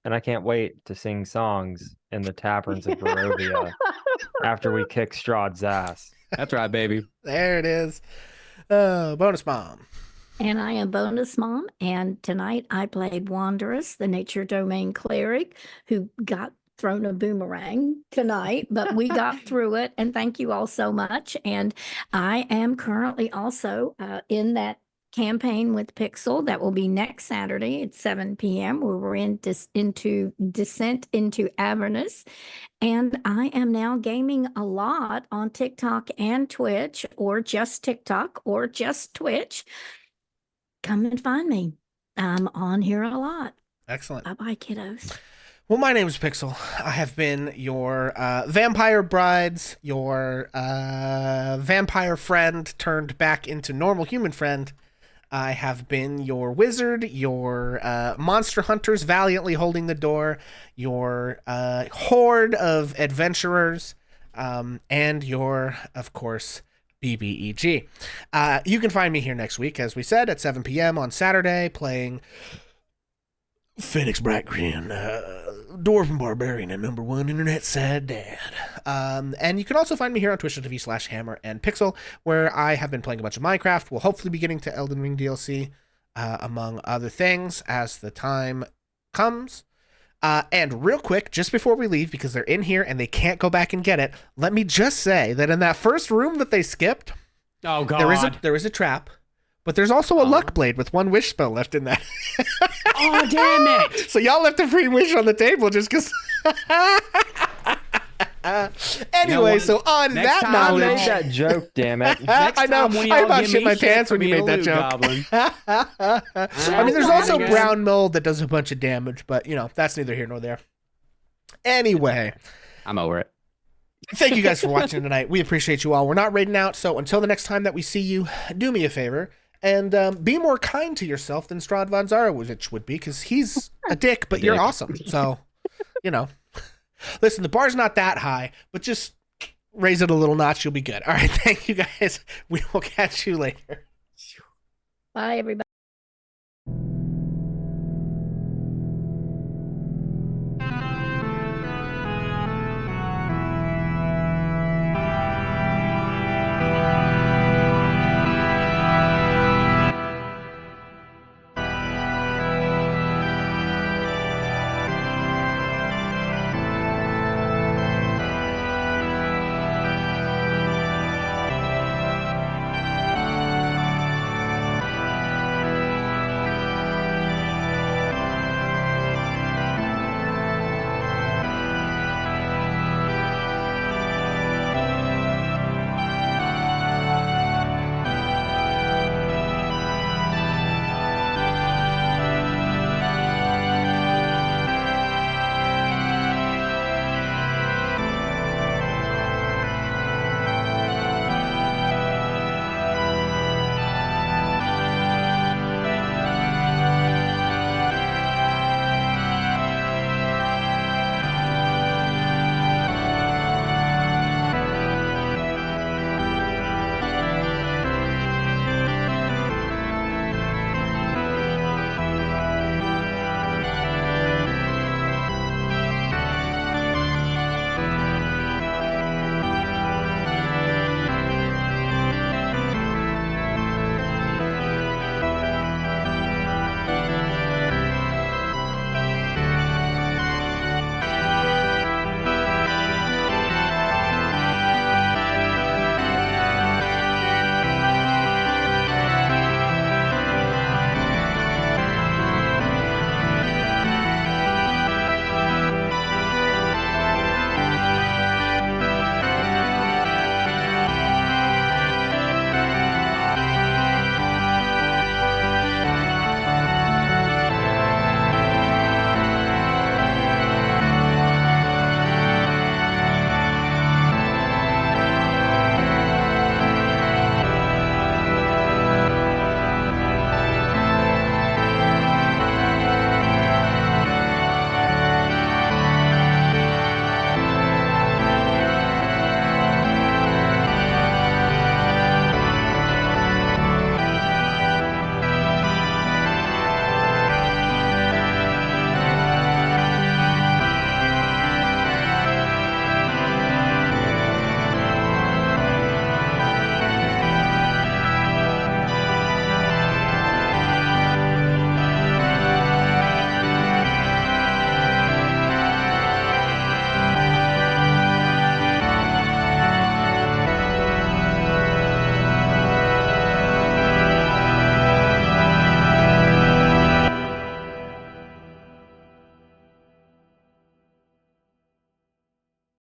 And I can't wait to sing songs in the taverns of Barovia after we kick Strahd's ass. That's right, baby. There it is. Bonus Mom. And I am Bonus Mom. And tonight I played Wanderous, the Nature Domain Cleric, who got thrown a boomerang tonight, but we got through it. And thank you all so much. And I am currently also in that campaign with Pixel that will be next Saturday at 7 p.m. where we're into Descent into Avernus. And I am now gaming a lot on TikTok and Twitch, or just TikTok or just Twitch. Come and find me. I'm on here a lot. Excellent. Bye-bye, kiddos. Well, my name is Pixel. I have been your vampire brides, your vampire friend turned back into normal human friend. I have been your wizard, your monster hunters valiantly holding the door, your horde of adventurers, and your, of course, BBEG. You can find me here next week, as we said, at 7 p.m. on Saturday, playing Phoenix Brightgreen, Dwarven Barbarian, and #1 Internet Sad Dad. And you can also find me here on twitch.tv/Hammer and Pixel, where I have been playing a bunch of Minecraft. We'll hopefully be getting to Elden Ring DLC, among other things, as the time comes. And real quick, just before we leave, because they're in here and they can't go back and get it, let me just say that in that first room that they skipped, Oh God! there is a trap, but there's also a luck blade with 1 wish spell left in that. Oh damn it! So y'all left a free wish on the table just because. Anyway, so on next that time, I knowledge, made that joke, damn it. Next I know. time when I y'all about give shit me my shit pants for when you being made a that loot joke. goblin. I mean, there's also Okay. brown mold that does a bunch of damage, but you know that's neither here nor there. Anyway, I'm over it. thank you guys for watching tonight. We appreciate you all. We're not raiding out, so until the next time that we see you, do me a favor and be more kind to yourself than Strahd von Zarowicz would be, because he's a dick, but you're awesome. So, you know, listen, the bar's not that high, but just raise it a little notch. You'll be good. All right, thank you guys. We will catch you later. Bye, everybody.